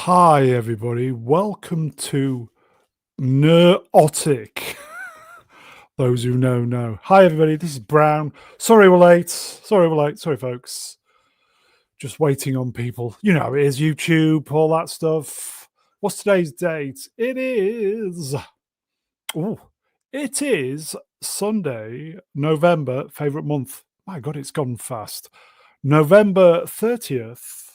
Hi, everybody. Welcome to Neurotic. Those who know. Hi, everybody. This is Brown. Sorry we're late. Sorry, folks. Just waiting on people. You know, it is YouTube, all that stuff. What's today's date? It is Sunday, November, favorite month. My God, it's gone fast. November 30th.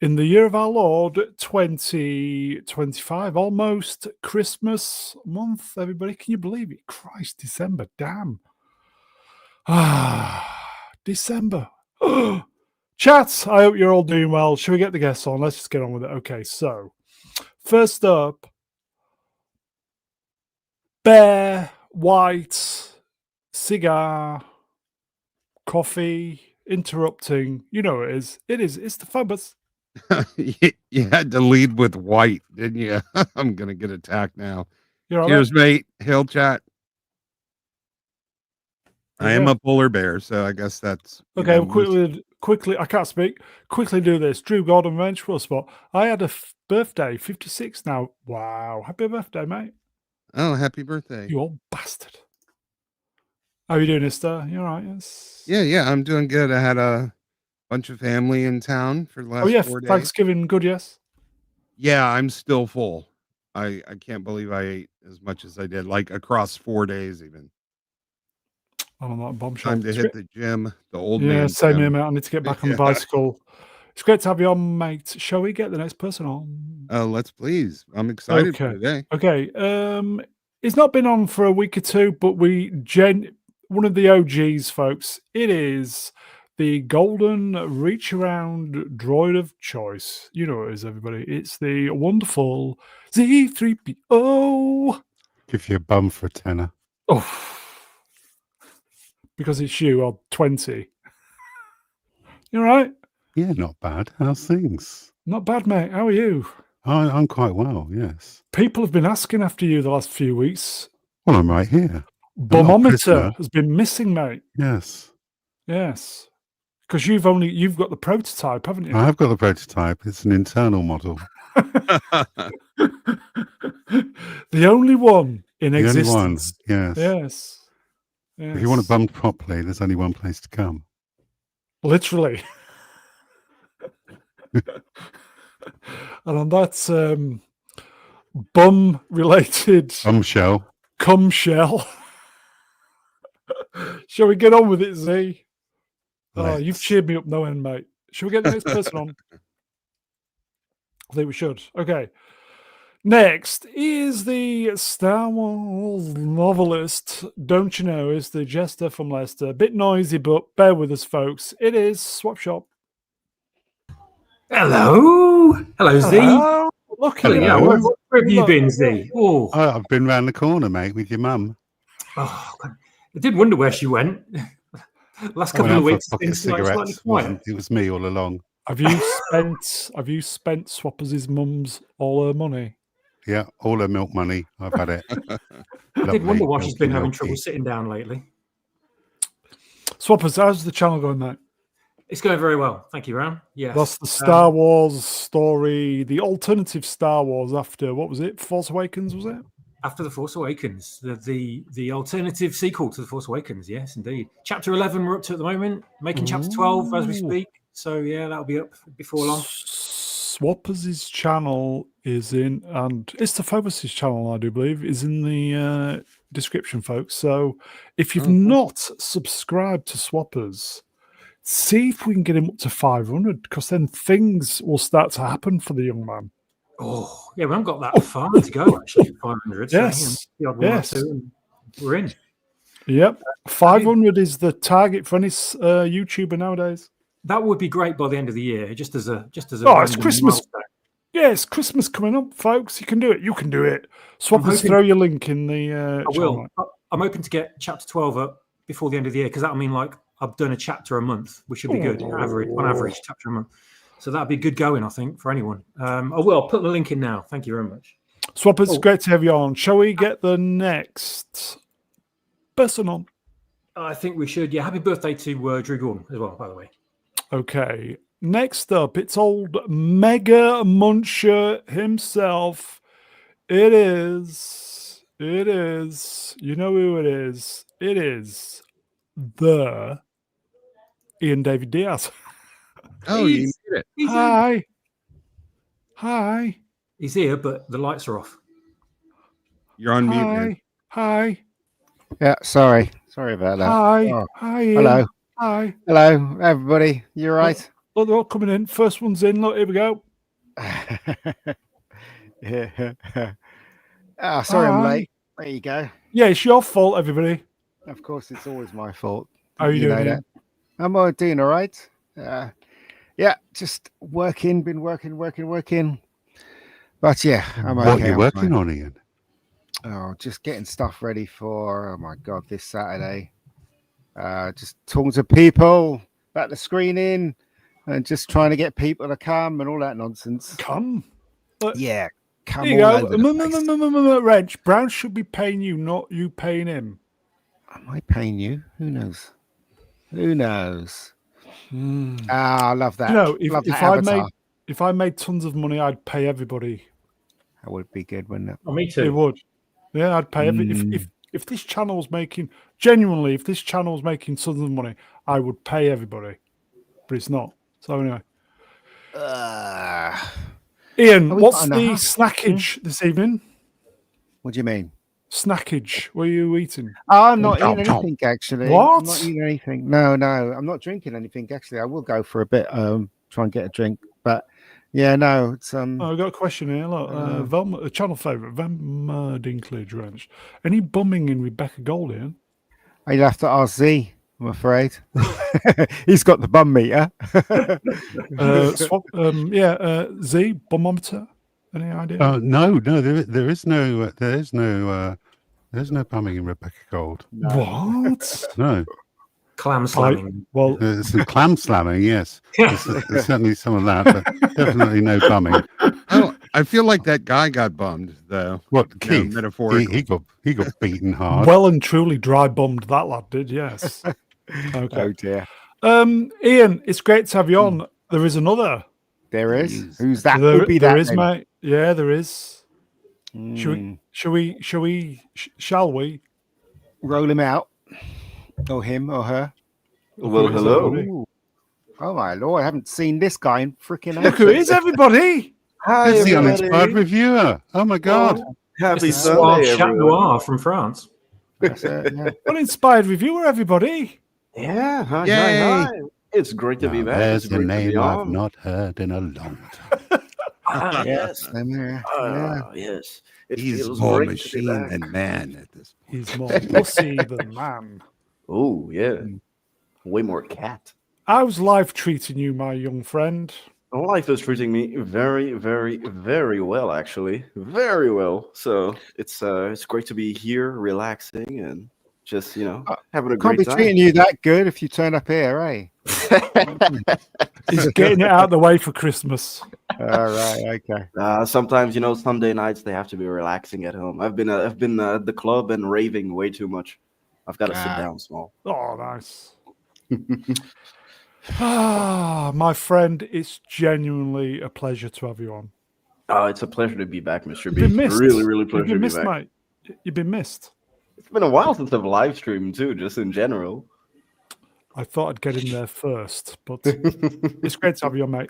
In the year of our Lord, 2025, almost Christmas month, everybody. Can you believe it? Christ, December, damn. December. Chats, I hope you're all doing well. Shall we get the guests on? Let's just get on with it. Okay, so first up, bear, white, cigar, coffee, interrupting. You know it is. It's the Phobos. You had to lead with white, didn't you? I'm gonna get attacked now. You're Cheers, mate. Hail chat. I am a polar bear, so I guess that's okay. Quickly, I can't speak. Quickly do this. Drew Gordon, Vengeful Spot. I had a birthday, 56 now. Wow, happy birthday, mate. Oh, happy birthday, you old bastard. How are you doing, Esther? You all right? Yes. Yeah, I'm doing good. I had a bunch of family in town for the last 4 days. Thanksgiving, good, yes? Yeah, I'm still full. I can't believe I ate as much as I did, like across 4 days even. I'm on that bombshell. Time to hit the gym, the old man. Yeah, same here, mate. I need to get back on the bicycle. It's great to have you on, mate. Shall we get the next person on? Let's please. I'm excited for today. Okay. It's not been on for a week or two, but one of the OGs, folks. It is the golden reach around droid of choice. You know what it is, everybody. It's the wonderful Z3PO. Give you a bum for a tenner. Oh, because it's you, or 20. You all right? Yeah, not bad. How's things? Not bad, mate. How are you? I'm quite well, yes. People have been asking after you the last few weeks. Well, I'm right here. Bummometer has been missing, mate. Yes. Because you've got the prototype, haven't you? I have got the prototype. It's an internal model. The only one in existence. The only one, yes. If you want to bum properly, there's only one place to come. Literally. And on that bum-related... Cum shell. Shall we get on with it, Z? You've cheered me up no end, mate. Shall we get the next person on? I think we should. Okay. Next is the Star Wars novelist, don't you know, is the Jester from Leicester. Bit noisy, but bear with us, folks. It is Swap Shop. Hello, Z. Luckily, where have you been, Z? Oh, I've been round the corner, mate, with your mum. Oh, God. I did wonder where she went. Last couple of weeks, it was me all along. Have you spent Swappers' mum's all her money? Yeah, all her milk money. I've had it. I did wonder why she's been having trouble sitting down lately. Swappers, how's the channel going, mate? It's going very well. Thank you, Ron. Yes. That's the Star Wars story, the alternative Star Wars after, what was it? Force Awakens, was it? After The Force Awakens, the alternative sequel to The Force Awakens, yes, indeed. Chapter 11 we're up to at the moment, making Chapter 12 as we speak. So, yeah, that'll be up before long. Swappers' channel is in, and it's the Phobos' channel, I do believe, is in the description, folks. So if you've not subscribed to Swappers, see if we can get him up to 500, because then things will start to happen for the young man. Oh, yeah, we haven't got that far to go, actually, 500. Yes. So, and we're in. Yep. 500 is the target for any YouTuber nowadays. That would be great by the end of the year, just as a. Oh, it's Christmas. Milestone. Yeah, it's Christmas coming up, folks. You can do it. You can do it. Swappers, throw your link in the. I will. I'm hoping to get Chapter 12 up before the end of the year, because that'll mean like I've done a chapter a month, which should be good. On average, chapter a month. So that'd be good going, I think, for anyone. I'll put the link in now. Thank you very much. Swappers, great to have you on. Shall we get the next person on? I think we should. Yeah, happy birthday to Drew Gordon as well, by the way. Okay. next up, it's old Mega Muncher himself. It is. You know who it is. It is the Ian David Diaz. Oh, you He's- made it. He's, Hi. Hi. he's here, but the lights are off. You're on mute, man. Hi. Yeah, sorry about that. Hi. Oh, Hi. Ian. hello. Hi. Hello, everybody. You all right? Look, they're all coming in. First one's in. Look, here we go. Yeah. Ah, sorry I'm Hi. late. There you go. Yeah, it's your fault, everybody. Of course, it's always my fault. How are you doing, know Ian? that. I'm all doing all right. Yeah, just working. Been working. But yeah, I'm okay. What are you I'm working fine. on, Ian? Uh, Oh, just getting stuff ready for, oh my God, this Saturday. Just talking to people about the screening and just trying to get people to come and all that nonsense. Come. Yeah, come Here you all go. over the place. Wrench. Brown should be paying you, not you paying him. Am I paying you? Who knows? Ah, I love that. You know, Love if that I avatar. if I made tons of money, I'd pay everybody. That would be good, wouldn't it? Oh, me It too. would. Yeah, I'd pay every if this channel's making genuinely, if this channel's making tons of money, I would pay everybody. But it's not. So anyway. Ian, Have we what's got the enough? snackage this evening? What do you mean? Snackage. What are you eating? Oh, I'm not Tom, eating Tom. anything actually. What? I'm not eating anything. No, I'm not drinking anything actually. I will go for a bit, try and get a drink. But yeah, no, it's Oh, I've got a question here. Look, Velma, a channel favourite, Velma Dinklage Ranch. Any bumming in Rebecca Gold, Ian? I'd have to ask Z, I'm afraid. He's got the bum meter. Z, bummometer. Any idea? Oh, No, there's no bumming in Rebecca Gold. What? No, Clam slamming. Well, there's some clam slamming. Yes, there's certainly some of that, but definitely no bumming. I feel like that guy got bummed though. What You know, Keith? metaphorically. He got beaten hard. well and truly dry bummed that lad did, yes. Okay. Oh dear. Ian, it's great to have you on. There is another. There is. Jeez. Who's that? There, Would be there that is, then? mate. Yeah, there is. Mm. Shall we? Roll him out? Or him or her? Well, Look who it is, hello. everybody. Ooh. Oh my lord, I haven't seen this guy in freaking Look who it is, everybody. Hi, It's the everybody. uninspired reviewer. Oh my God! Happy It's the Suave Sunday, Chat everyone. Noir from France. That's it, yeah. Uninspired reviewer, everybody. Yeah, hi, Yay. hi, hi. It's great to be Now, back. there's It's a great to name be I've on. not heard in a long time. Ah, yes. Same here. Yeah. Yes. It He's feels more great to be machine back. than man at this point. He's more pussy than man. Oh, yeah. Way more cat. How's life treating you, my young friend? Life is treating me very, very, very well, actually. Very well. So it's great to be here, relaxing, and just, having a Can't great be time. treating you that good if you turn up here, eh? He's getting it out of the way for Christmas. All right, okay. Sometimes, Sunday nights they have to be relaxing at home. I've been at the club and raving way too much. I've got to sit down small. Oh, nice. My friend, it's genuinely a pleasure to have you on. Oh, it's a pleasure to be back, Mr. B. You've been missed. Really, really You've pleasure been to be missed, back. mate. You've been missed. It's been a while since I've live streamed too, just in general. I thought I'd get in there first, but it's great to have you on, mate.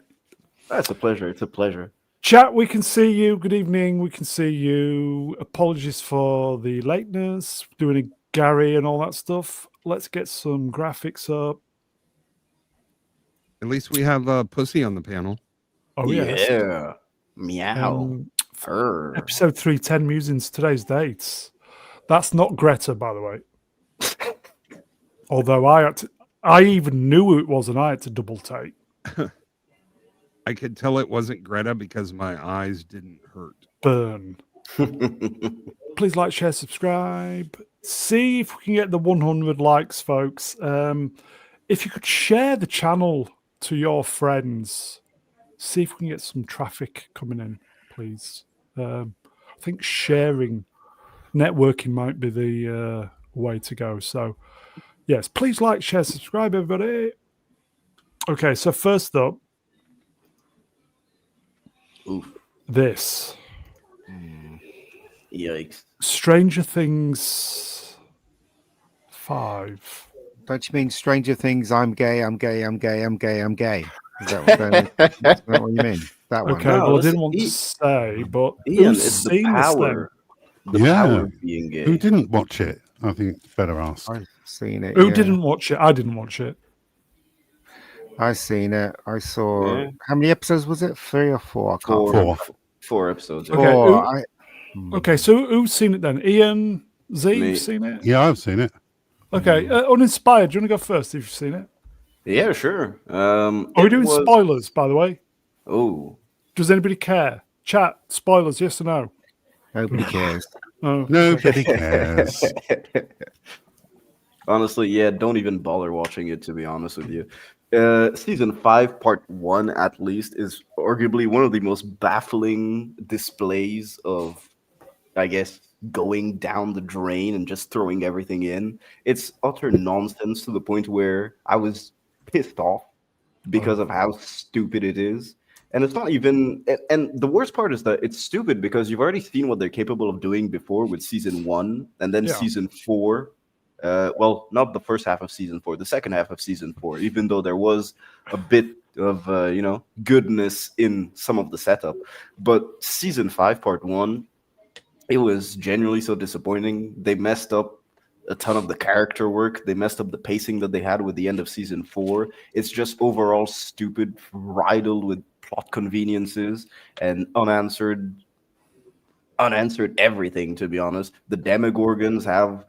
It's a pleasure. It's a pleasure. Chat, we can see you. Good evening. We can see you. Apologies for the lateness, doing a Gary and all that stuff. Let's get some graphics up. At least we have Pussy on the panel. Oh, yes. Yeah. Meow. Fur. Episode 310 Musings, today's dates. That's not Greta, by the way. Although I even knew who it was and I had to double take. I could tell it wasn't Greta because my eyes didn't hurt. Burn. Please like, share, subscribe. See if we can get the 100 likes, folks. If you could share the channel to your friends, see if we can get some traffic coming in, please. I think sharing, networking might be the way to go. So, yes, please like, share, subscribe, everybody. Okay, so first up, this. Yikes. Stranger Things 5. Don't you mean Stranger Things? I'm gay. I'm gay. I'm gay. I'm gay. I'm gay. Is that what you mean? That one. Okay, No, well, I listen, didn't want to say, but Ian, who's it's the seen this then? power. The Yeah. power of being gay. Who didn't watch it? I think it's better asked. I've seen it. Who yeah. didn't watch it? I didn't watch it. I've seen it. I saw. Yeah. How many episodes was it? 3 or 4? I can't Four, Four. four episodes. Okay, Four. Okay, so who's seen it then? Ian, Z, Me. you've seen it? Yeah, I've seen it. Okay, uninspired. Do you want to go first if you've seen it? Yeah, sure. Are we it doing was- spoilers, by the way? Oh, Does anybody care? Chat, spoilers, yes or no? Nobody cares. Oh, Nobody cares. honestly, yeah, don't even bother watching it, to be honest with you. Season 5, part 1, at least, is arguably one of the most baffling displays of, I guess, going down the drain and just throwing everything in. It's utter nonsense to the point where I was pissed off because of how stupid it is. And it's not even, and the worst part is that it's stupid because you've already seen what they're capable of doing before with season 1 and then Yeah. season 4. Well, not the first half of season 4, the second half of season 4, even though there was a bit of, goodness in some of the setup. But season 5, part 1, it was genuinely so disappointing. They messed up a ton of the character work. They messed up the pacing that they had with the end of season 4. It's just overall stupid, riddled with plot conveniences and unanswered everything, to be honest. The Demogorgons have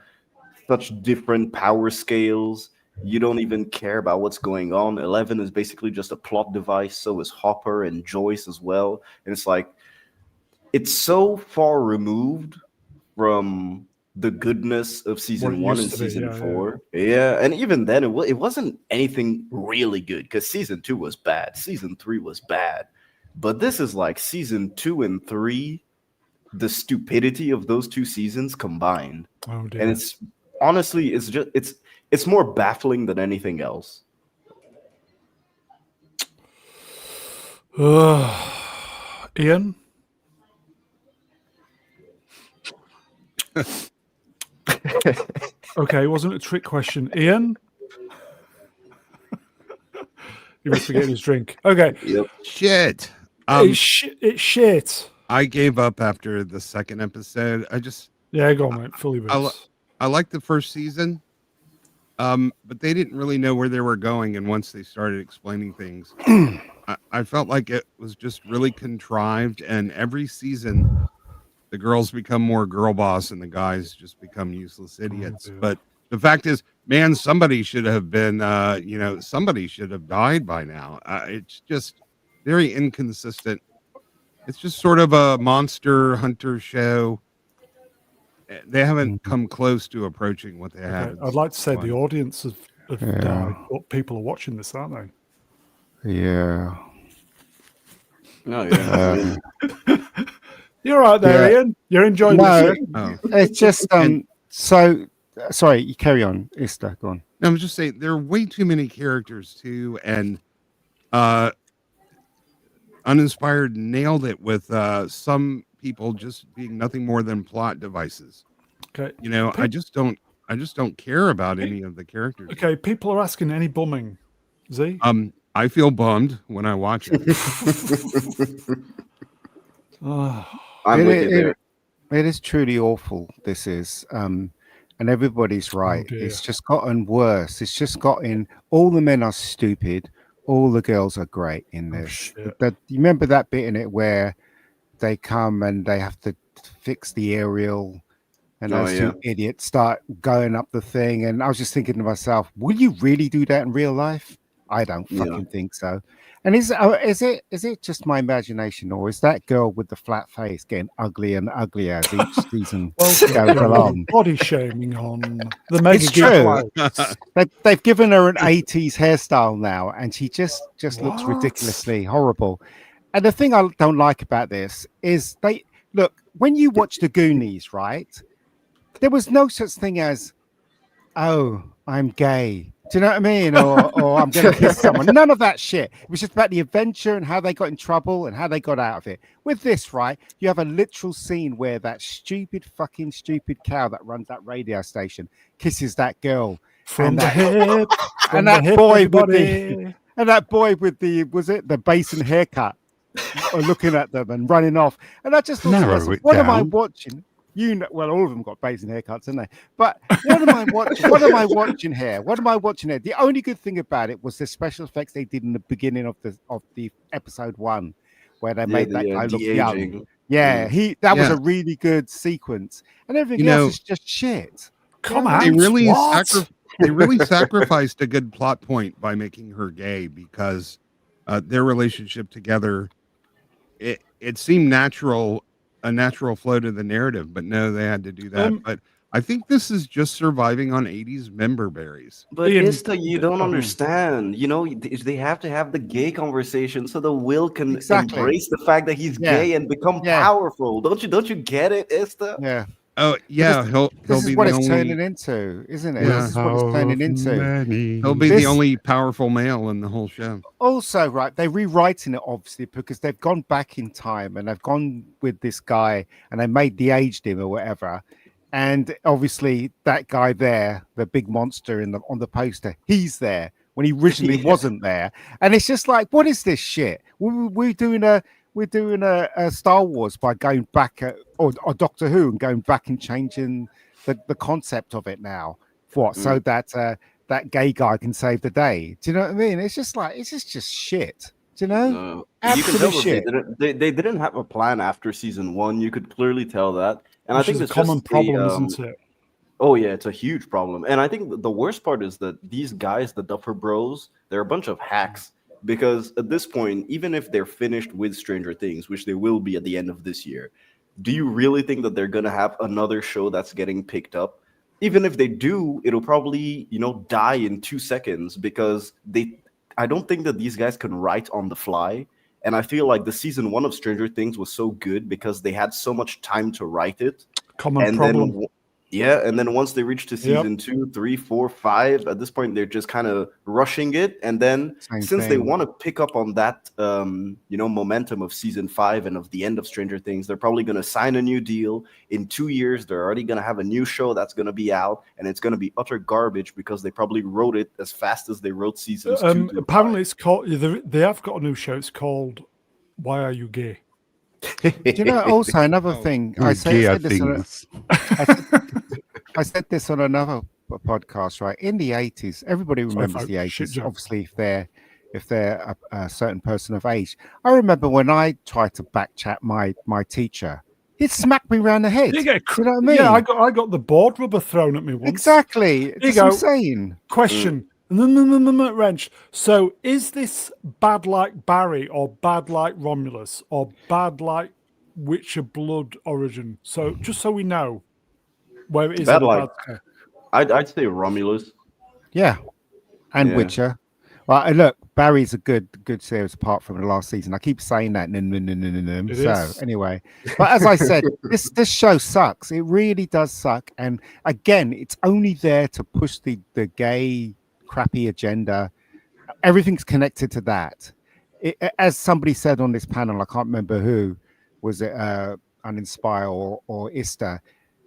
such different power scales. You don't even care about what's going on. 11 is basically just a plot device. So is Hopper and Joyce as well. And it's like, it's so far removed from the goodness of season What it 1 and used to be, season yeah, 4. Yeah, and even then, it wasn't anything really good because season 2 was bad. Season 3 was bad. But this is like season 2 and 3, the stupidity of those two seasons combined. Oh dear. And it's honestly, it's more baffling than anything else. Ian? Okay, it wasn't a trick question. Ian? He was forgetting his drink. Okay. Yep. Shit. It's shit. I gave up after the second episode. Yeah, go on, mate. Fully boots. I liked the first season, but they didn't really know where they were going. And once they started explaining things, I felt like it was just really contrived. And every season, the girls become more girl boss and the guys just become useless idiots. dear. But the fact is, man, somebody should have been, somebody should have died by now. It's just very inconsistent. It's just sort of a monster hunter show. They haven't come close to approaching what they had. Okay, I'd like to say One. the audience have died, but people are watching this, aren't they? Yeah. No, yeah. You're right there, Yeah. Ian. You're enjoying No, this. Oh. it's just so sorry, you carry on, Ista, go on. No, I'm just saying there are way too many characters too, and Uninspired nailed it with some people just being nothing more than plot devices. Okay. You know, I just don't care about any of the characters. Okay, people are asking any bumming. Z? I feel bummed when I watch it. Oh, I'm with you there. It is truly awful. This is, and everybody's right. dear. It's just gotten worse. It's just gotten. All the men are stupid. All the girls are great in this. shit. You remember that bit in it where they come and they have to fix the aerial, and Oh, those yeah. two idiots start going up the thing. And I was just thinking to myself, will you really do that in real life? I don't Yeah. fucking think so. And is it just my imagination, or is that girl with the flat face getting uglier and uglier as each season goes along? Body shaming on the Mega It's Geek true. Live. They've given her an 80s hairstyle now, and she just looks What? ridiculously horrible. And the thing I don't like about this is when you watch the Goonies, right? There was no such thing as, oh, I'm gay. Do you know what I mean? Or I'm going to kiss someone. None of that shit. It was just about the adventure and how they got in trouble and how they got out of it. With this, right, you have a literal scene where that stupid cow that runs that radio station kisses that girl. From the that, hip, from and the that hip, boy with everybody. the basin haircut, looking at them and running off. And I just thought, to Narrow myself, it what am I down. watching? Well, all of them got basin haircuts, haven't they? But what am I watching? What am I watching here? What am I watching here? The only good thing about it was the special effects they did in the beginning of the episode 1, where they made that guy look young. de-aging. Yeah, that was Yeah. a really good sequence, and everything You else know, is just shit. Come Yeah, out. they really What? they really sacrificed a good plot point by making her gay because their relationship together it seemed a natural flow to the narrative, but no, they had to do that. But I think this is just surviving on 80s member berries. But Ian, Ista, you don't understand. You know, they have to have the gay conversation so the Will can Exactly. embrace the fact that he's Yeah. gay and become Yeah. powerful. Don't you get it, Ista? Yeah. Oh yeah, he'll This be is what the it's only turning into, isn't it? Yeah. This is what it's turning into. he'll be This- the only powerful male in the whole show. Also, right, they're rewriting it obviously because they've gone back in time and they've gone with this guy and they made de-aged him or whatever. And obviously that guy there, the big monster on the poster, he's there when he originally Yeah. wasn't there. And it's just like, what is this shit? We're doing a Star Wars by going back or Doctor Who and going back and changing the concept of it now. So that that gay guy can save the day. Do you know what I mean? It's just shit. Do you know? No. You Absolute can tell that shit. they didn't have a plan after season 1. You could clearly tell that. And Which I think is a it's common just problem, isn't it? Oh yeah, it's a huge problem. And I think the worst part is that these guys, the Duffer Bros, they're a bunch of hacks. Because at this point, even if they're finished with Stranger Things, which they will be at the end of this year, do you really think that they're gonna have another show that's getting picked up? Even if they do, it'll probably, die in 2 seconds because I don't think that these guys can write on the fly. And I feel like the season 1 of Stranger Things was so good because they had so much time to write it. Common problem. And then once they reach to season 2, 3, 4, 5, at this point they're just kind of rushing it. And then since they want to pick up on that, momentum of season 5 and of the end of Stranger Things, they're probably going to sign a new deal. In 2 years, they're already going to have a new show that's going to be out, and it's going to be utter garbage because they probably wrote it as fast as they wrote seasons 2 to Apparently, it's called. They have got a new show. It's called "Why Are You Gay?" Do you know? Also, another thing I said this on another podcast. Right, in the 80s, everybody remembers the 80s. Obviously, if they're a certain person of age. I remember when I tried to backchat my teacher. He'd smack me around the head. You know what I mean? Yeah, I got the board rubber thrown at me once. Exactly. It's insane. Question. Wrench. So is this bad like Barry or bad like Romulus or bad like Witcher blood origin? So just so we know where it is. Bad like. I'd say Romulus. Yeah. And Witcher. Well, look, Barry's a good series apart from the last season. I keep saying that. Anyway, but as I said, this show sucks. It really does suck. And again, it's only there to push the gay crappy agenda. Everything's connected to that. As somebody said on this panel, I can't remember who, was it Uninspire or Ista,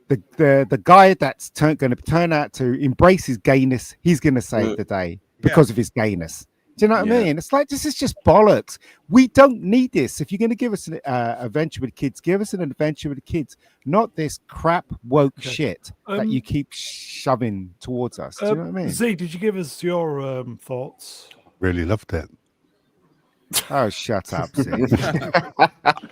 the guy that's going to turn out to embrace his gayness, he's going to save the day because of his gayness. Do you know what I mean? It's like, this is just bollocks. We don't need this. If you're going to give us an adventure with kids, give us an adventure with kids, not this crap woke shit that you keep shoving towards us. Do you know what I mean? Z, did you give us your thoughts? Really loved it. Oh, shut up, Z.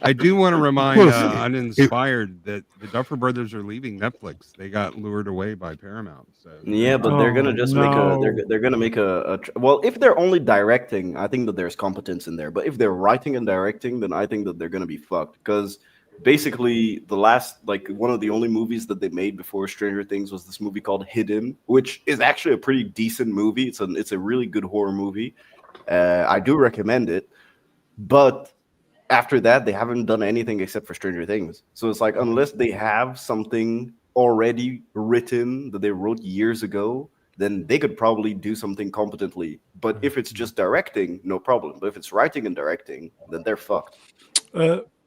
I do want to remind Uninspired that the Duffer Brothers are leaving Netflix. They got lured away by Paramount. So yeah, but they're gonna just they're gonna make well, if they're only directing, I think that there's competence in there. But if they're writing and directing, then I think that they're gonna be fucked because basically the last one of the only movies that they made before Stranger Things was this movie called Hidden, which is actually a pretty decent movie. It's a really good horror movie. I do recommend it, but after that, they haven't done anything except for Stranger Things. So it's like, unless they have something already written that they wrote years ago, then they could probably do something competently. But if it's just directing, no problem. But if it's writing and directing, then they're fucked.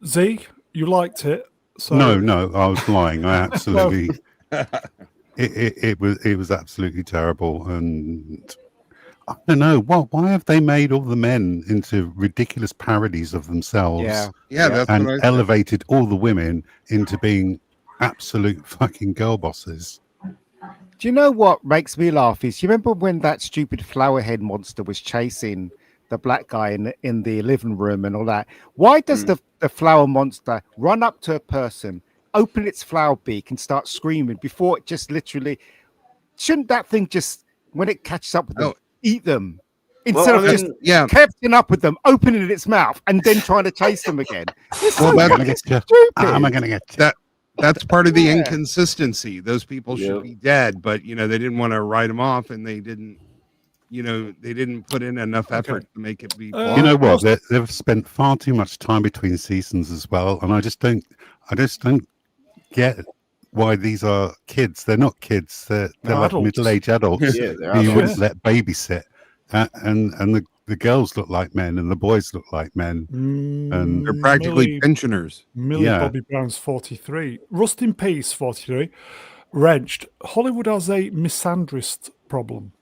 Z, you liked it. So No, I was lying. I absolutely. It was absolutely terrible, and I don't know why have they made all the men into ridiculous parodies of themselves? Yeah, that's and what I said. elevated all the women into being absolute fucking girl bosses. Do you know what makes me laugh is you remember when that stupid flowerhead monster was chasing the black guy in the living room and all that? Why does the flower monster run up to a person, open its flower beak and start screaming before it just literally... Shouldn't that thing just, when it catches up with them, eat them? Instead of just catching up with them, opening its mouth and then trying to chase them again. Well, I'm gonna get you. I'm gonna get you. That's part of the inconsistency. Those people should be dead, but they didn't want to write them off, and they didn't put in enough effort to make it be. You know what? They've spent far too much time between seasons as well, and I just don't get why these are kids. They're not kids. They're like middle-aged adults who you wouldn't let babysit, and the girls look like men and the boys look like men, and they're practically pensioners. Millie Bobby Brown's 43. Rust in Peace 43. Wrenched. Hollywood has a misandrist problem.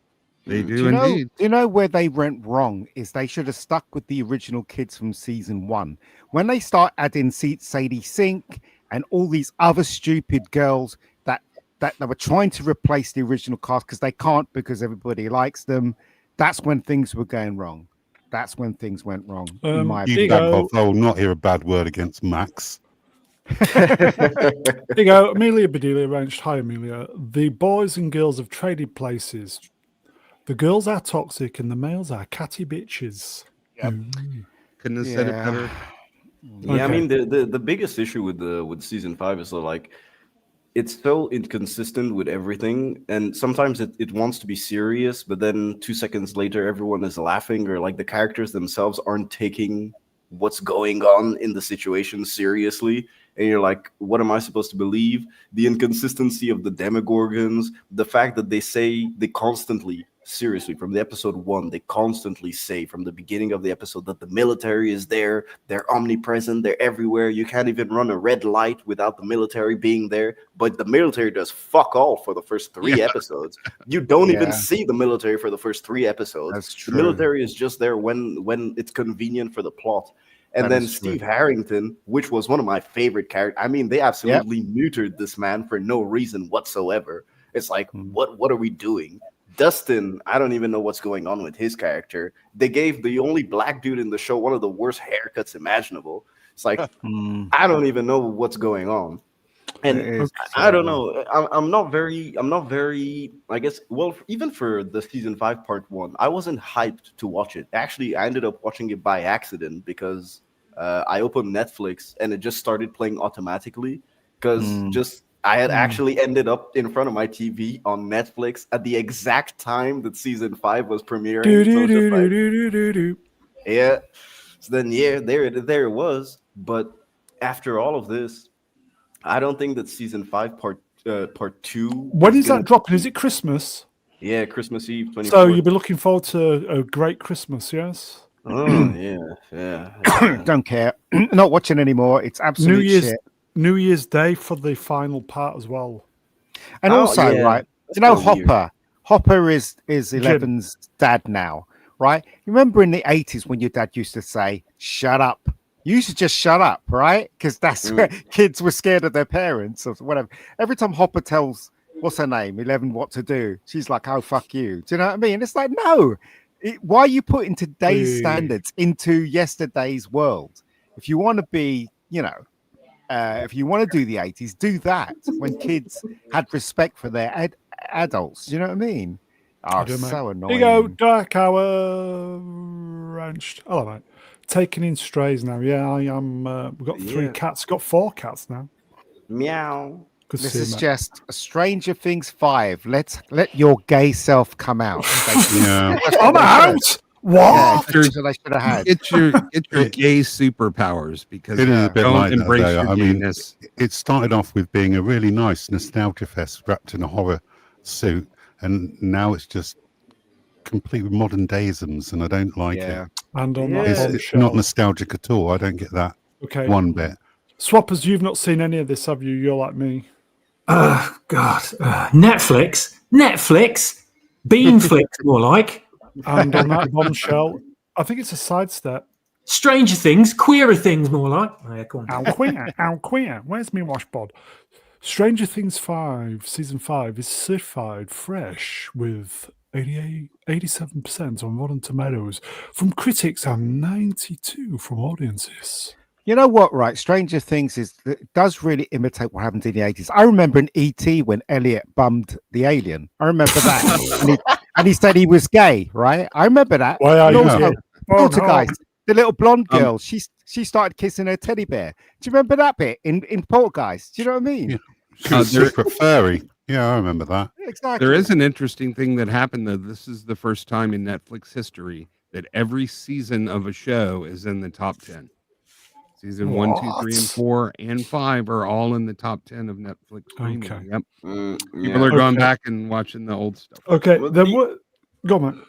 They do indeed. You know where they went wrong is they should have stuck with the original kids from season 1. When they start adding Sadie Sink and all these other stupid girls that they were trying to replace the original cast because they can't because everybody likes them. That's when things were going wrong. That's when things went wrong. In my opinion. I will not hear a bad word against Max. There you go. Amelia Bedelia arranged. Hi, Amelia. The boys and girls have traded places. The girls are toxic and the males are catty bitches. Yep. Couldn't have said it better. Yeah, I mean the biggest issue with season 5 is that it's so inconsistent with everything, and sometimes it wants to be serious, but then 2 seconds later everyone is laughing, or the characters themselves aren't taking what's going on in the situation seriously, and you're like, what am I supposed to believe? The inconsistency of the Demogorgons, the fact that they constantly, seriously, from the episode 1, they constantly say from the beginning of the episode that the military is there, they're omnipresent, they're everywhere, you can't even run a red light without the military being there, but the military does fuck all for the first 3 episodes. You don't even see the military for the first 3 episodes. That's true. The military is just there when it's convenient for the plot. And then Steve Harrington, which was one of my favorite characters. I mean, they absolutely neutered this man for no reason whatsoever. It's like, what are we doing? Dustin, I don't even know what's going on with his character. They gave the only black dude in the show one of the worst haircuts imaginable. It's like, I don't even know what's going on. And I don't know. I'm not very, I guess, well, even for the season 5 part 1, I wasn't hyped to watch it. Actually, I ended up watching it by accident because I opened Netflix and it just started playing automatically because I had actually ended up in front of my TV on Netflix at the exact time that season 5 was premiering. Yeah. So then, there it was. But after all of this, I don't think that season 5 part 2. When is that dropping? Is it Christmas? Yeah, Christmas Eve. 24th. So you'll be looking forward to a great Christmas, yes? Oh yeah. Don't care. Not watching anymore. It's absolute shit. New Year's Day for the final part as well. And right, Hopper is 11's dad now, right? You remember in the 80s when your dad used to say, shut up. You used to just shut up, right? Because that's where kids were scared of their parents or whatever. Every time Hopper tells, what's her name, 11 what to do, she's like, oh, fuck you. Do you know what I mean? It's like, no. Why are you putting today's standards into yesterday's world? If you want to be, if you want to do the 80s, do that when kids had respect for their adults. You know what I mean? Oh, so annoying. Here you go, Dark Hour Ranch. Hello, mate. Taking in strays now. Yeah, I am. We've got 3 cats. Got 4 cats now. Meow. This is just Stranger Things 5. Let your gay self come out. I'm out. What? They should have had. It's your gay superpowers because it is a bit don't like embrace that, your I mean, gayness. it started off with being a really nice nostalgia fest wrapped in a horror suit, and now it's just complete with modern daisms, and I don't like it. And on Yeah. that It's bombshell. not nostalgic at all. I don't get that Okay. one bit. Swappers, you've not seen any of this, have you? You're like me. God. Netflix. Beanflix, more like. And on that bombshell, I think it's a sidestep. Stranger Things. Queerer things, more like. Oh, yeah, go on. Ow queer. Where's me washboard? Stranger Things 5, season 5 is certified fresh with 87% on Rotten Tomatoes from critics and 92 from audiences. You know what, right? Stranger Things does really imitate what happened in the 80s. I remember in E.T. when Elliot bummed the alien. I remember that. and he said he was gay, right? I remember that. Why are And you also, gay? Poltergeist, the little blonde girl, she started kissing her teddy bear. Do you remember that bit in Poltergeist? Do you know what I mean? Yeah. She was a secret furry. Yeah, I remember that. Exactly. There is an interesting thing that happened, though. This is the first time in Netflix history that every season of a show is in the top 10. Season 1, 2, 3, and 4, and 5 are all in the top 10 of Netflix streaming. Okay. Yep. Yeah. People are going back and watching the old stuff. Okay, Well, then what? Go on, man.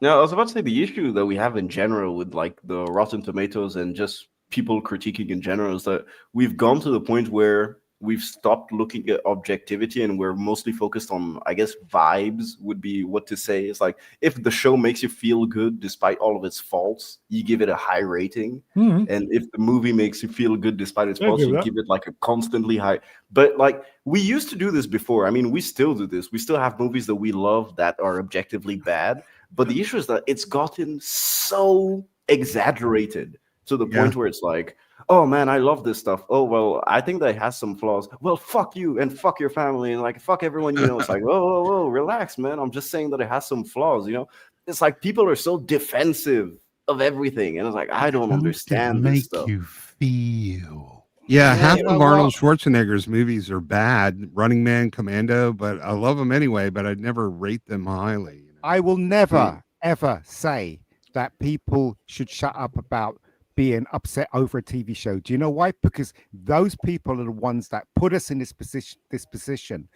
Now, I was about to say the issue that we have in general with like the Rotten Tomatoes and just people critiquing in general is that we've gone to the point where we've stopped looking at objectivity and we're mostly focused on, I guess, vibes would be what to say. It's like if the show makes you feel good despite all of its faults, you give it a high rating. Mhm. And if the movie makes you feel good despite its I faults, agree you with that. give it like a constantly high. But like we used to do this before. I mean, we still do this. We still have movies that we love that are objectively bad. But the issue is that it's gotten so exaggerated to the point where it's like, oh man, I love this stuff. Oh, well, I think that it has some flaws. Well, fuck you and fuck your family and like fuck everyone, you know. It's like, whoa, relax, man. I'm just saying that it has some flaws, you know. It's like people are so defensive of everything. And it's like, I don't understand this Make stuff. you feel. Yeah, half you of know Arnold what? Schwarzenegger's movies are bad. Running Man, Commando, but I love them anyway, but I'd never rate them highly. You know? I will never, ever say that people should shut up about being upset over a TV show. Do you know why? Because those people are the ones that put us in this position.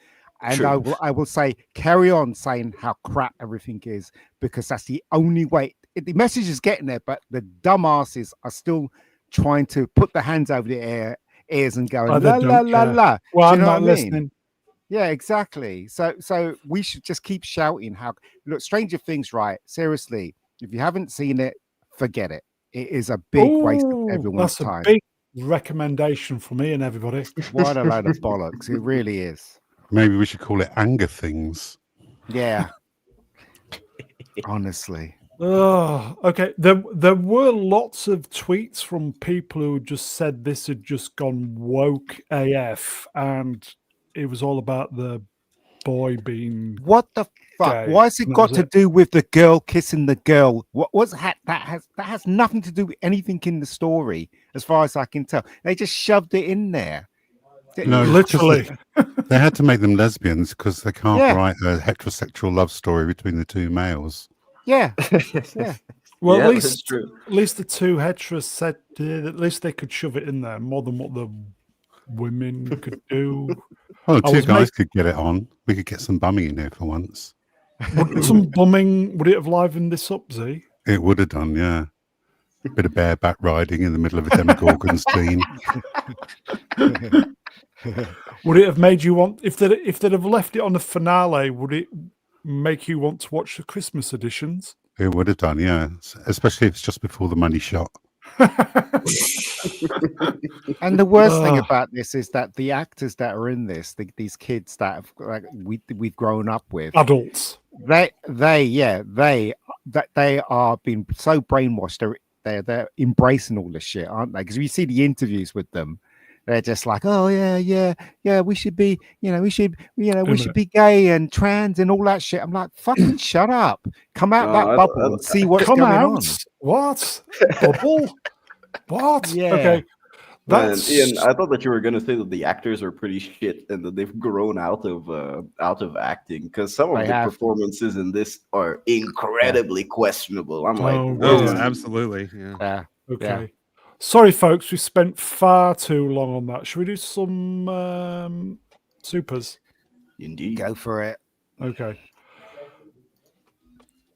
And True. I will say, carry on saying how crap everything is, because that's the only way. The message is getting there, but the dumbasses are still trying to put their hands over their ears and going, Oh, they la, la, don't la, care. la. Well, Do I'm you know not what I mean? listening. Yeah, exactly. So we should just keep shouting how look, Stranger Things, right? Seriously, if you haven't seen it, forget it. It is a big waste of Ooh, everyone's that's a time. big recommendation for me and everybody. What a load of bollocks. It really is. Maybe we should call it Anger Things. Yeah. Honestly. Oh, okay. There were lots of tweets from people who just said this had just gone woke AF, and it was all about the boy being. What the fuck? Okay, Why has it that got was to it. do with the girl kissing the girl? That has nothing to do with anything in the story, as far as I can tell. They just shoved it in there. No, Literally. They had to make them lesbians because they can't Yeah. write a heterosexual love story between the two males. Yeah. Yeah. Well, Yeah, at that's least true. at least the two heteros said at least they could shove it in there more than what the women could do. Well, I two was guys could get it on. We could get some bumming in here for once. Would some bumming would it have livened this up, Z? It would have done, yeah. Bit of bareback riding in the middle of a Demogorgon scene. Would it have made you want if they'd have left it on the finale? Would it make you want to watch the Christmas editions? It would have done, yeah. Especially if it's just before the money shot. And the worst thing Ugh. about this is that the actors that are in this, these kids that have, like, we've grown up with, Adults. they are being so brainwashed. They're embracing all this shit, aren't they? Because you see the interviews with them, they're just like, oh yeah, we should be, we should be gay and trans and all that shit. I'm like, fucking shut up, come out that bubble and see what's Come going out. on. What? Bubble? What? Yeah. Okay. Man, That's Ian, I thought that you were gonna say that the actors are pretty shit and that they've grown out of acting, because some of They the have. performances in this are incredibly questionable. I'm like, Oh, whoa. really? Absolutely. Yeah. Yeah. okay. Sorry, folks, we spent far too long on that. Should we do some supers? Indeed. Go for it. Okay.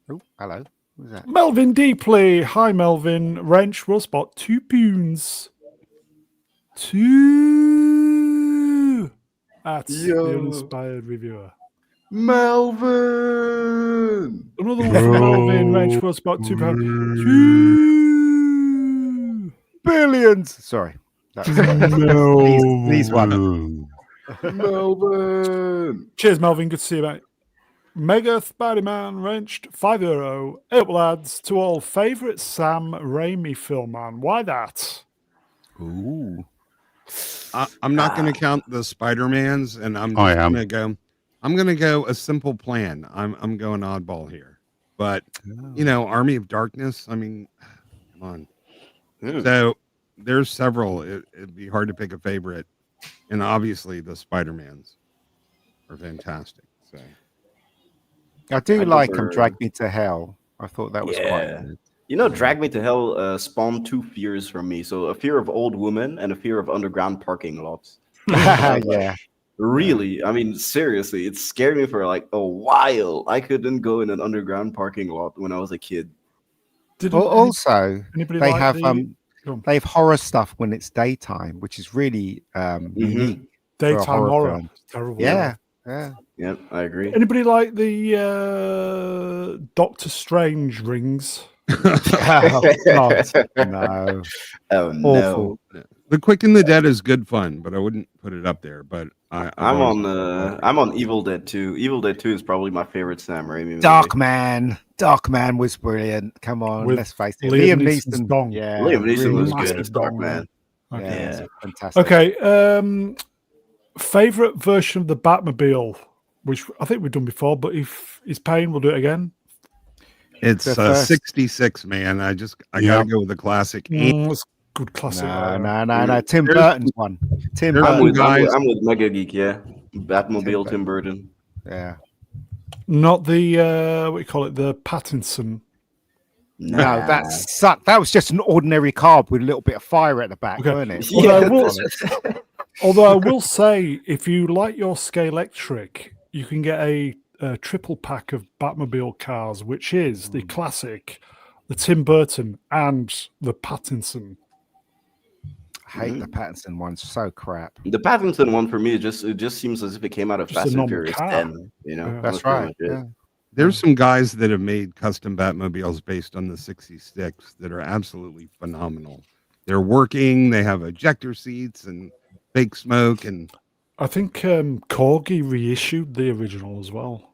Oh, hello. Who's that? Melvin Deeply. Hi, Melvin. Wrench will spot 2 poons. 2. That's the uninspired reviewer. Melvin. Another one from Melvin. Wrench will spot 2 pounds. 2 billions. Sorry. Please one. Melvin. Cheers, Melvin. Good to see you, mate. Mega Spider-Man wrenched €5. Up, lads, to all favourite Sam Raimi film, man. Why that? Ooh. I'm not going to count the Spider-Mans, and I'm I just am. going to go. I'm going to go a simple plan. I'm going oddball here, but Army of Darkness. I mean, come on. So there's several. It'd be hard to pick a favorite, and obviously the Spider-Mans are fantastic. So I do like Drag Me to Hell. I thought that was quite good. Drag Me to Hell spawned 2 fears from me. So a fear of old women and a fear of underground parking lots. Yeah. Really, I mean, seriously, it scared me for like a while. I couldn't go in an underground parking lot when I was a kid. Also, Anybody they like have the- they have horror stuff when it's daytime, which is really unique. for a Daytime horror. film. Terrible. Yeah. Yeah, I agree. Anybody like the Doctor Strange rings? Oh, God. No. Oh no. Awful. The Quick and the Dead is good fun, but I wouldn't put it up there. But I'm on Evil Dead 2. Evil Dead 2 is probably my favorite Sam Raimi movie. Darkman was brilliant. Come on, With let's face it. Liam Liam Neeson's Neeson. dong. Yeah. Liam Neeson really was nice. good as Darkman. Okay. Yeah, fantastic. Okay. Favorite version of the Batmobile, which I think we've done before, but if he's paying, we'll do it again. It's The first- 66, man. I gotta go with the classic. It's good classic. No. Tim Burton's one. Tim there's Burton. I'm with Mega Geek, yeah. Batmobile, Tim Burton. Yeah. Not the what do you call it? The Pattinson. No, that sucked. That was just an ordinary car with a little bit of fire at the back, Okay. weren't it? Although I will say, if you like your Scalextric, you can get a triple pack of Batmobile cars, which is the classic, the Tim Burton, and the Pattinson. I hate the Pattinson one. So crap. The Pattinson one for me, it just seems as if it came out of Just a Fast and normal Furious car. 10. That's pretty right. much it. Yeah. There's some guys that have made custom Batmobiles based on the 66 that are absolutely phenomenal. They're working. They have ejector seats and fake smoke, and I think Corgi reissued the original as well.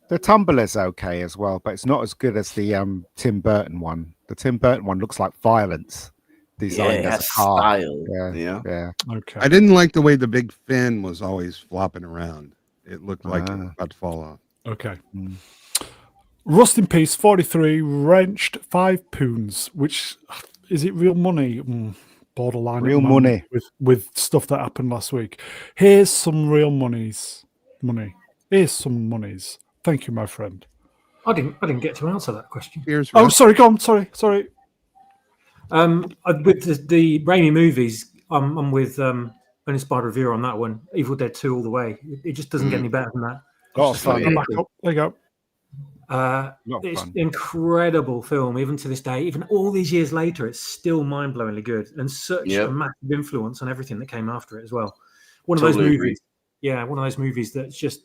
The Tumbler's okay as well, but it's not as good as the Tim Burton one. The Tim Burton one looks like violence designed it as has a car. style. Yeah. Okay. I didn't like the way the big fin was always flopping around. It looked like it was about to fall off. Okay. Rust in Peace 43 wrenched 5 poons, which is it real money? Borderline at Real the moment money. with stuff that happened last week. Here's some real money. Here's some monies. Thank you, my friend. I didn't get to answer that question. Here's Oh, Russ. sorry, go on. Sorry. With the Raimi movies, I'm with Uninspired Reviewer on that one. Evil Dead 2 all the way. It just doesn't get any better than that. Oh, It's fun. I'm back up. There you go. Lot of It's fun. an incredible film, even to this day. Even all these years later, it's still mind-blowingly good and such a massive influence on everything that came after it as well. One of those Totally movies, one of those movies that's just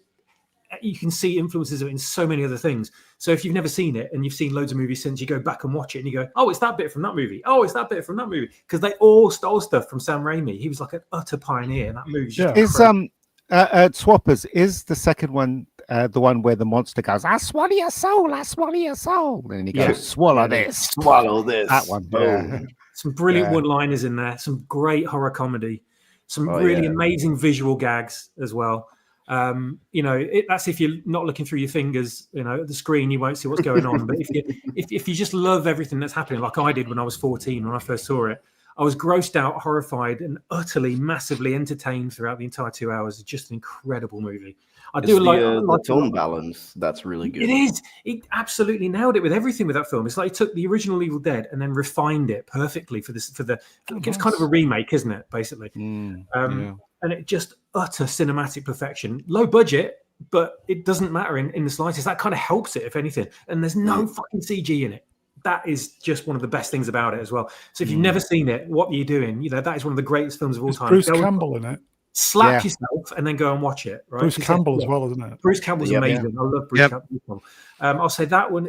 you can see influences of it in so many other things. So if you've never seen it and you've seen loads of movies since, you go back and watch it and you go, oh, it's that bit from that movie. Oh, it's that bit from that movie. Because they all stole stuff from Sam Raimi. He was like an utter pioneer. And that movie's just Is incredible. Swappers, is the second one the one where the monster goes, I swallow your soul, I swallow your soul. And he goes, swallow this. Swallow this. That one. Yeah. Boom. Some brilliant Yeah. one-liners in there. Some great horror comedy. Some Oh, really yeah. amazing visual gags as well. That's if you're not looking through your fingers, at the screen, you won't see what's going on. But if you just love everything that's happening, like I did when I was 14 when I first saw it, I was grossed out, horrified, and utterly, massively entertained throughout the entire 2 hours. It's just an incredible movie. I It's do the like tone balance that's really good. It is. It absolutely nailed it with everything with that film. It's like he took the original Evil Dead and then refined it perfectly for this. It's kind of a remake, isn't it? Basically, and it just utter cinematic perfection. Low budget, but it doesn't matter in the slightest. That kind of helps it, if anything. And there's no fucking CG in it. That is just one of the best things about it as well. So if you've never seen it, what are you doing? You know, that is one of the greatest films of all time. Bruce Campbell in it. Slap yourself and then go and watch it. Right? Bruce Campbell as well, isn't it? Bruce Campbell's amazing. I love Bruce Campbell. I'll say that one.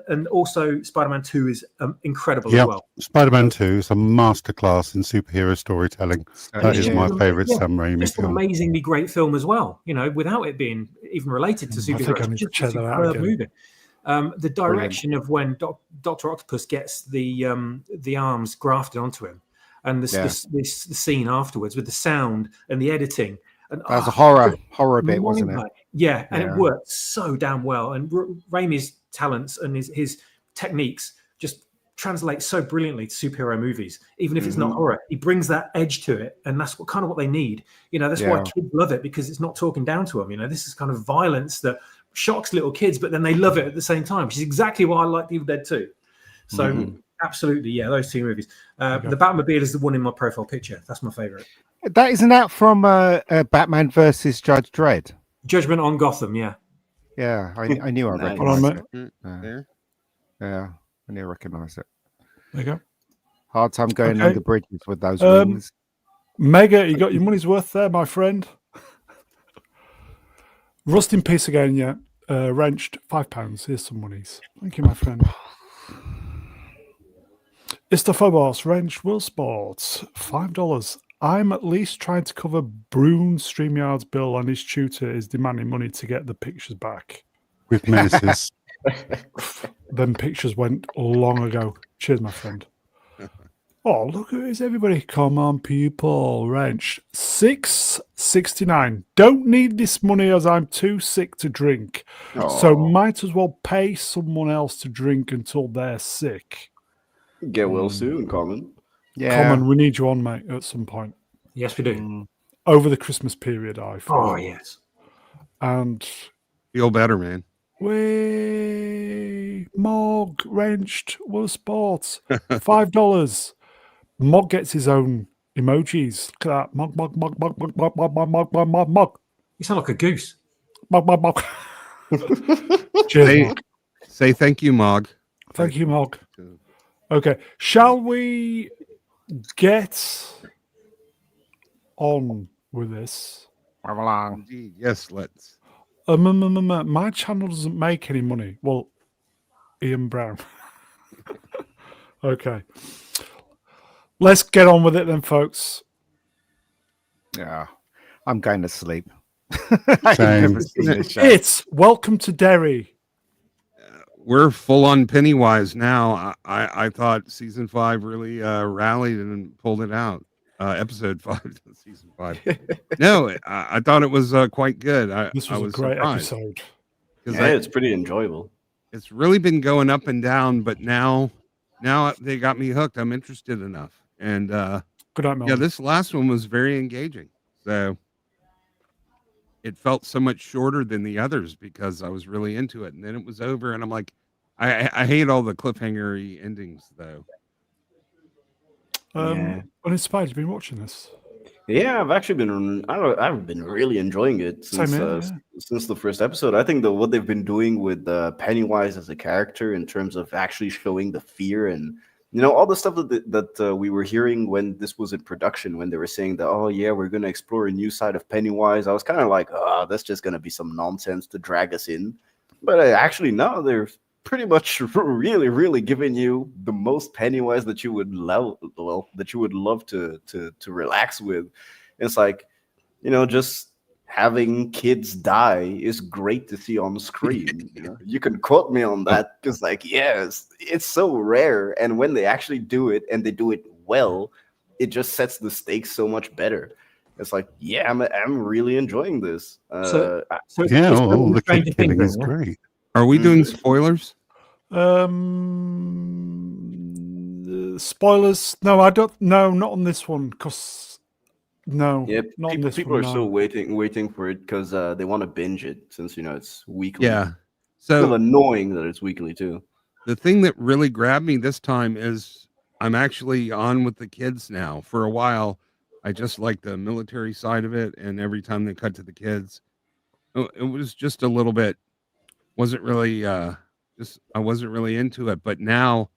And also Spider-Man 2 is incredible as well. Spider-Man 2 is a masterclass in superhero storytelling. That is my favourite Sam Raimi Just an film. amazingly great film as well. You know, without it being even related to superheroes, it's just a superb movie. The direction of when Dr. Octopus gets the arms grafted onto him, and this scene afterwards with the sound and the editing. And, that was a horror bit, wasn't it? Yeah, and it worked so damn well. And Raimi's talents and his techniques just translate so brilliantly to superhero movies, even if it's not horror. He brings that edge to it, and that's what they need. You know, that's why kids love it, because it's not talking down to them. You know, this is kind of violence that shocks little kids, but then they love it at the same time, which is exactly why I like Evil Dead 2. So absolutely, those two movies. The Batmobile is the one in my profile picture. That's my favorite. That isn't that from Batman versus Judge Dredd. Judgment on Gotham, yeah. Yeah, I knew I recognized it. Yeah, I knew I recognized it. There you go. Hard time going under bridges with those wings. Mega, you got your money's worth there, my friend. Rust in peace again, yeah. Wrenched, £5. Here's some monies. Thank you, my friend. Istophobos, Wrench, Will Sports, $5. I'm at least trying to cover Brune StreamYard's bill, and his tutor is demanding money to get the pictures back. With menaces. Them pictures went long ago. Cheers, my friend. Oh, look who it is, everybody. Come on, people. Wrench. $6.69. Don't need this money as I'm too sick to drink. So might as well pay someone else to drink until they're sick. Get well soon, Common. Yeah. Common, we need you on, mate, at some point. Yes, we do. Over the Christmas period, I feel. Oh, yes. And Feel better, man. way Mog, Wrenched, Will Sports, $5. Mog gets his own emojis. Look at that. Mog, mog, mog, mog, mog, mog, mog, mog, mog, mog, mog. You sound like a goose. Mog, mog, mog. Cheers, Mog. Say thank you, Mog. Thank you, Mog. Okay. Shall we get on with this? Indeed. Yes, let's. My channel doesn't make any money. Well, Ian Brown. Okay. Let's get on with it then, folks. Yeah. I'm going to sleep. Same. It's Welcome to Derry. We're full on Pennywise now. I thought season 5 really rallied and pulled it out. Episode 5, season 5. No, I thought it was quite good. This was I a great surprised. episode. Yeah, it's pretty enjoyable. It's really been going up and down, but now they got me hooked. I'm interested enough. And Good night, Mel. yeah, this last one was very engaging. So it felt so much shorter than the others because I was really into it. And then it was over, and I'm like, I hate all the cliffhanger-y endings, though. Uninspired, you've been watching this? Yeah, I've actually been. I've been really enjoying it since the first episode. I think what they've been doing with Pennywise as a character in terms of actually showing the fear and all the stuff that we were hearing when this was in production, when they were saying that, oh yeah, we're going to explore a new side of Pennywise. I was kind of like, oh, that's just going to be some nonsense to drag us in. But actually, no, they're pretty much really, really giving you the most Pennywise that you would love, to relax with. It's like, just having kids die is great to see on screen. You can quote me on that because, yes, it's so rare, and when they actually do it and they do it well, it just sets the stakes so much better. It's like, yeah, I'm really enjoying this. The kid killing is great. Are we doing spoilers? Spoilers? No, I don't. No, not on this one. Because not on this people one. are still waiting for it because they want to binge it since it's weekly. Yeah, so it's still annoying that it's weekly too. The thing that really grabbed me this time is I'm actually on with the kids now. For a while, I just like the military side of it, and every time they cut to the kids, it was just a little bit. Wasn't really just I wasn't really into it, but now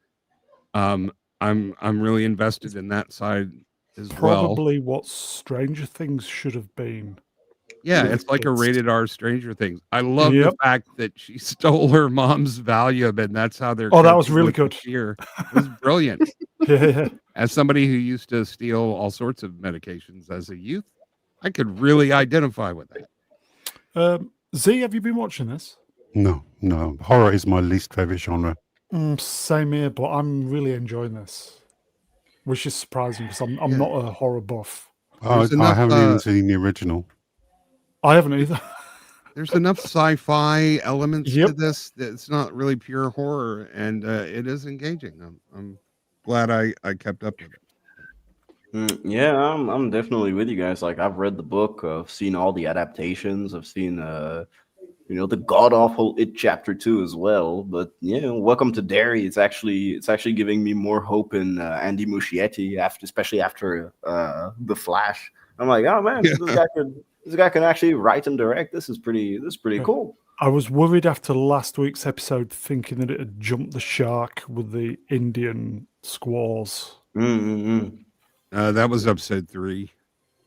um I'm really invested in that side as well. Probably what Stranger Things should have been. Yeah, it's like a It's- rated R Stranger Things. I love the Yep. fact that she stole her mom's Valium, and that's how they're Oh, that was coping really with the good. fear. It was brilliant. Yeah. As somebody who used to steal all sorts of medications as a youth, I could really identify with that. Z, have you been watching this? No, no. Horror is my least favorite genre. Same here, but I'm really enjoying this, which is surprising because I'm Yeah. not a horror buff. I There's enough, haven't even seen the original. I haven't either. There's enough sci-fi elements to Yep. this that it's not really pure horror, and it is engaging. I'm glad I kept up with it. Yeah, I'm definitely with you guys. Like, I've read the book, I've seen all the adaptations, I've seen the god awful It Chapter 2 as well. But yeah, Welcome to Derry. It's actually giving me more hope in Andy Muschietti, especially after The Flash. I'm like, oh man, this guy can actually write and direct. This is pretty cool. I was worried after last week's episode, thinking that it had jumped the shark with the Indian squaws. That was episode 3.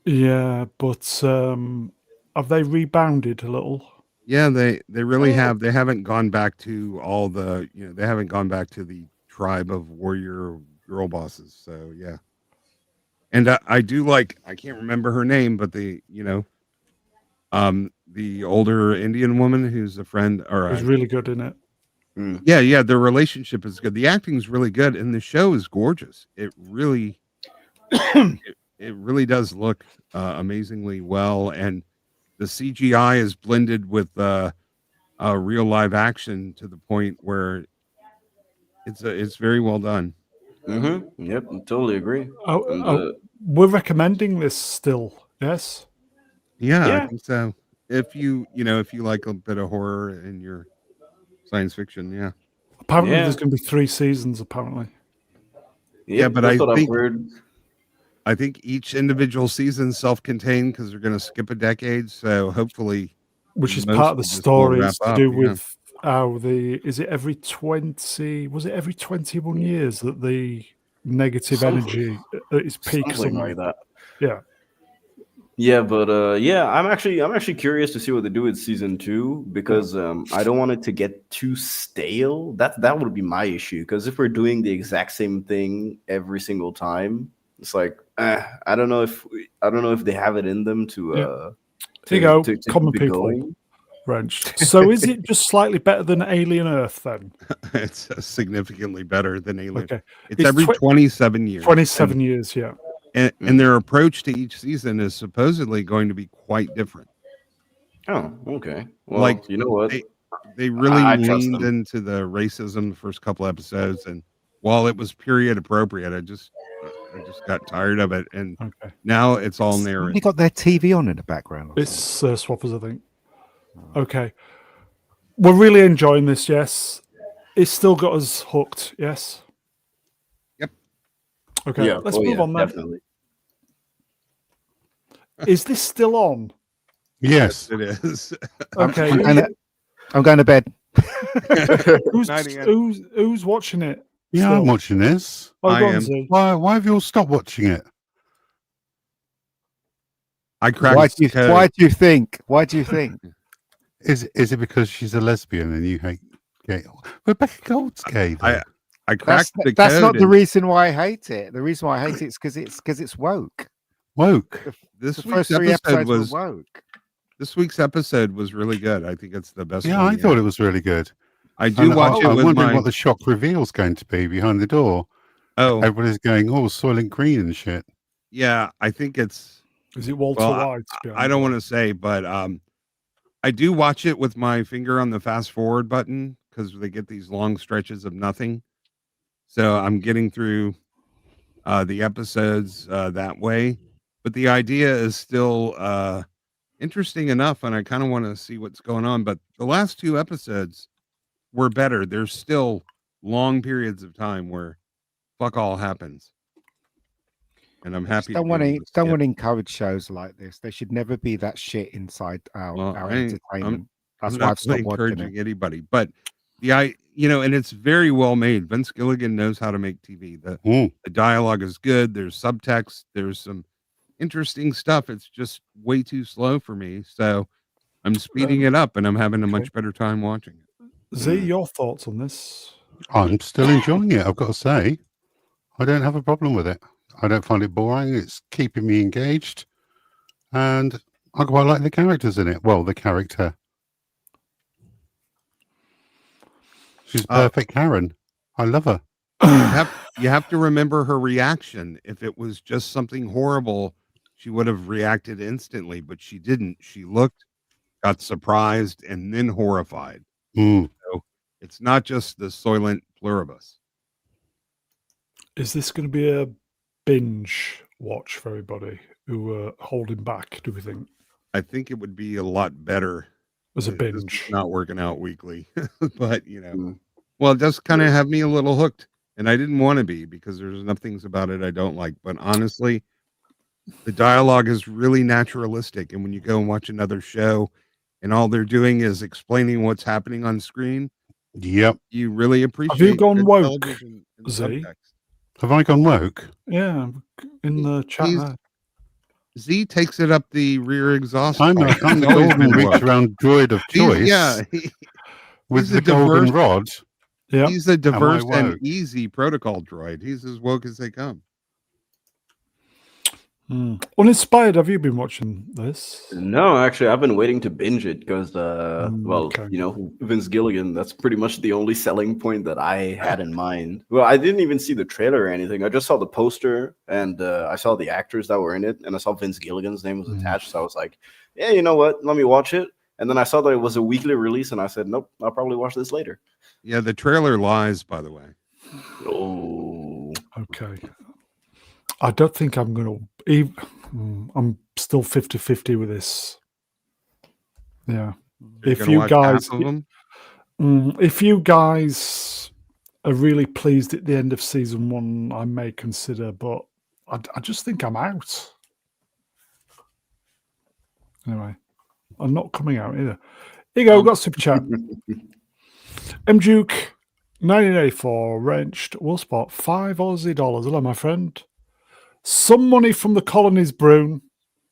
Yeah, but have they rebounded a little? Yeah, they really have. They haven't gone back to all the, they haven't gone back to the tribe of warrior girl bosses. So yeah. And I do like, I can't remember her name, but the older Indian woman who's a friend, or It was really good in it. yeah, their relationship is good. The acting is really good, and the show is gorgeous. It really, it really does look amazingly well, and the CGI is blended with real live action to the point where it's very well done. Yep, I totally agree. We're recommending this still, yes? Yeah, I think so. If you like a bit of horror in your science fiction, yeah. Apparently, there's going to be 3 seasons. Apparently, yeah, but that's what I've heard. I think each individual season's self-contained because they're going to skip a decade. So hopefully, which is most part of the just will story, wrap is to up, do yeah. with how is it every 21 years that the negative energy at its peak? Something like that. Yeah. Yeah, but I'm actually curious to see what they do with season 2 because I don't want it to get too stale. That would be my issue, because if we're doing the exact same thing every single time, it's like I don't know if they have it in them to Here you go, common keep it people. going. Wrench. So is it just slightly better than Alien Earth then? It's significantly better than Alien. Okay. It's every 27 years. 27 years, yeah. And their approach to each season is supposedly going to be quite different. Oh, okay. Well, Like, you know what? They really I trust leaned them. into the racism the first couple episodes, and while it was period appropriate, I just got tired of it, and now it's all narrative. They got their TV on in the background. It's Swappers, I think. Okay. We're really enjoying this, yes. It's still got us hooked, yes? Yep. Okay, Yeah, let's move on then. definitely. Is this still on? Yes. It is. Okay. I'm going to bed. Who's watching it? Yeah, still? I'm watching this. Oh, I go on, am. Z. Why have you all stopped watching it? I cracked Why do you think? Why do you think? Is it because she's a lesbian and you hate gay? Rebecca Gold's gay. Though. I cracked the That's code not the and reason why I hate it. The reason why I hate it is because it's woke. Woke. this The week's first 3 episode episodes was were woke. this week's episode was really good. I think it's the best. Yeah, one I yet. thought it was really good. I do watch it I'm with wondering my. what the shock reveal is going to be behind the door. Oh, Everybody's going, Soylent Green and shit. yeah, I think it's. Is it Walter Well, White? I don't want to say, but I do watch it with my finger on the fast forward button because they get these long stretches of nothing. So I'm getting through the episodes that way. But the idea is still interesting enough, and I kind of want to see what's going on. But the last 2 episodes were better. There's still long periods of time where fuck all happens. and I'm happy. Don't want to encourage shows like this. They should never be that shit inside our entertainment. That's why I've stopped watching it. Anybody, but and it's very well made. Vince Gilligan knows how to make TV. The dialogue is good. There's subtext. There's some interesting stuff. It's just way too slow for me. So I'm speeding it up, and I'm having a much better time watching it. Z, your thoughts on this? I'm still enjoying it. I've got to say, I don't have a problem with it. I don't find it boring. It's keeping me engaged, and I quite like the characters in it. Well, the character. She's perfect, Karen. I love her. You have to remember her reaction. If it was just something horrible, she would have reacted instantly, but she didn't. She looked, got surprised, and then horrified. So it's not just the Soylent pluribus. Is this going to be a binge watch for everybody who are holding back, do we think? I think it would be a lot better as a binge. Not working out weekly, but well, it does kind of have me a little hooked, and I didn't want to be because there's enough things about it I don't like. But honestly, the dialogue is really naturalistic, and when you go and watch another show, and all they're doing is explaining what's happening on screen, you really appreciate. Have you gone woke, Z? Have I gone woke? Yeah, in the chat. Z takes it up the rear exhaust. I'm the golden reach around droid of choice. With the golden rod. Yeah, he's a diverse and easy protocol droid. He's as woke as they come. Uninspired, have you been watching this? No, actually, I've been waiting to binge it because, Vince Gilligan, that's pretty much the only selling point that I had in mind. Well, I didn't even see the trailer or anything. I just saw the poster, and I saw the actors that were in it, and I saw Vince Gilligan's name was attached. So I was like, yeah, you know what? Let me watch it. And then I saw that it was a weekly release, and I said, nope, I'll probably watch this later. Yeah, the trailer lies, by the way. Oh. Okay. I don't think I'm going to... I'm still 50-50 with this. Yeah. If you guys are really pleased at the end of season 1, I may consider, but I just think I'm out. Anyway, I'm not coming out either. Here you go, got super chat. M Duke 1984 wrenched will spot $5 Aussie. Hello, my friend. Some money from the colonies, Brune.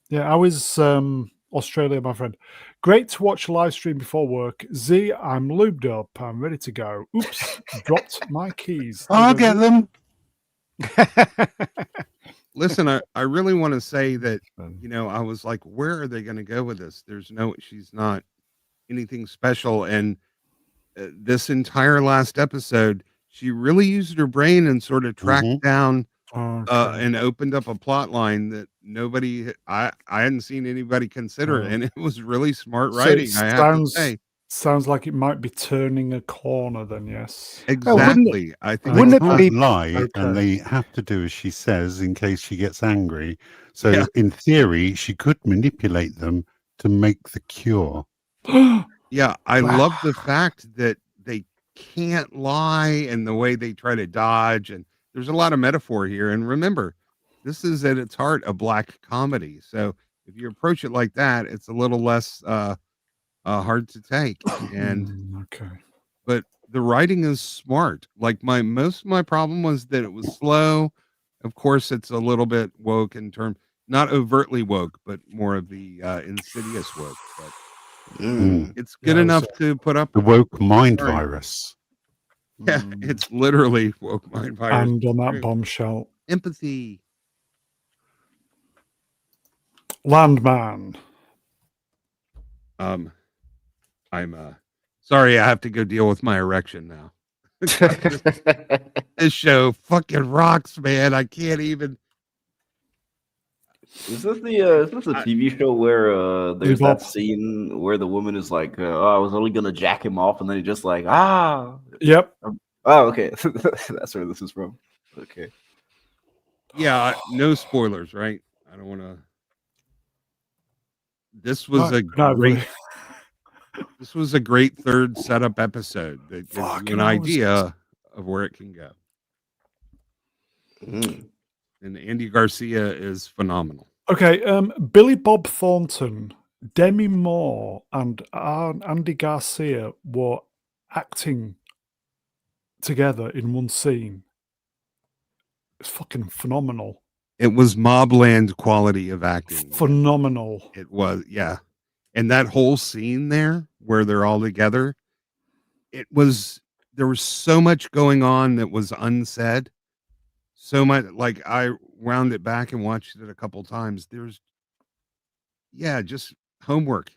Yeah, how is Australia, my friend? Great to watch live stream before work. Z, I'm lubed up. I'm ready to go. Oops, dropped my keys. I'll get them. Listen, I really want to say that, I was like, where are they going to go with this? She's not anything special. And this entire last episode, she really used her brain and sort of tracked down and opened up a plot line that I hadn't seen anybody consider, and it was really smart writing. I have to say, sounds like it might be turning a corner. Then, yes, exactly. I think wouldn't it be lie, and they have to do as she says in case she gets angry. So, in theory, she could manipulate them to make the cure. Yeah, I love the fact that they can't lie, and the way they try to dodge and. There's a lot of metaphor here. And remember, this is at its heart a black comedy. So if you approach it like that, it's a little less hard to take. And but the writing is smart. Like most of my problem was that it was slow. Of course, it's a little bit woke in terms, not overtly woke, but more of the insidious woke. But it's good enough to put up the woke mind virus. Yeah, it's literally woke mind virus. And on that bombshell, empathy. Landman. I'm sorry, I have to go deal with my erection now. This show fucking rocks, man. I can't even. Is this a TV show where there's that scene where the woman is like, I was only gonna jack him off, and then he just like, Yep. Oh, okay. That's where this is from. Okay. Yeah, no spoilers, right? I don't want to. This was This was a great third setup episode that gives you an idea of where it can go. And and Andy Garcia is phenomenal. Okay, Billy Bob Thornton, Demi Moore, and Andy Garcia were acting together in one scene. It's fucking phenomenal. It was Mobland quality of acting. Phenomenal. It was, yeah. And that whole scene there where they're all together, there was so much going on that was unsaid. So much, like I wound it back and watched it a couple times. Just homework.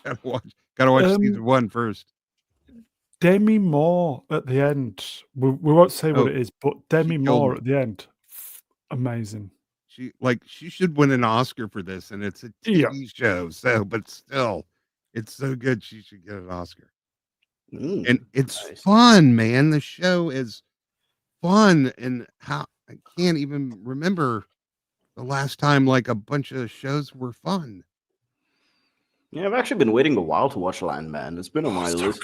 Gotta watch season 1 first. Demi Moore at the end. We won't say what it is, but Demi Moore at the end, amazing. She should win an Oscar for this, and it's a TV show. So, but still, it's so good. She should get an Oscar. And it's fun, man. The show is fun, and how I can't even remember the last time like a bunch of shows were fun. Yeah, I've actually been waiting a while to watch Landman. It's been on my list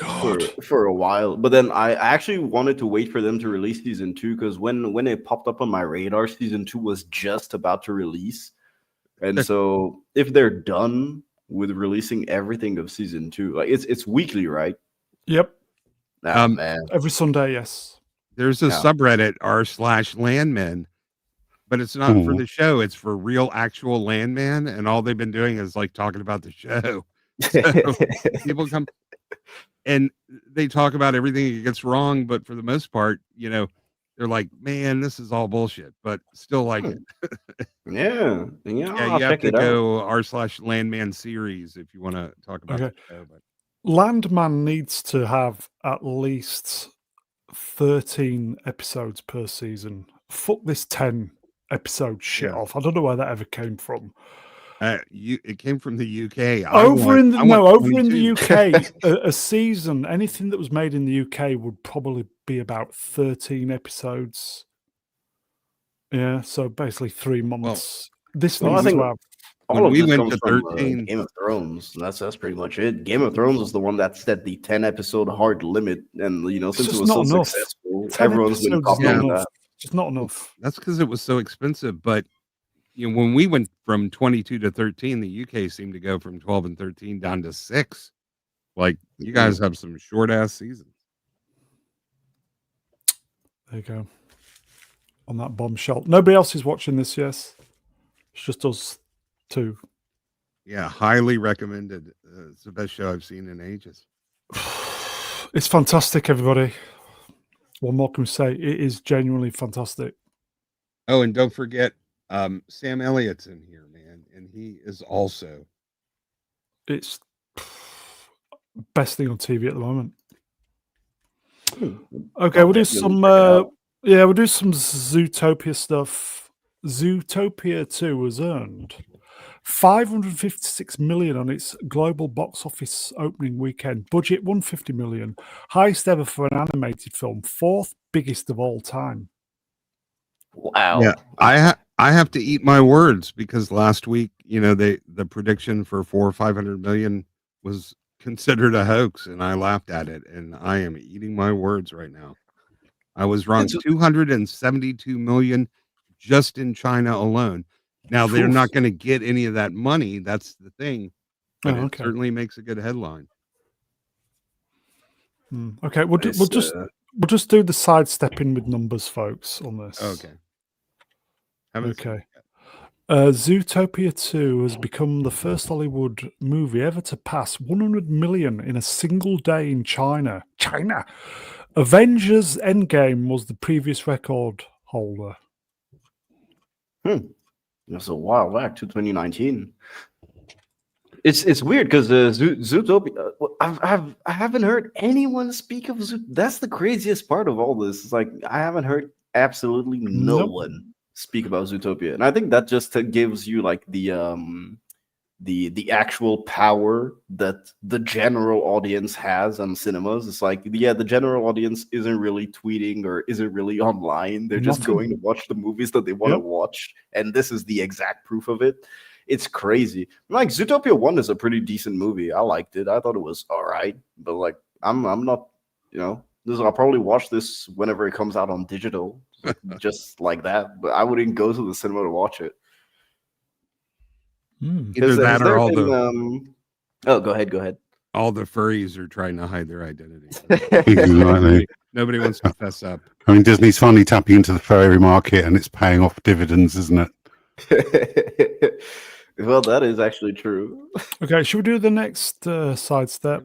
for a while. But then I actually wanted to wait for them to release season 2 because when it popped up on my radar, season 2 was just about to release. And so if they're done with releasing everything of season 2, like it's weekly, right? Yep. Man. Every Sunday, yes. There's a subreddit r/Landman, but it's not for the show. It's for real, actual Landman, and all they've been doing is like talking about the show. So people come and they talk about everything that gets wrong, but for the most part, they're like, "Man, this is all bullshit," but still like it. Yeah, You have to go r/Landman series if you want to talk about the show. But Landman needs to have at least 13 episodes per season. Fuck this 10 episode shit off. I don't know where that ever came from. It came from the UK. Over in the UK, a season, anything that was made in the UK would probably be about 13 episodes. Yeah, so basically 3 months. This needs to have. All we of this went comes to from 13. Game of Thrones. That's pretty much it. Game of Thrones was the one that set the 10-episode hard limit, and since it was so successful, everyone's been copying that. Just not enough. That's because it was so expensive. But when we went from 22 to 13, the UK seemed to go from 12 and 13 down to 6. Like you guys have some short ass seasons. There you go. On that bombshell. Nobody else is watching this, yes? It's just us two. Yeah, highly recommended. It's the best show I've seen in ages. It's fantastic, everybody. What more can we say? It is genuinely fantastic. Oh, and don't forget, Sam Elliott's in here, man, and he is also. It's best thing on TV at the moment. Okay, we'll do some. We'll do some Zootopia stuff. Zootopia 2 has earned $556 million on its global box office opening weekend. Budget $150 million. Highest ever for an animated film. 4th biggest of all time. Wow. Yeah, I have to eat my words because last week, the prediction for 400 or 500 million was considered a hoax, and I laughed at it, and I am eating my words right now. I was wrong. 272 million just in China alone. Now they're not going to get any of that money. That's the thing. But it certainly makes a good headline. Okay, we'll just do the sidestepping with numbers, folks, on this. Okay. Zootopia 2 has become the first Hollywood movie ever to pass 100 million in a single day in China. Avengers Endgame was the previous record holder. That's a while back to 2019. It's weird because Zootopia. I haven't heard anyone speak of Zootopia. That's the craziest part of all this. It's like I haven't heard absolutely no one speak about Zootopia, and I think that just gives you like the actual power that the general audience has on cinemas. It's like the general audience isn't really tweeting or isn't really online. They're just going to watch the movies that they want to watch, and this is the exact proof of it. It's crazy. Like Zootopia 1 is a pretty decent movie. I liked it. I thought it was all right, but like I'm not I'll probably watch this whenever it comes out on digital, just like that. But I wouldn't go to the cinema to watch it. Either that Has or there all been, the Oh, go ahead. all the furries are trying to hide their identity. Exactly. Nobody wants to fess up. I mean, Disney's finally tapping into the furry market, and it's paying off dividends, isn't it? Well, that is actually true. Okay, should we do the next sidestep?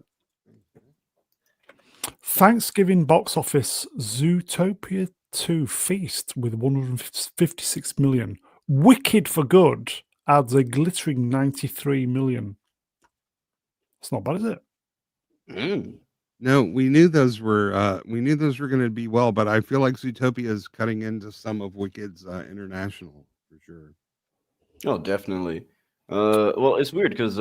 Thanksgiving box office Zootopia 2 Feast with 156 million. Wicked for Good adds a glittering 93 million. It's not bad, is it? Mm. No, we knew those were going to be well, but I feel like Zootopia is cutting into some of Wicked's international for sure. Oh, definitely. Well, it's weird because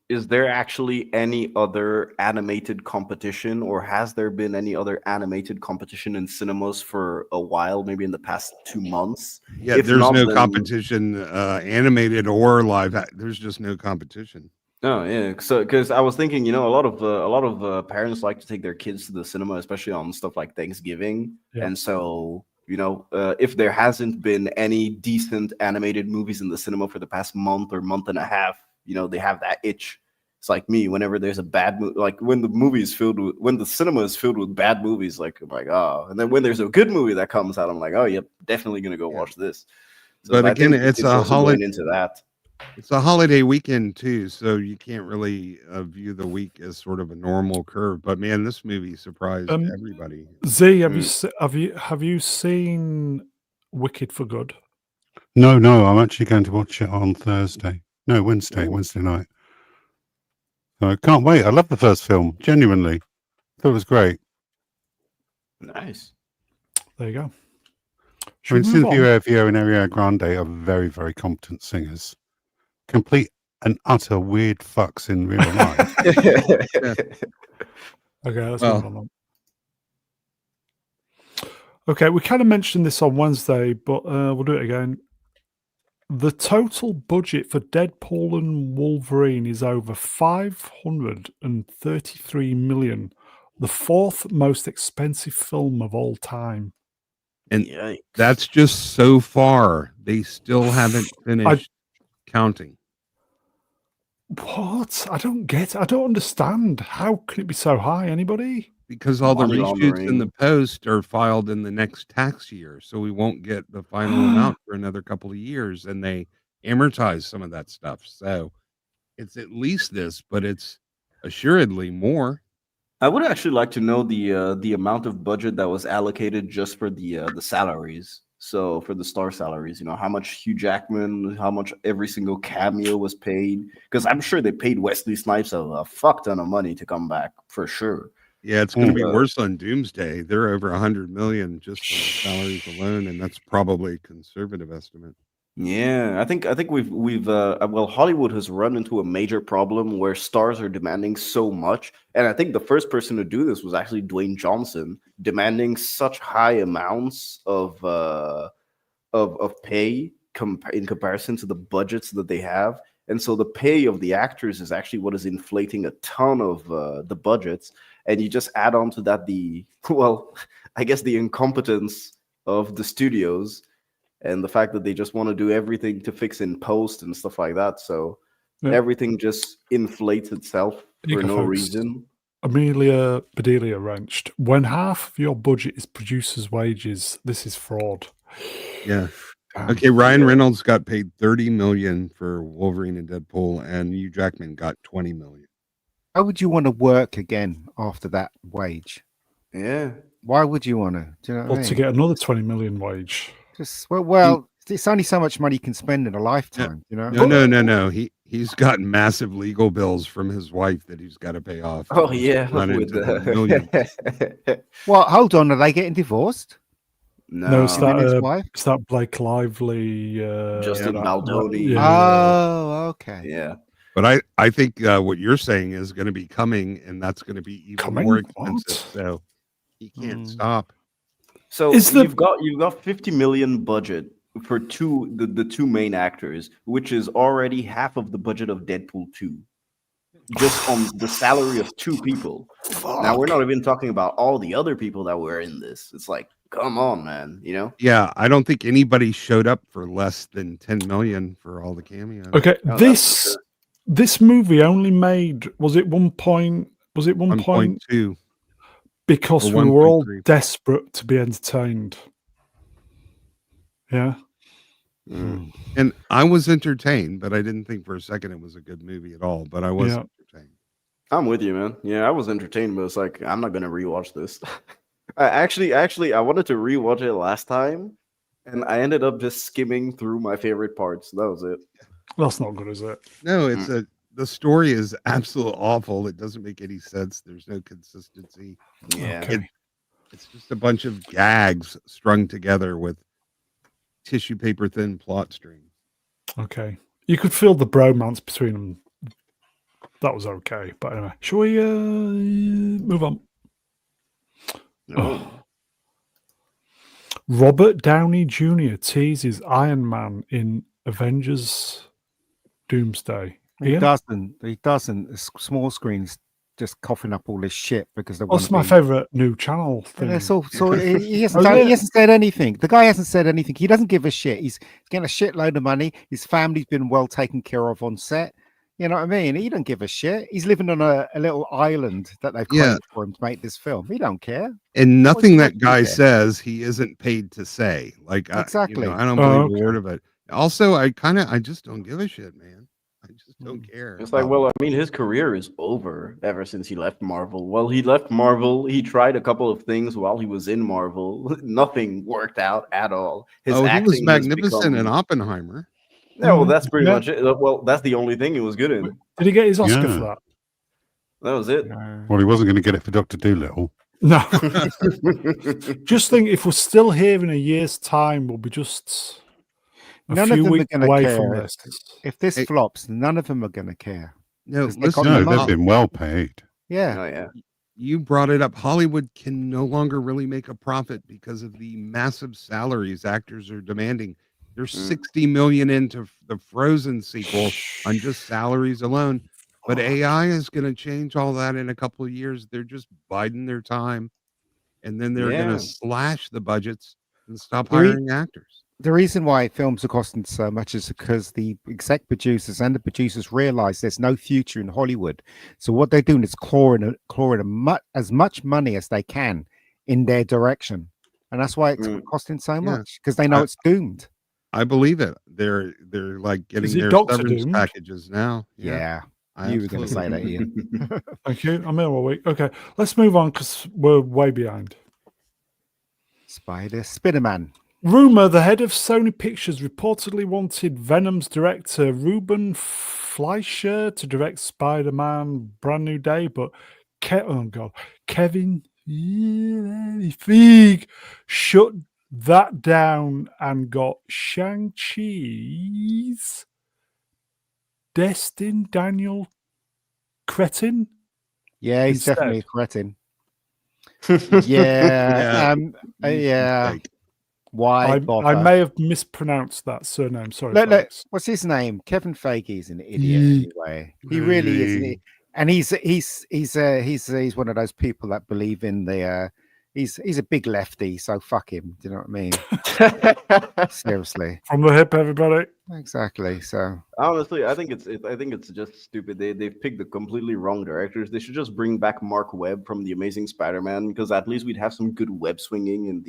is there actually any other animated competition, or has there been any other animated competition in cinemas for a while, maybe in the past 2 months? Yeah, If there's not, no then- competition, animated or live. There's just no competition. Oh yeah, so because I was thinking, a lot of parents like to take their kids to the cinema, especially on stuff like Thanksgiving, Yeah. and so if there hasn't been any decent animated movies in the cinema for the past month or month and a half, they have that itch. It's like me. Whenever there's a bad movie, like when the cinema is filled with bad movies, like I'm like, oh, and then when there's a good movie that comes out, I'm like, oh, yep, definitely gonna go watch this. So But I again, think it's a also holiday. going into that. It's a holiday weekend too, so you can't really view the week as sort of a normal curve. But man, this movie surprised everybody. Z, have you seen Wicked for Good? No, I'm actually going to watch it on Thursday. No, Wednesday night. So I can't wait. I love the first film, genuinely. Thought it was great. Nice. There you go. I mean, Cynthia Erivo and Ariana Grande are very, very competent singers. Complete and utter weird fucks in real life. Okay, let's move on. Okay, we kind of mentioned this on Wednesday, but we'll do it again. The total budget for Deadpool and Wolverine is over 533 million, the fourth most expensive film of all time. And Yikes. that's just so far. They still haven't finished counting. What? I don't understand. How can it be so high? Anybody? Because all the Money reshoots in the laundering. post are filed in the next tax year. So we won't get the final amount for another couple of years. And they amortize some of that stuff. So it's at least this, but it's assuredly more. I would actually like to know the amount of budget that was allocated just for the salaries. So for the star salaries, how much Hugh Jackman, how much every single cameo was paid. Because I'm sure they paid Wesley Snipes a fuck ton of money to come back for sure. Yeah, it's going to be worse on Doomsday. They're over 100 million just for the salaries alone, and that's probably a conservative estimate. Yeah, I think we've Hollywood has run into a major problem where stars are demanding so much, and I think the first person to do this was actually Dwayne Johnson, demanding such high amounts of pay in comparison to the budgets that they have, and so the pay of the actors is actually what is inflating a ton of the budgets, and you just add on to that the incompetence of the studios. And the fact that they just want to do everything to fix in post and stuff like that. So everything just inflates itself for no reason. Amelia Bedelia wrenched. When half of your budget is producers' wages, this is fraud. Yeah. Okay, Ryan Reynolds got paid 30 million for Wolverine and Deadpool, and Hugh Jackman got 20 million. How would you want to work again after that wage? Yeah. Why would you want to? Do you know what I mean? To get another 20 million wage. Just well, it's only so much money you can spend in a lifetime, No. He's got massive legal bills from his wife that he's got to pay off. Oh yeah, with the Well, hold on, are they getting divorced? No, it's wife? It's that Blake Lively, Justin Baldoni. Yeah. Oh, okay. Yeah. But I think what you're saying is going to be coming, and that's going to be even more expensive. So he can't stop. So you've got 50 million budget for the two main actors, which is already half of the budget of Deadpool 2. just on the salary of 2 people. Now we're not even talking about all the other people that were in this. It's like, come on, man. You know? Yeah, I don't think anybody showed up for less than 10 million for all the cameos. Okay, Oh, that's for sure. this movie only made, was it 1 point? Was it 1 point? 1.2. Because Or we were all 1.3. desperate to be entertained. Yeah. And I was entertained, but I didn't think for a second it was a good movie at all. But I was entertained. I'm with you, man. Yeah, I was entertained, but it's like I'm not gonna rewatch this. I wanted to rewatch it last time, and I ended up just skimming through my favorite parts. That was it. That's not good, is it? No, it's the story is absolutely awful. It doesn't make any sense. There's no consistency. Yeah. Okay. It's just a bunch of gags strung together with tissue paper thin plot strings. Okay. You could feel the bromance between them. That was okay. But anyway, shall we move on? No. Robert Downey Jr. teases Iron Man in Avengers Doomsday. He Ian? doesn't. He doesn't. The small screen's just coughing up all this shit because they That's my favourite new channel thing. Yeah, so he hasn't said anything. The guy hasn't said anything. He doesn't give a shit. He's getting a shitload of money. His family's been well taken care of on set. You know what I mean? He don't give a shit. He's living on a little island that they've created for him to make this film. He don't care. And nothing that guy says he isn't paid to say. Like exactly. I don't believe a word of it. Also, I just don't give a shit, man. I just don't care. It's like, well, I mean, his career is over ever since he left Marvel. Well, he left Marvel. He tried a couple of things while he was in Marvel. Nothing worked out at all. His he acting was magnificent in Oppenheimer. No, well, that's pretty much it. Well, that's the only thing he was good in. Did he get his Oscar for that? That was it. Well, he wasn't going to get it for Dr. Dolittle. No. Just think, if we're still here in a year's time, we'll be just none of them are going to care. From this. If this flops, none of them are going to care. No, they've been well paid. Yeah. Oh, yeah. You brought it up. Hollywood can no longer really make a profit because of the massive salaries actors are demanding. There's 60 million into the Frozen sequel on just salaries alone. But AI is going to change all that in a couple of years. They're just biding their time. And then they're going to slash the budgets and stop hiring actors. The reason why films are costing so much is because the exec producers and the producers realize there's no future in Hollywood. So what they're doing is clawing as much money as they can in their direction. And that's why it's costing so much, because they know it's doomed. I believe it. They're like getting their severance packages now. Yeah. You were going to say that, Ian. Thank you. I'm here all week. Okay, let's move on because we're way behind. Spider-Man. Rumor: the head of Sony Pictures reportedly wanted Venom's director Ruben Fleischer to direct Spider-Man: Brand New Day, but Kevin Feige shut that down and got Shang-Chi's Destin Daniel Cretin. Yeah, he's definitely a cretin. Yeah. Why? I may have mispronounced that surname. Sorry. Look, what's his name? Kevin Feige is an idiot anyway. He really is. And he's one of those people that believe in the. He's a big lefty, so fuck him. Do you know what I mean? Seriously. From the hip, everybody. Exactly. So honestly, I think it's just stupid. They've picked the completely wrong directors. They should just bring back Mark Webb from The Amazing Spider-Man, because at least we'd have some good web swinging in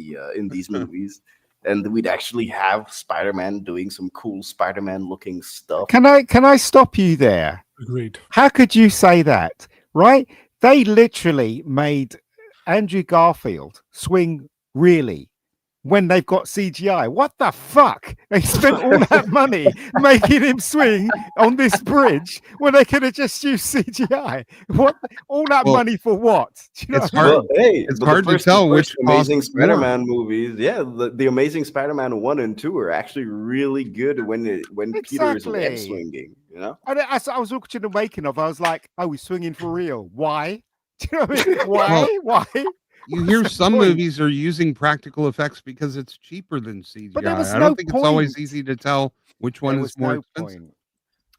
these movies, and we'd actually have Spider-Man doing some cool Spider-Man looking stuff. Can I stop you there? Agreed. How could you say that? Right? They literally made Andrew Garfield swing really when they've got CGI. What the fuck? They spent all that money making him swing on this bridge when they could have just used CGI. What? All that money for what? Do you know it's hard to tell which Amazing Spider-Man movies. Yeah, the Amazing Spider-Man 1 and 2 are actually really good when Peter is web swinging. You know, I was looking at the making of. I was like, oh, he's swinging for real. Why? Do you know what I mean? Why? Why? You hear some movies are using practical effects because it's cheaper than CGI. But there was I don't think it's always easy to tell which one is more expensive.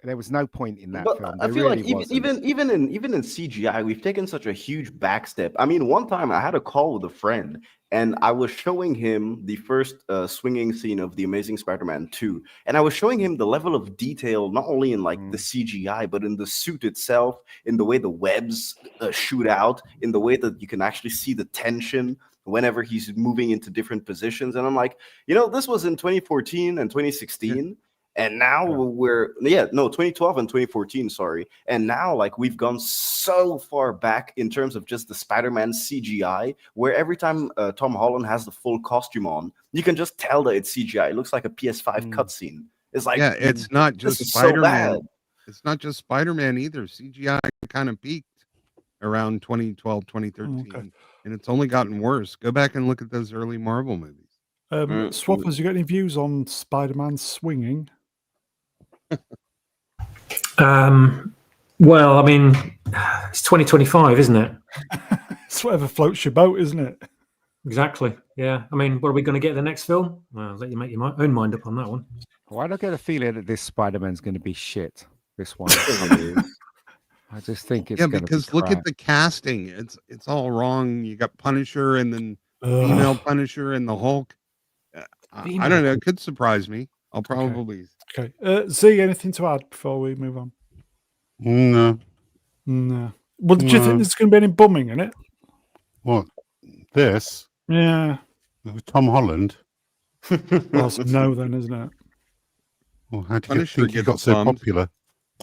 There was no point in that But film. I There feel really like wasn't. even in CGI, we've taken such a huge backstep. I mean, one time I had a call with a friend, and I was showing him the first swinging scene of The Amazing Spider-Man 2, and I was showing him the level of detail, not only in like the CGI, but in the suit itself, in the way the webs shoot out, in the way that you can actually see the tension whenever he's moving into different positions. And I'm like, this was in 2014 and 2016. And now we're 2012 and 2014, sorry. And now like we've gone so far back in terms of just the Spider-Man CGI, where every time Tom Holland has the full costume on, you can just tell that it's CGI. It looks like a PS5 cutscene. It's like, it's not this just is so Spider-Man. bad. It's not just Spider-Man either. CGI kind of peaked around 2012, 2013, and it's only gotten worse. Go back and look at those early Marvel movies. Swappers, you got any views on Spider-Man swinging? Well, I mean, it's 2025, isn't it? It's whatever floats your boat, isn't it? Exactly. Yeah. I mean, what are we going to get in the next film? Well, I'll let you make your own mind up on that one. Why do I get a feeling that this Spider-Man's going to be shit? This one. I just think it's because look at the casting. It's all wrong. You got Punisher and then female Punisher and the Hulk. I don't know. It could surprise me. I'll probably. Okay. Z, anything to add before we move on? No. Well, do you think there's going to be any bumming in it? What? This? Yeah. With Tom Holland? Well, it's no then, isn't it? Well, how do you Punisher think he got so popular?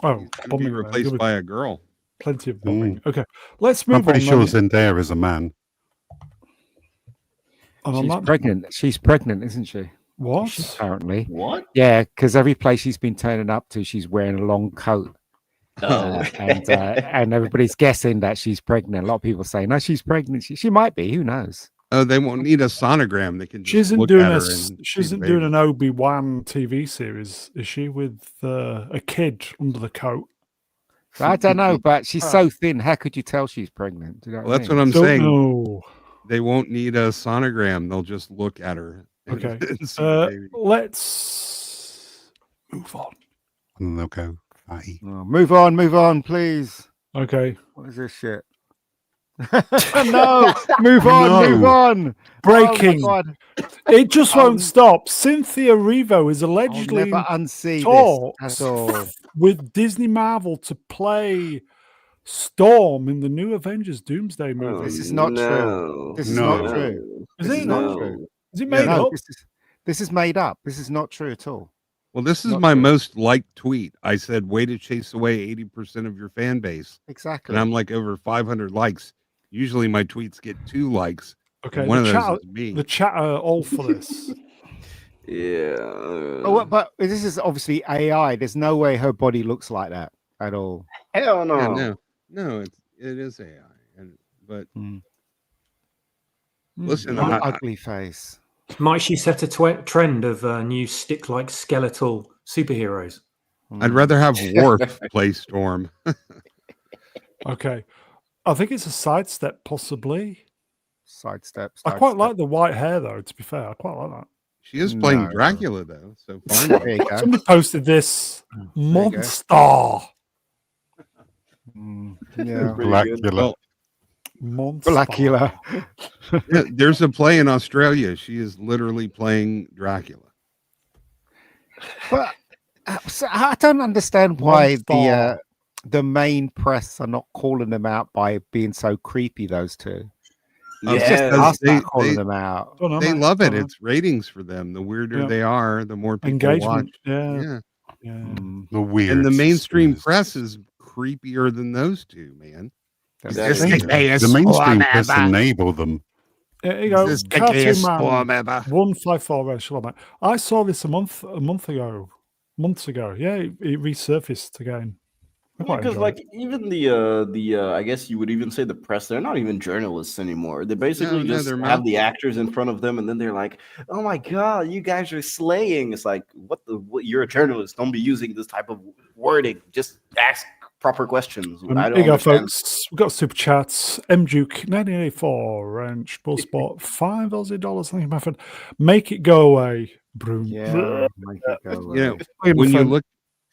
Oh, be replaced by a girl. Plenty of bumming. Okay. Let's move on. I'm pretty sure Zendaya is a man. She's pregnant. She's pregnant, isn't she? What? Apparently. What? Yeah, because every place she's been turning up to, she's wearing a long coat. And everybody's guessing that she's pregnant. A lot of people say, no, she's pregnant. She might be. Who knows? Oh, they won't need a sonogram. They can just She isn't look doing at a. her and She isn't doing an Obi-Wan TV series, is she? With a kid under the coat. I don't know, but she's so thin. How could you tell she's pregnant? Do you know Well, that's what I'm Don't saying. know. They won't need a sonogram. They'll just look at her. Okay. and see the baby. Let's move on. And they'll go, fatty. Oh, move on, please. Okay. What is this shit? No, move on. Breaking. Oh, my God. It just won't stop. Cynthia Erivo is allegedly I'll never unsee talks this at all. with Disney Marvel to play Storm in the new Avengers Doomsday movie. This is not true. This is not true. Is This it is not not true. Is it made No, up? this is made up. This is not true at all. Well, this is Not my true. most liked tweet. I said, way to chase away 80% of your fan base. Exactly. And I'm like over 500 likes. Usually my tweets get 2 likes. Okay. One of The those chat, is me. the chat are all for this. Yeah. Oh, but this is obviously AI. There's no way her body looks like that at all. Hell no. Yeah, no, it is AI. But listen, What an ugly face. Might she set a trend of new stick-like skeletal superheroes? I'd rather have Worf play Storm. Okay. I think it's a sidestep, possibly. Sidestep. I quite like the white hair, though, to be fair. I quite like that. She is playing No. Dracula, though. So fine. There you go. Somebody posted this you go. monster. Yeah. Blackula. Well, Monster. Blackula. yeah, there's a play in Australia. She is literally playing Dracula. But so I don't understand why the main press are not calling them out by being so creepy. Those two. It's just Yeah. us not calling them out. Don't know, They mate. love it. Don't know. It's ratings for them. The weirder Yeah. they are, the more people Engagement. watch. Yeah. Yeah. The weird. And the mainstream suspicious. press is creepier than those two, man. That's Exactly. true. The mainstream press enable them. Here you go. This is the Cartoon gayest Man, form ever. 154 Shalom. I saw this a month ago. Months ago. Yeah, it resurfaced again. I quite Because enjoyed like it. even the I guess you would even say the press, they're not even journalists anymore. They basically No, just they're have the mouths. actors in front of them, and then they're like, "Oh my god, you guys are slaying!" It's like, what? You're a journalist. Don't be using this type of wording. Just ask proper questions. I Here don't you go, understand. folks. We've got super chats. M Duke 1984 Ranch Bull Sport $5 Aussie. Thank you, my friend. Make it go away. Broom. Yeah. Make it go Yeah. away. Wait, my When you friend. look,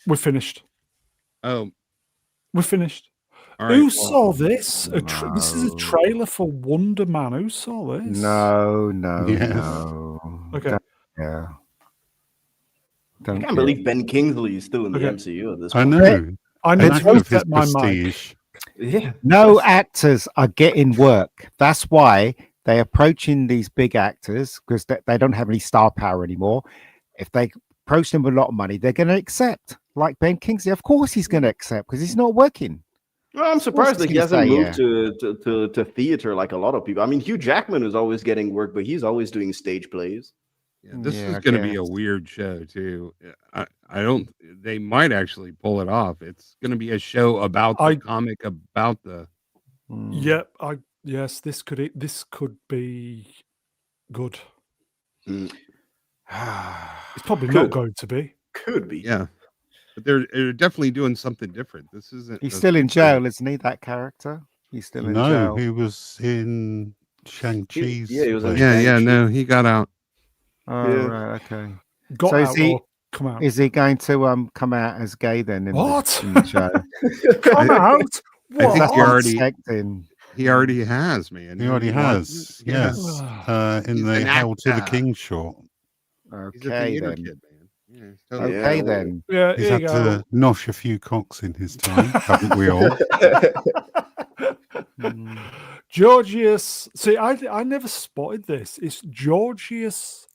We're finished. Oh, We're finished. all right. Who Well, saw this? This is a trailer for Wonder Man. Who saw this? No. Yes. Okay. Yeah. I can't believe Ben Kingsley is still in the Okay. MCU at this I point. know. I An need to actor of his reset my mic. prestige. Yeah. No actors are getting work. That's why they're approaching these big actors because they don't have any star power anymore. If they approach them with a lot of money, they're going to accept. Like Ben Kingsley, of course he's going to accept because he's not working. Well, I'm surprised that he he's hasn't gonna moved to theater like a lot of people. I mean, Hugh Jackman is always getting work, but he's always doing stage plays. yeah, this Yeah, is I going to be a guess. weird show too. I don't. They might actually pull it off. It's going to be a show about the comic about the. Yep. Yes. This could be good. Mm. It's probably not going to be. Could be. Yeah, but they're definitely doing something different. This isn't. He's still in jail, isn't he? That character. He's still in jail. No, he was in Shang-Chi's. Yeah, he was in place. Yeah, Shang-Chi. no, he got out. Oh, Yeah. right, okay. Got So out or come out? Is he going to come out as gay then? In What? in the show? Come out? I think What? he already. Expecting. He already has, man. He already has. Yes. In He's the an Hail to the actor. King short. He's a Okay theater then. kid, man. Yeah, he's totally Okay then. Yeah, He's here had you go. to nosh a few cocks in his time, haven't we all? Georgius. See, I never spotted this. It's Georgius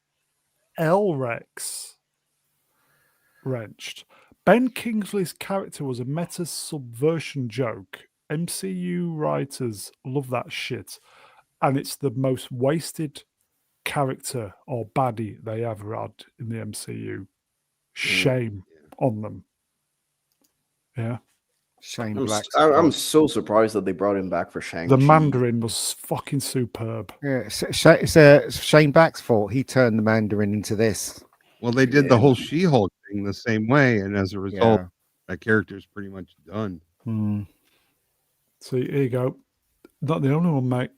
L. Rex wrenched. Ben Kingsley's character was a meta subversion joke. MCU writers love that shit. And it's the most wasted character or baddie they ever had in the MCU. Shame on them. Yeah. Shane I'm, Black. I'm so surprised that they brought him back for Shang-Chi. The Mandarin was fucking superb. Yeah, it's Shane Black's fault. He turned the Mandarin into this. Well, they did the whole She-Hulk thing the same way, and as a result, Yeah. that character's pretty much done. See, here you go. Not the only one, mate.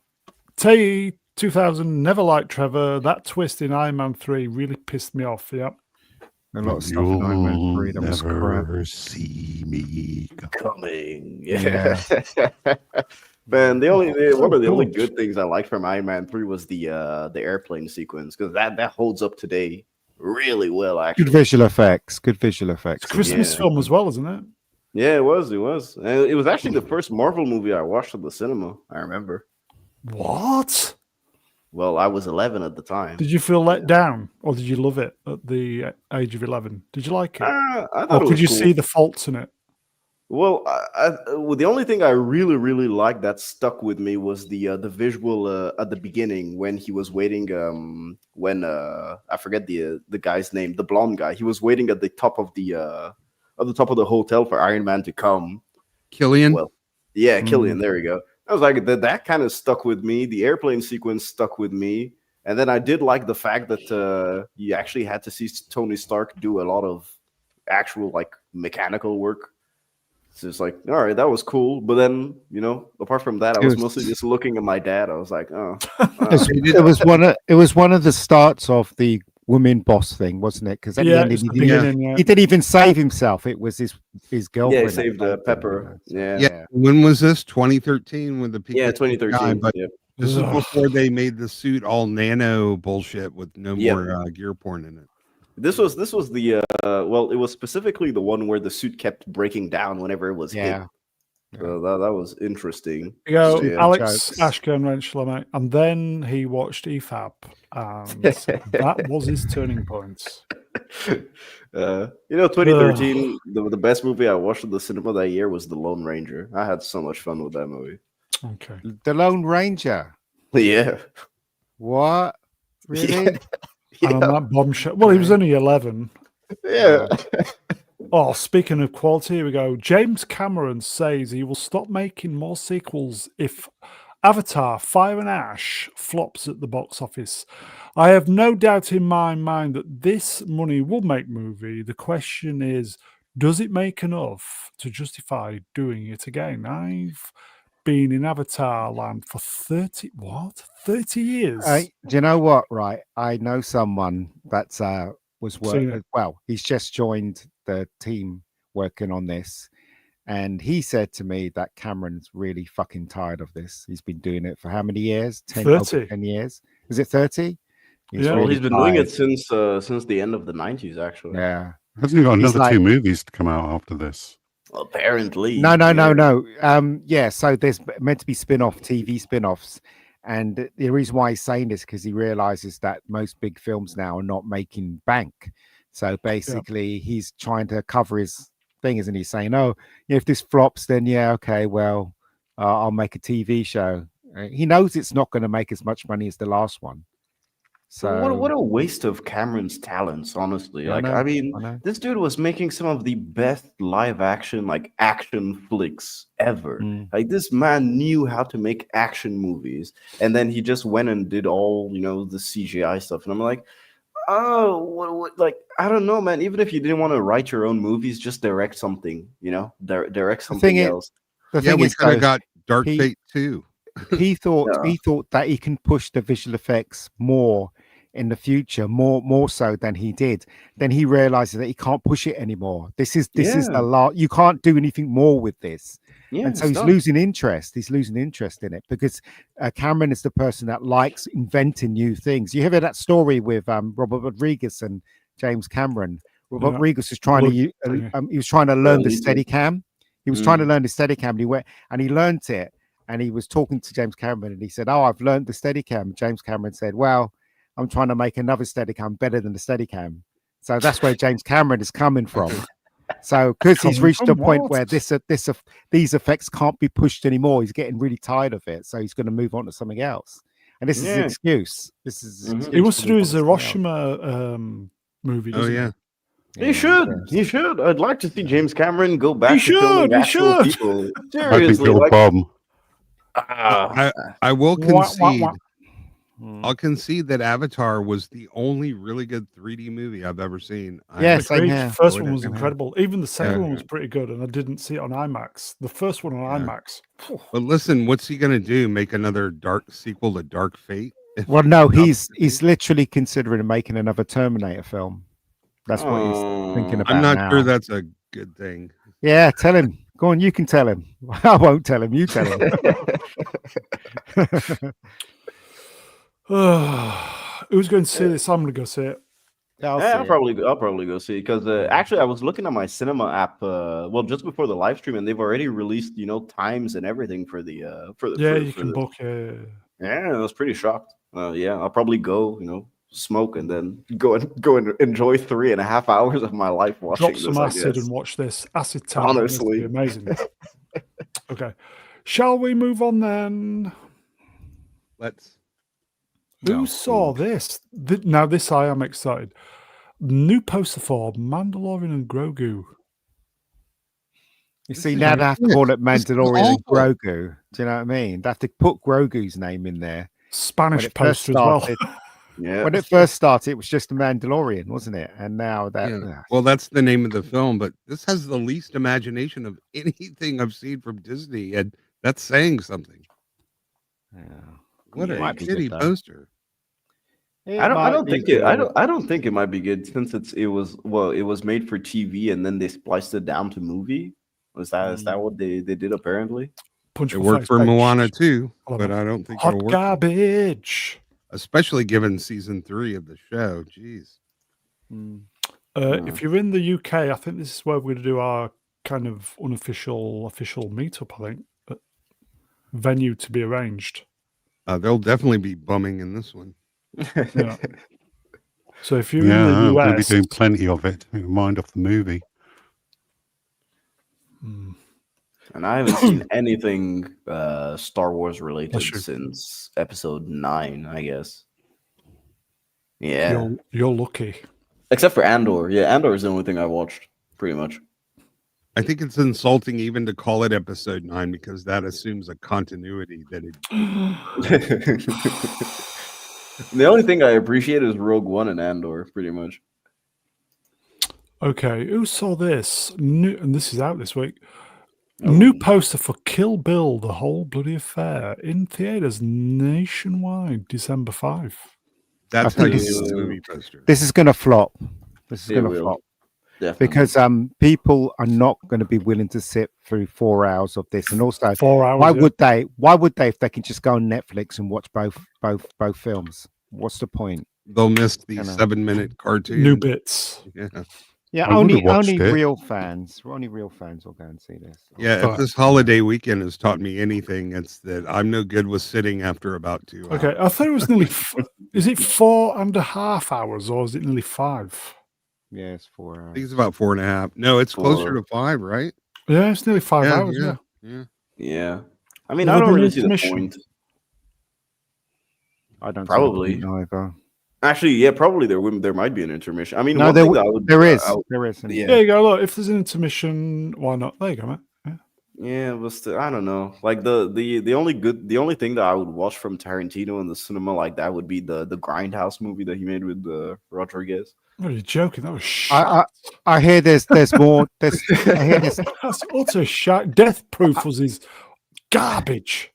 Tay 2000, never liked Trevor. That twist in Iron Man 3 really pissed me off. Yep. A lot of stuff in Iron Man 3 that was crap. Never see me coming. Yeah. Man, one of the only good things I liked from Iron Man 3 was the airplane sequence, because that holds up today really well, actually. Good visual effects. It's a Christmas film as well, isn't it? Yeah, it was. It was. And it was actually the first Marvel movie I watched at the cinema, I remember. What? Well, I was 11 at the time. Did you feel let down, or did you love it at the age of 11? Did you like it? I thought or it could was you cool. see the faults in it? Well, the only thing I really, really liked that stuck with me was the visual at the beginning when he was waiting. When I forget the guy's name, the blonde guy. He was waiting at the top of the hotel for Iron Man to come. Killian. Well, yeah, Killian. There we go. I was like, that kind of stuck with me. The airplane sequence stuck with me, and then I did like the fact that you actually had to see Tony Stark do a lot of actual like mechanical work. So it's like, all right, that was cool. But then, apart from that, I was mostly just looking at my dad. I was like, oh. It was one of the starts of the woman boss thing, wasn't it? Because at the end, he didn't even save himself. It was his girlfriend. Yeah, he saved Pepper. Yeah. When was this? 2013 with the people. Yeah, 2013. But this is before they made the suit all nano bullshit with no more gear porn in it. This was the it was specifically the one where the suit kept breaking down whenever it was hit. So that was interesting. You go, Alex Ashken Rentschler, mate. And then he watched EFAB. And that was his turning point. 2013, the best movie I watched at the cinema that year was The Lone Ranger. I had so much fun with that movie. Okay. The Lone Ranger. Yeah. What? Really? And on that bombshell. Well, he was only 11. Yeah. Oh, speaking of quality, here we go. James Cameron says he will stop making more sequels if Avatar Fire and Ash flops at the box office. I have no doubt in my mind that this money will make movie. The question is, does it make enough to justify doing it again? I've been in Avatar land for 30 years. Do you know what? Right, I know someone that's was working. Well, he's just joined the team working on this, And he said to me that Cameron's really fucking tired of this. He's been doing it for how many years? 10 years. Is it 30? Yeah. Well, really he's been tired. doing it since the end of the 90s, actually. Yeah. Hasn't he got He's another 2 movies to come out after this? Apparently. No. Yeah, so there's meant to be TV spin-offs. And the reason why he's saying this because he realizes that most big films now are not making bank. So basically he's trying to cover his thing, isn't he? Saying, oh, if this flops, then yeah, okay, well, I'll make a TV show. He knows it's not going to make as much money as the last one. So what a waste of Cameron's talents, honestly. I Like, know, I mean, I know. this dude was making some of the best live action, like action flicks ever. Like, this man knew how to make action movies, and then he just went and did all, the CGI stuff. And I'm like, oh, what like, I don't know, man. Even if you didn't want to write your own movies, just direct something, direct something else. The thing we is, could have got Dark Fate 2. He thought that he can push the visual effects more in the future, more so than he did. Then he realizes that he can't push it anymore. This is the lot. You can't do anything more with this. Yeah, and so he's losing interest. He's losing interest in it because Cameron is the person that likes inventing new things. You hear that story with Robert Rodriguez and James Cameron. Robert Rodriguez was trying to he was trying to learn the Steadicam. He was trying to learn the Steadicam, and he went and he learned it. And he was talking to James Cameron, and he said, "Oh, I've learned the Steadicam." James Cameron said, "Well, I'm trying to make another Steadicam better than the Steadicam." So that's where James Cameron is coming from. So because he's reached a point where these effects can't be pushed anymore, he's getting really tired of it. So he's going to move on to something else. And this is an excuse. This is he wants to do his Hiroshima movie. Oh yeah. He should. He should. I'd like to see James Cameron go back to filming actual people. Seriously, like, bomb. I will concede. I'll concede that Avatar was the only really good 3D movie I've ever seen. Yes, the first one was incredible. Even the second one was pretty good, and I didn't see it on IMAX. The first one on IMAX. But listen, what's he gonna do? Make another sequel to Dark Fate? Well, no, he's literally considering making another Terminator film. That's what he's thinking about. I'm not sure that's a good thing. Yeah, tell him. Go on, you can tell him. I won't tell him. You tell him. Who's going to see this? I'm going to go see it. I'll probably go see it because actually I was looking at my cinema app just before the live stream, and they've already released times and everything for the you can book. Yeah, I was pretty shocked. I'll probably go smoke and then go and enjoy 3.5 hours of my life watching. Drop some acid and watch this. Acid time. Honestly, amazing. Okay, shall we move on then? Let's. Who saw this? Now this I am excited. New poster for Mandalorian and Grogu. You see, now they have to call it Mandalorian and Grogu. Do you know what I mean? They have to put Grogu's name in there. Spanish poster as well. Yeah. When it first started, it was just a Mandalorian, wasn't it? And now that well, that's the name of the film, but this has the least imagination of anything I've seen from Disney, and that's saying something. Yeah. What a shitty poster. I don't think it might be good since it was made for TV and then they spliced it down to movie. Is that what they did apparently? It worked for Moana too, but I don't think it'll work. Garbage. Especially given season 3 of the show. Jeez. If you're in the UK, I think this is where we're going to do our kind of official meetup. I think venue to be arranged. They'll definitely be bumming in this one. Yeah. So if you're in the US, we'll be doing plenty of it. Mind off the movie. And I haven't seen anything Star Wars related since episode 9, I guess. Yeah. You're lucky. Except for Andor. Yeah, Andor is the only thing I watched, pretty much. I think it's insulting even to call it episode 9 because that assumes a continuity that it. The only thing I appreciate is Rogue One and Andor, pretty much. Okay, who saw this? And this is out this week. New poster for Kill Bill, the whole bloody affair, in theaters nationwide, December 5. That's how you do the movie poster. This is going to flop. This is going to flop. Definitely. because people are not going to be willing to sit through 4 hours of this, and also 4 hours. why yeah. would they? Why would they if they can just go on Netflix and watch both films? What's the point? They'll miss the You know. 7-minute cartoon. New bits? Yeah. Yeah, I would've only watched it. real fans. Only real fans will go and see this. Yeah, if But- this holiday weekend has taught me anything, it's that I'm no good with sitting after about 2 hours. Okay, I thought it was nearly. Is it 4.5 hours or is it nearly 5? Yeah, it's 4 I hours. think it's about 4.5. No, it's closer 4. to 5, right? Yeah, it's nearly 5 hours. Yeah. Yeah. I mean, Will I there don't be an really see the intermission? point. I don't Probably. see the point either. Actually, yeah, probably there might be an intermission. I mean, No, one thing that I would, there is. I would- There is. yeah. There you go. Look, if there's an intermission, why not? There you go, man. Yeah. Yeah, but still, I don't know. Like the only thing that I would watch from Tarantino in the cinema like that would be the Grindhouse movie that he made with Rodriguez. Oh, you're joking. That was shit. I hear there's more. I hear there's That's utter shit. Death Proof was his garbage.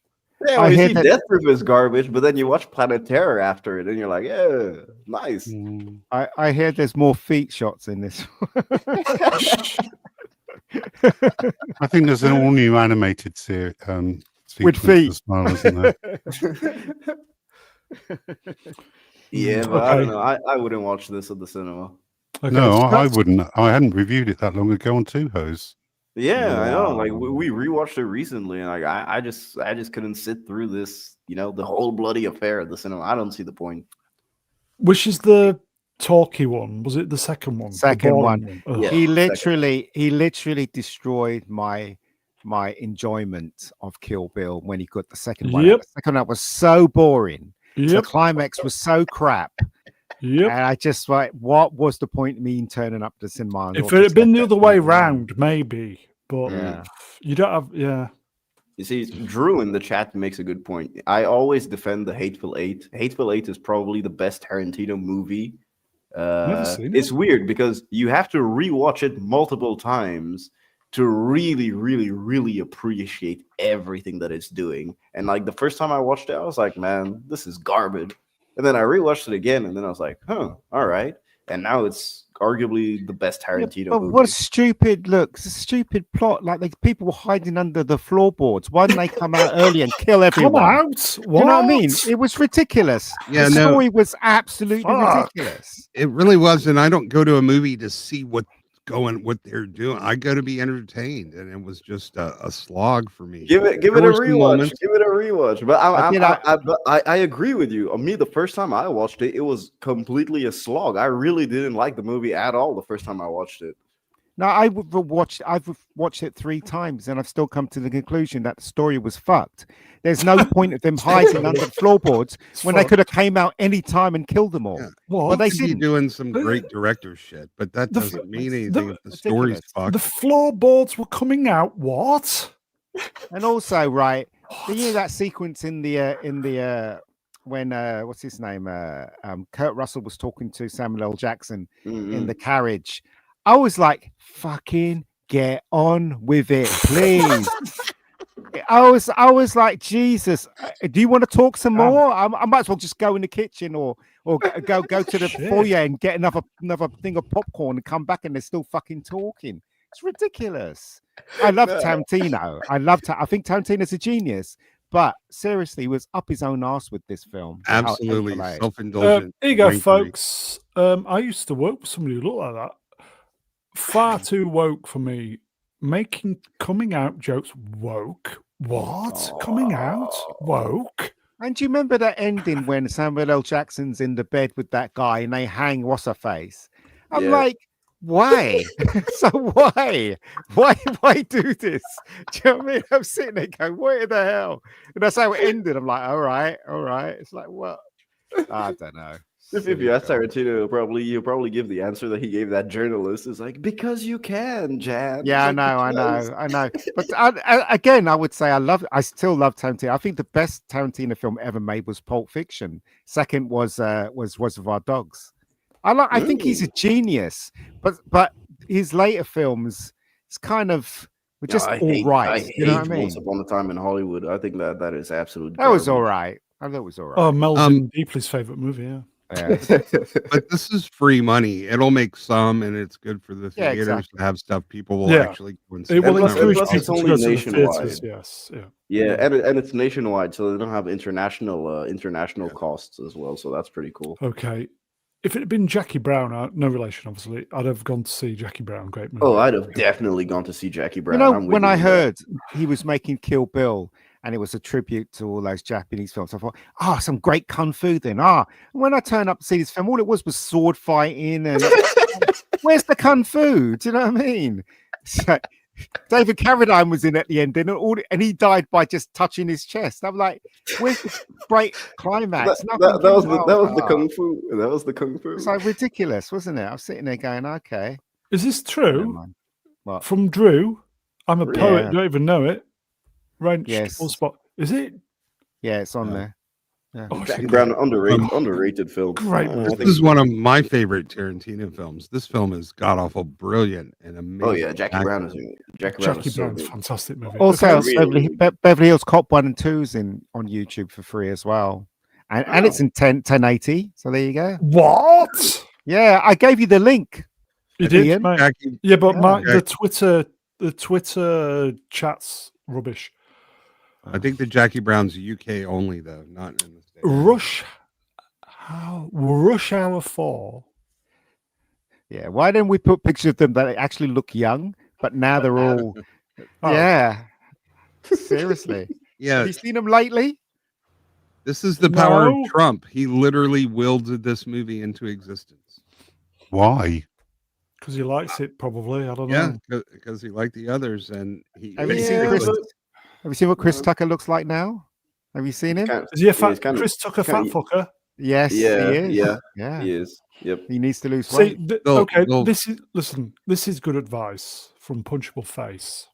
Yeah, I well, you hear see that- Death Proof is garbage, but then you watch Planet Terror after it, and you're like, yeah, nice. Mm. I hear there's more feet shots in this. I think there's an all new animated series With feet. as well, isn't there? Yeah, but I don't Okay. know. I wouldn't watch this at the cinema. Okay, No, so I that's- wouldn't. I hadn't reviewed it that long ago on Two Hose. Yeah, I know. Like we rewatched it recently, and like I just couldn't sit through this. You know, the whole bloody affair at the cinema. I don't see the point. Which is the talky one? Was it the second one? The Second boring one. Ugh. Yeah. He literally destroyed my enjoyment of Kill Bill when he got the second one. Yep. The second one was so boring. The Yep. climax was so crap. Yep. And I just like, what was the point of me turning up to the cinema? and If watching it had been the Second other way One? round, maybe. But Yeah. you don't have. Yeah. You see, Drew in the chat makes a good point. I always defend the Hateful Eight. Hateful Eight is probably the best Tarantino movie. Never seen It's it. weird because you have to rewatch it multiple times to really, really, really appreciate everything that it's doing. And like the first time I watched it, I was like, man, this is garbage. And then I rewatched it again, and then I was like, huh, all right. And now it's arguably the best Tarantino But movie. what a stupid look! It's a stupid plot. Like people were hiding under the floorboards. Why didn't they come out early and kill everyone? Come out. Do you know what I mean? What? It was ridiculous. Yeah, the no. story was absolutely Fuck. ridiculous. It really was. And I don't go to a movie to see what they're doing. I go to be entertained. And it was just a slog for me. Give it a There were some rewatch. moments- Give it a rewatch. But I I agree with you. Me, the first time I watched it, it was completely a slog. I really didn't like the movie at all the first time I watched it. No, I've watched it 3 times, and I've still come to the conclusion that the story was fucked. There's no point of them hiding under the floorboards when they fucked. could have came out any time and killed them all. Yeah. What? But they Could be didn't. doing some great director shit, but that The- doesn't mean the- anything if the story's ridiculous. fucked. The floorboards were coming out. What? And also, right, you hear that sequence in the when what's his name? Kurt Russell was talking to Samuel L. Jackson in the carriage. I was like, fucking get on with it, please. I was like, Jesus, do you want to talk some more? I might as well just go in the kitchen or go to the Shit. foyer and get another thing of popcorn and come back and they're still fucking talking. It's ridiculous. I love Tarantino. I think Tarantino's a genius, but seriously, he was up his own ass with this film. Absolutely Hateful Eight. self-indulgent. Here you go, wankery. folks. I used to work with somebody who looked like that. Far too woke for me. Making coming out jokes woke. What? Coming out woke? And do you remember that ending when Samuel L. Jackson's in the bed with that guy and they hang what's her face? I'm Yeah. like, why? So why do this? Do you know what I mean? I'm sitting there going, what the hell? And that's how it ended. I'm like, all right. It's like, what? I don't know. If you ask Tarantino, he'll probably give the answer that he gave that journalist. It's like, because you can, Jan. Yeah, It's I like, know. "Because." But again, I would say I still love Tarantino. I think the best Tarantino film ever made was Pulp Fiction. Second was Reservoir Dogs. I think he's a genius, but his later films, it's kind of were just I all hate- right. I You know hate what I mean? Once Upon a Time in Hollywood. I think that is absolute. That was all garbage. right. I thought it was all right. Oh, Melvin Deeply's favorite movie. Yeah. Yeah. But this is free money. It'll make some, and it's good for the Yeah, theaters exactly. to have stuff people will Yeah. actually go and see. It will plus- encourage plus it's people to only go to the nationwide. theaters. Yes. Yeah. Yeah, and it's nationwide, so they don't have international costs as well. So that's pretty cool. Okay. If it had been Jackie Brown, no relation, obviously, I'd have gone to see Jackie Brown. Great movie. Oh, I'd have definitely gone to see Jackie Brown. You know, I'm with when you I on that. heard he was making Kill Bill and it was a tribute to all those Japanese films, I thought, some great kung fu then. When I turned up to see this film, all it was sword fighting and where's the kung fu? Do you know what I mean? So, David Carradine was in at the end, and he died by just touching his chest. I'm like, where's the great climax? that was the kung fu. That was the kung It fu. was like ridiculous, wasn't it? I was sitting there going, okay. Is this Never true? mind. What? From Drew? I'm a Really? poet, Yeah. don't even know it. Wrenched Yes. full spot. Is it? Yeah, it's on Yeah. there. Yeah. Oh, Jackie shit. Brown, underrated film. Great I movie. think- This is one of my favorite Tarantino films. This film is god awful brilliant and amazing. Oh yeah, Jackie Brown is Jackie so Brown's good. fantastic movie. Also, Okay. really- Beverly Hills Cop 1 and 2 is on YouTube for free as well. And it's in 1080. So there you go. What? Yeah, I gave you the link. You At the did, end? mate. Jackie, Yeah, but Yeah. the Twitter chat's rubbish. I think the Jackie Brown's UK only though, not in the States. Rush Hour 4. Yeah, why didn't we put pictures of them that actually look young, but now they're all Oh. yeah. Seriously. Yeah, Have you seen them lately? this is the power No. of Trump. He literally wielded this movie into existence. Why? Because he likes it, probably. I don't Yeah, know. because he liked the others, and he. Have you Yeah, seen Chris? but- Have you seen what Chris No. Tucker looks like now? Have you seen him? Is he a Yeah, fat he's kinda- Chris Tucker fat kinda- fucker? Yes, Yeah, he is. yeah. Yeah. He is. Yep. He needs to lose See, weight. okay, they'll- this is good advice from Punchable Face.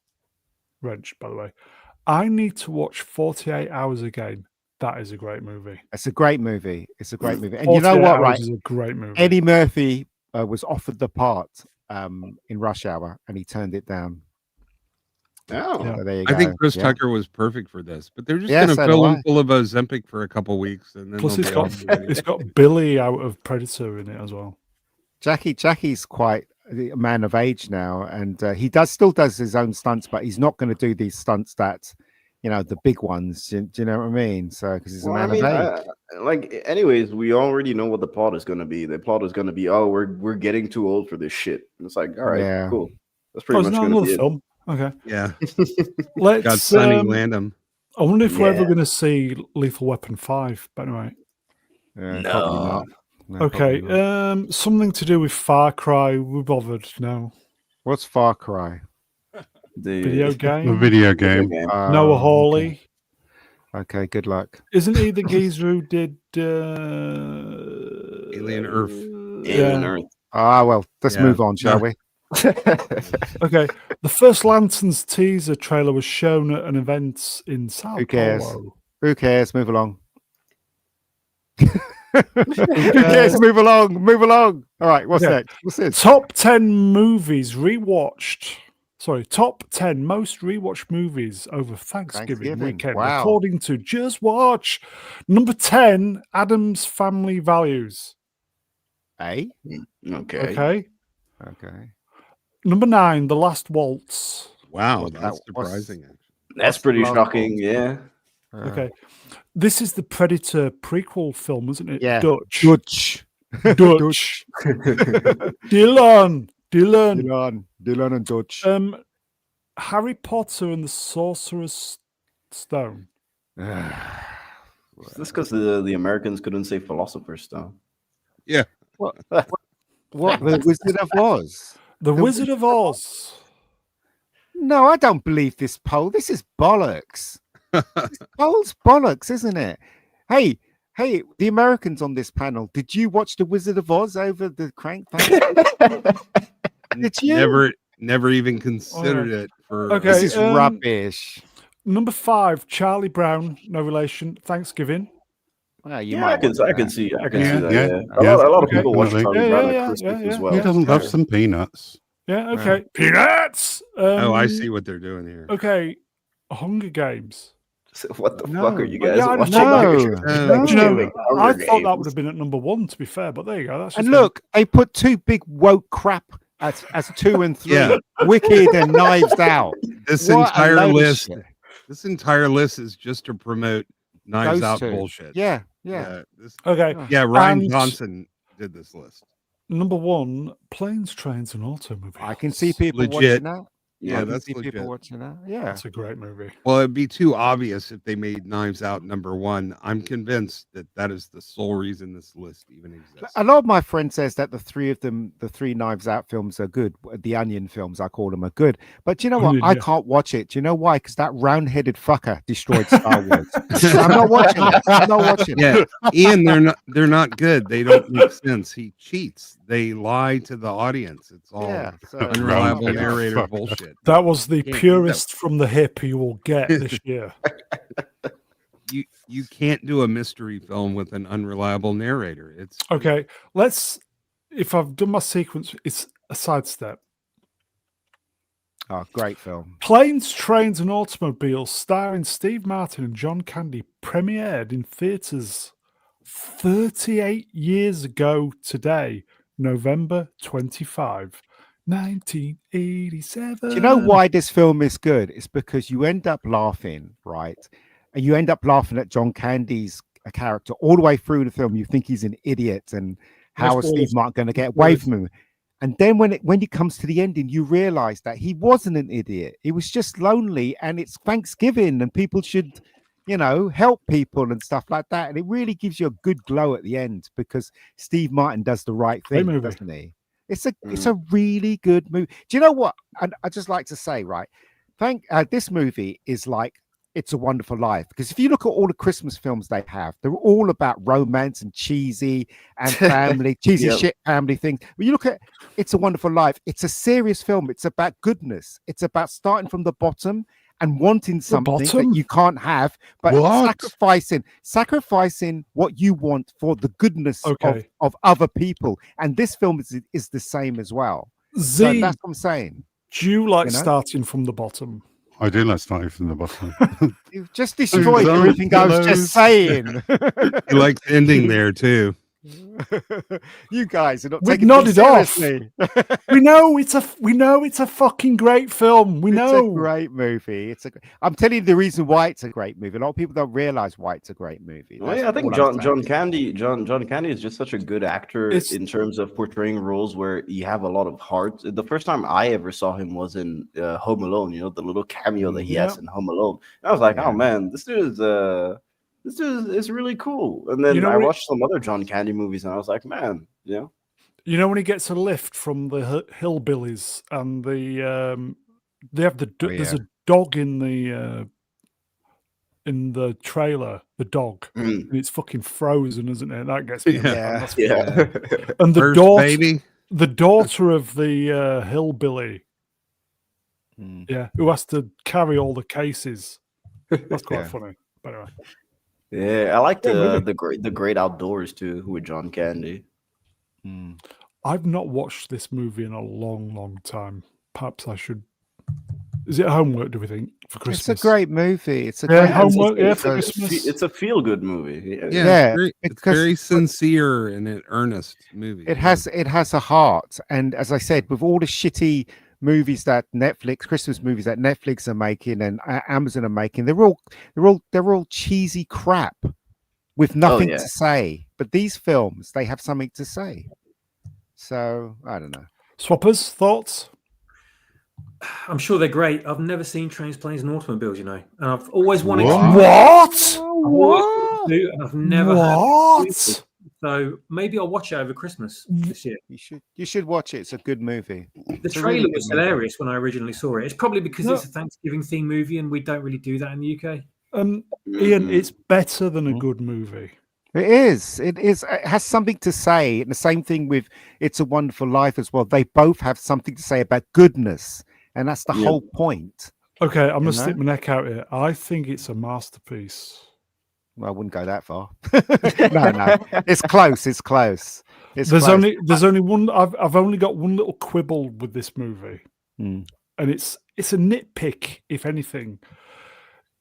Wrench, by the way. I need to watch 48 Hours again. That is a great movie. It's a great movie. It's a great movie. And you know 48 what, Hours right? is a great movie. Eddie Murphy was offered the part in Rush Hour and he turned it down. Oh. Yeah. So there you I go. think Chris Yeah. Tucker was perfect for this, but they're just Yeah, going so to do fill I. him full of Ozempic for a couple weeks, and then Plus, they'll it's be got off and running. it's got Billy out of Predator in it as well. Jackie's quite a man of age now, and he still does his own stunts, but he's not going to do these stunts that, the big ones. Do you know what I mean? So because he's a man of age. Anyways, we already know what the plot is going to be. The plot is going to be, we're getting too old for this shit. And it's like, all right, Yeah. cool. That's Oh, pretty it's much not going to another be it. film. Okay, Yeah, let's. got Sonny Landham. I wonder if we're ever Yeah. going to see Lethal Weapon 5. But anyway, Probably No. not. No, okay. probably not. Something to do with Far Cry. We're bothered now. What's Far Cry? The Video A game. video game. Noah Oh, Hawley. Okay, good luck. Isn't he the geezer who did Alien Earth. Alien Yeah. Earth. Well, let's Yeah. move on, shall we? Okay. The first Lanterns teaser trailer was shown at an event in Sao Who cares? Paulo. Who cares? Move along. Who cares? Move along. Move along. All right, what's Okay. next? What's this? Top 10 movies rewatched. Sorry, top 10 most rewatched movies over Thanksgiving Thanksgiving, weekend, wow. according to Just Watch. Number 10, Adam's Family Values. A. Okay. Okay. Okay. Number 9, The Last Waltz. Wow, What's that? that's What's- surprising. actually. That's pretty Last shocking. Waltz? Yeah. Okay. This is the Predator prequel film, isn't it? Yeah. Dutch. Dutch. Dutch. Dylan. Dylan and Dutch. Harry Potter and the Sorcerer's Stone. Is this because the Americans couldn't say Philosopher's Stone? What? The Wizard of Oz? The Wizard of Oz. No, I don't believe this poll. This is bollocks. This poll's bollocks, isn't it? Hey, the Americans on this panel, did you watch The Wizard of Oz over the crank? Did you? Never even considered it for. Okay. This is rubbish. Number 5, Charlie Brown, no relation, Thanksgiving. Well, you Yeah, might I can want see that. that. Yeah, Yeah. yeah, A lot of okay. people watch Definitely. Charlie Brown Yeah, at Christmas yeah, as yeah. well. Who doesn't love some peanuts? Yeah, okay. Peanuts. Oh, I see what they're doing here. Okay. Hunger Games. So what the fuck are you But guys yeah, I watching? No. You know, Thanksgiving I Hunger thought that Games. would have been at number 1. To be fair, but there you go. That's And just look, they put 2 big woke crap as 2 and 3. Yeah. Wicked and Knives Out. This What a entire load of list. shit. This entire list is just to promote Knives Those Out 2. bullshit. Yeah. okay. Yeah, Ryan And- Johnson did this list. Number 1, Planes, Trains, and Automobiles. I can see people Legit. watching that. Yeah, I can that's see people legit. watching that. Yeah. That's a great movie. Well, it'd be too obvious if they made Knives Out number 1. I'm convinced that that is the sole reason this list even exists. A lot of my friends says that the 3 of them, the 3 Knives Out films are good. The Onion films, I call them, are good. But you know what? Onion, I yeah. can't watch it. Do you know why? Because that round-headed fucker destroyed Star Wars. I'm not watching it. I'm not watching it. Yeah, Ian, they're not good. They don't make sense. He cheats. They lie to the audience. It's all Yeah. So, unreliable Round- narrator Fuck. bullshit. That was the Can't do purest from the hip you will get this year. You can't do a mystery film with an unreliable narrator. It's Okay, if I've done my sequence, it's a sidestep. Oh, great film. Planes, Trains, and Automobiles, starring Steve Martin and John Candy, premiered in theatres 38 years ago today, November 25, 1987. Do you know why this film is good? It's because you end up laughing, right? And you end up laughing at John Candy's character all the way through the film. You think he's an idiot, and how is Steve Martin going to get away from him? And then when it comes to the ending, you realize that he wasn't an idiot. He was just lonely, and it's Thanksgiving, and people should, help people and stuff like that. And it really gives you a good glow at the end because Steve Martin does the right Great thing, movie. doesn't he? It's a really good movie. Do you know what? I just like to say, right? This movie is like It's a Wonderful Life, because if you look at all the Christmas films they have, they're all about romance and cheesy and family, cheesy Yep. shit family things. When you look at It's a Wonderful Life, it's a serious film. It's about goodness. It's about starting from the bottom and wanting something bottom? that you can't have, but What? sacrificing what you want for the goodness Okay. of other people. And this film is the same as well. So Z, that's what I'm saying. do you like you know? starting from the bottom? I do like starting from the bottom. You've just destroyed Those everything I was pillows. just saying. he likes ending there too. You guys are not We taking nodded things off. seriously. We know it's a fucking great film. We It's know. a great movie. I'm telling you the reason why it's a great movie. A lot of people don't realize why it's a great movie. Well, That's yeah, I think all I'm John saying. Candy is just such a good actor It's- in terms of portraying roles where you have a lot of heart. The first time I ever saw him was in Home Alone. The little cameo that he has in Home Alone. And I was like, oh man, this dude is really cool. And then I watched some other John Candy movies, and I was like, man, You know when he gets a lift from the hillbillies, and they have there's a dog in the trailer, the dog, and it's fucking frozen, isn't it? That gets me. Yeah. yeah. And the First daughter, baby. the daughter of the hillbilly, Mm. who has to carry all the cases. That's quite Yeah. funny. But anyway, Yeah, I like Yeah, movie. the great outdoors too with John Candy. Mm. I've not watched this movie in a long, long time. Perhaps I should. Is it homework? Do we think for Christmas? It's a great movie. It's a Yeah, great homework, movie. yeah, for It's Christmas. it's a feel good movie. Yeah, Yeah, it's because- very sincere and an earnest movie. It has a heart, and as I said, with all the shitty movies that Christmas movies that Netflix are making and Amazon are making, they're all cheesy crap with nothing yeah. to say. But these films, they have something to say. So I don't know. Swappers, thoughts? I'm sure they're great. I've never seen Trains, Planes, and Automobiles, and I've always wanted What? to. What? I've always wanted to, and I've never had. What? So maybe I'll watch it over Christmas this year. You should watch it. It's a good movie. The It's a trailer really was good movie. hilarious when I originally saw it. It's probably because No. it's a Thanksgiving themed movie, and we don't really do that in the UK. Ian, it's better than a good movie. It is. It is. It has something to say. And the same thing with It's a Wonderful Life as well. They both have something to say about goodness. And that's the Yeah. whole point. Okay, I'm You gonna stick my neck out here. I think it's a masterpiece. Well, I wouldn't go that far. No. It's close. It's close. It's There's close. only one. I've only got one little quibble with this movie, Mm. and it's a nitpick, if anything.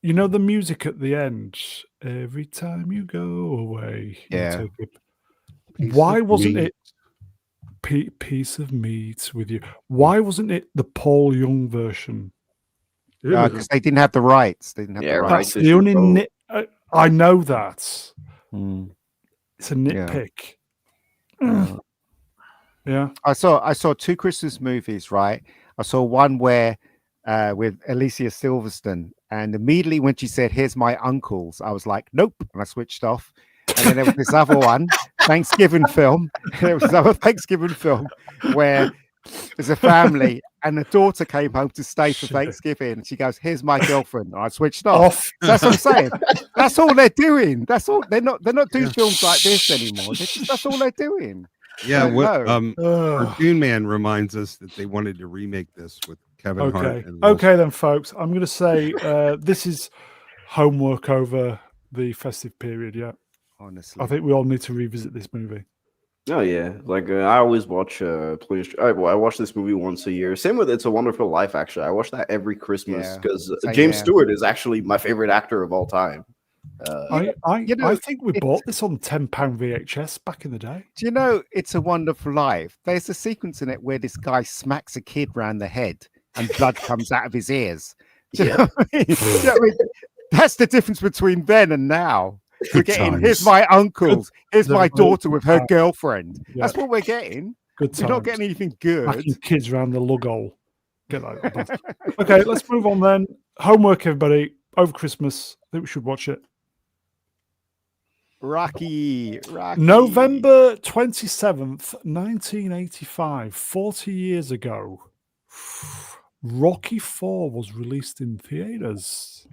You know the music at the end. Every time you go away, you Yeah. take a Piece Why of wasn't meat. it piece of meat with you? Why wasn't it the Paul Young version? Because they didn't have the rights. They didn't have Yeah, the right. rights. That's the only Oh. nit. I know that. Mm. It's a nitpick. Yeah. Yeah. I saw two Christmas movies, right? I saw one where with Alicia Silverstone, and immediately when she said, "Here's my uncles," I was like, "Nope," and I switched off. And then there was this other one, Thanksgiving film. There was this other Thanksgiving film where there's a family and the daughter came home to stay for Shit. Thanksgiving, and she goes, "Here's my girlfriend." And I switched off. Off. So that's what I'm saying. That's all they're doing. That's all. They're not doing films like this anymore. That's all they're doing. Yeah, what Ugh. Cartoon Man reminds us that they wanted to remake this with Kevin Hart. Okay. And Will Okay then, folks. I'm going to say this is homework over the festive period. Yeah. Honestly, I think we all need to revisit this movie. Oh yeah, like I always watch. I watch this movie once a year. Same with It's a Wonderful Life. Actually, I watch that every Christmas Yeah, because same James here. Stewart is actually my favorite actor of all time. I think we it's- bought this on £10 VHS back in the day. Do you know It's a Wonderful Life? There's a sequence in it where this guy smacks a kid round the head and blood comes out of his ears. Do you know what I mean? Do you know what I mean? That's the difference between then and now. We're Good getting, times. here's my uncles, here's my Good daughter with her girlfriend. Yeah. That's what we're getting. Good We're not times. getting anything good. Smacking kids around the lug hole. Get that. Okay, let's move on then. Homework, everybody. Over Christmas, I think we should watch it. Rocky. November 27th, 1985, 40 years ago, Rocky 4 was released in theaters.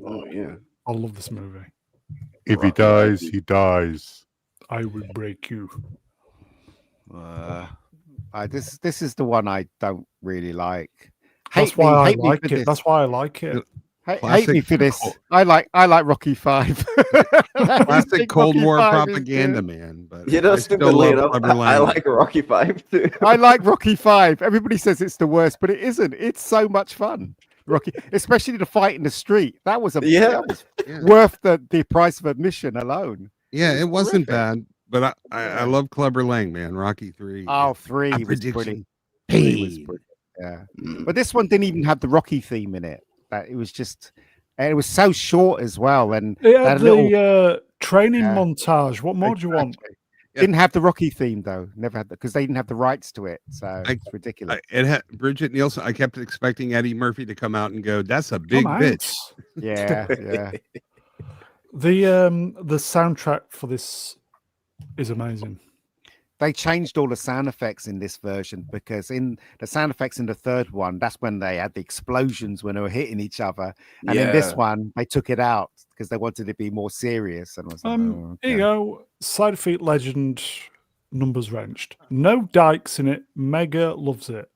Oh yeah. I love this movie. If he dies, he dies. I will break you. This is the one I don't really like. That's why I like it. That's why I like it. Hate me for this. I like Rocky 5. Classic Cold Rocky War 5 is propaganda, good. man. But You know, I still stupidly love enough, Clubber I Lang. like Rocky 5 too. I like Rocky 5. Everybody says it's the worst, but it isn't. It's so much fun. Rocky, especially the fight in the street. That was Yeah. worth the price of admission alone. Yeah, it wasn't terrific. bad, but I love Clubber Lang, man. Rocky 3. Oh, 3 was prediction. brilliant. 3 was brilliant. Yeah. But this one didn't even have the Rocky theme in it. It was just, and it was so short as well. And It had that little the training Yeah. montage. What more do you want? Exactly. Yeah. Didn't have the Rocky theme though. Never had that because they didn't have the rights to it. So it's ridiculous. It had Bridget Nielsen. I kept expecting Eddie Murphy to come out and go, "That's a big Come bitch." out. Yeah, yeah. The soundtrack for this is amazing. They changed all the sound effects in this version because in the sound effects in the third one, that's when they had the explosions when they were hitting each other. And in this one, they took it out because they wanted to be more serious. And I was like, oh, Here you okay. go. Side of Feet Legend, numbers wrenched. No dykes in it. Mega loves it.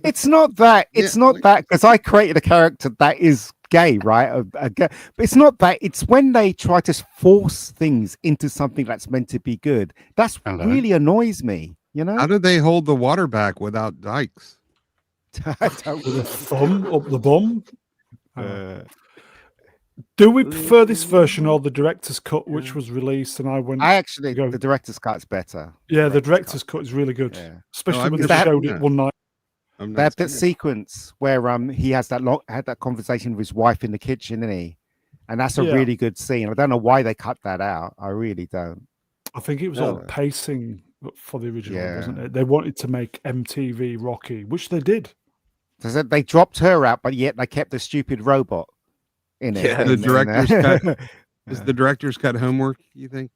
It's not that. It's Yeah, not that because I created a character that is gay, right? But it's not that. It's when they try to force things into something that's meant to be good. That's really annoys me. You know? How do they hold the water back without dikes? I don't With a thumb up the bum. Uh, Do we prefer this version or the director's cut, which was released? And I went. I actually, go- the director's cut's better. Yeah, the director's cut is really good, Yeah. especially I've when never they seen showed that. it one night. I'm They not have that saying sequence where he has had that conversation with his wife in the kitchen, isn't he? And that's a Yeah. really good scene. I don't know why they cut that out. I really don't. I think it was all pacing for the original, Yeah. wasn't it? They wanted to make MTV Rocky, which they did. So they dropped her out, but yet they kept the stupid robot in it. Yeah. The And- director's cut. Is Yeah. the director's cut homework? You think?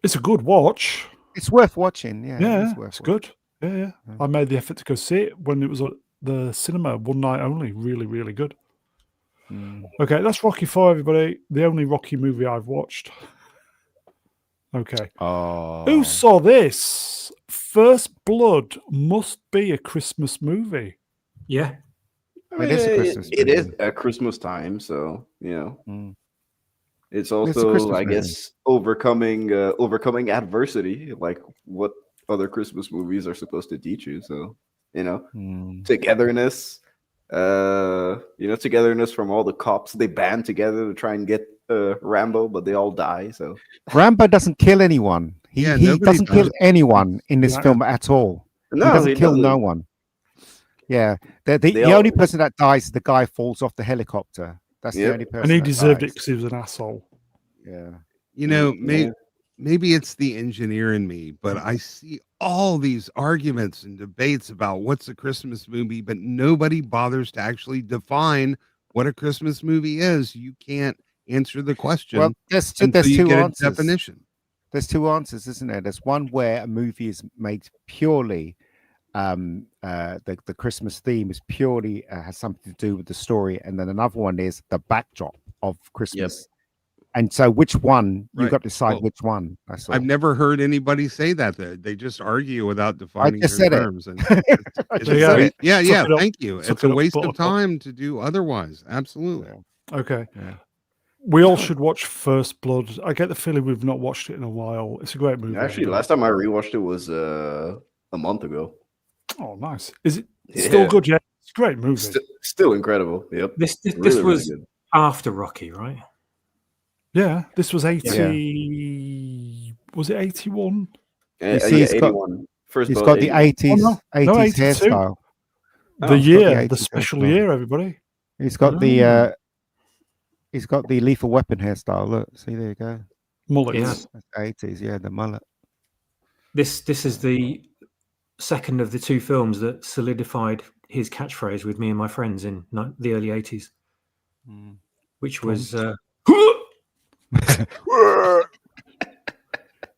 It's a good watch. It's worth watching. Yeah, Yeah, it's worth it's good. Yeah. I made the effort to go see it when it was at the cinema, one night only. Really, really good. watching. Okay, that's Rocky 4, everybody. The only Rocky movie I've watched. Okay. Oh, Who saw this? First Blood must be a Christmas movie. Yeah. It is a Christmas It is movie. at Christmas time, so you know. Mm. It's a also, Christmas I movie. guess, overcoming adversity, like what other Christmas movies are supposed to teach you. So, you know, Mm. togetherness, Togetherness from all the cops. They band together to try and get Rambo, but they all die. So Rambo doesn't kill anyone. He nobody doesn't kill does. anyone in this Yeah. film at all. no, He doesn't kill doesn't. no one. Yeah, They the all- only person that dies is the guy falls off the helicopter. That's the Yep. only person. And he that deserved it dies. because he was an asshole. Yeah. You know, Yeah. maybe it's the engineer in me, but I see all these arguments and debates about what's a Christmas movie, but nobody bothers to actually define what a Christmas movie is. You can't answer the question Well, there's until you two get answers. a definition. There's two answers, isn't there? There's one where a movie is made purely, the Christmas theme is purely has something to do with the story, and then another one is the backdrop of Christmas. And so, which one you've Right. got to decide Well, which one. That's all. I've never heard anybody say that. They just argue without defining just their said it. terms. And I it's just Yeah, said a- it. yeah, Suck yeah. it up. Thank you. Suck It's it a up, waste of buttercup. time to do otherwise. Absolutely. Okay. Yeah. We all should watch First Blood. I get the feeling we've not watched it in a while. It's a great movie. Actually, last time I rewatched it was a month ago. Oh, nice. Is it still Yeah. good? Yeah, it's a great movie. Still incredible. Yep. This Really, was really good. after Rocky, right? Yeah, this was 80. Was it 81? You see, he's got- 81. First He's Blood, got the 81. 80s, no, 80s 82. hairstyle. The he's got year, the the 80s special hairstyle. year, everybody. He's got he's got the Lethal Weapon hairstyle. Look, see, there you go. Mullets. Yeah. That's 80s, yeah, the mullet. This is the second of the two films that solidified his catchphrase with me and my friends in the early 80s, which was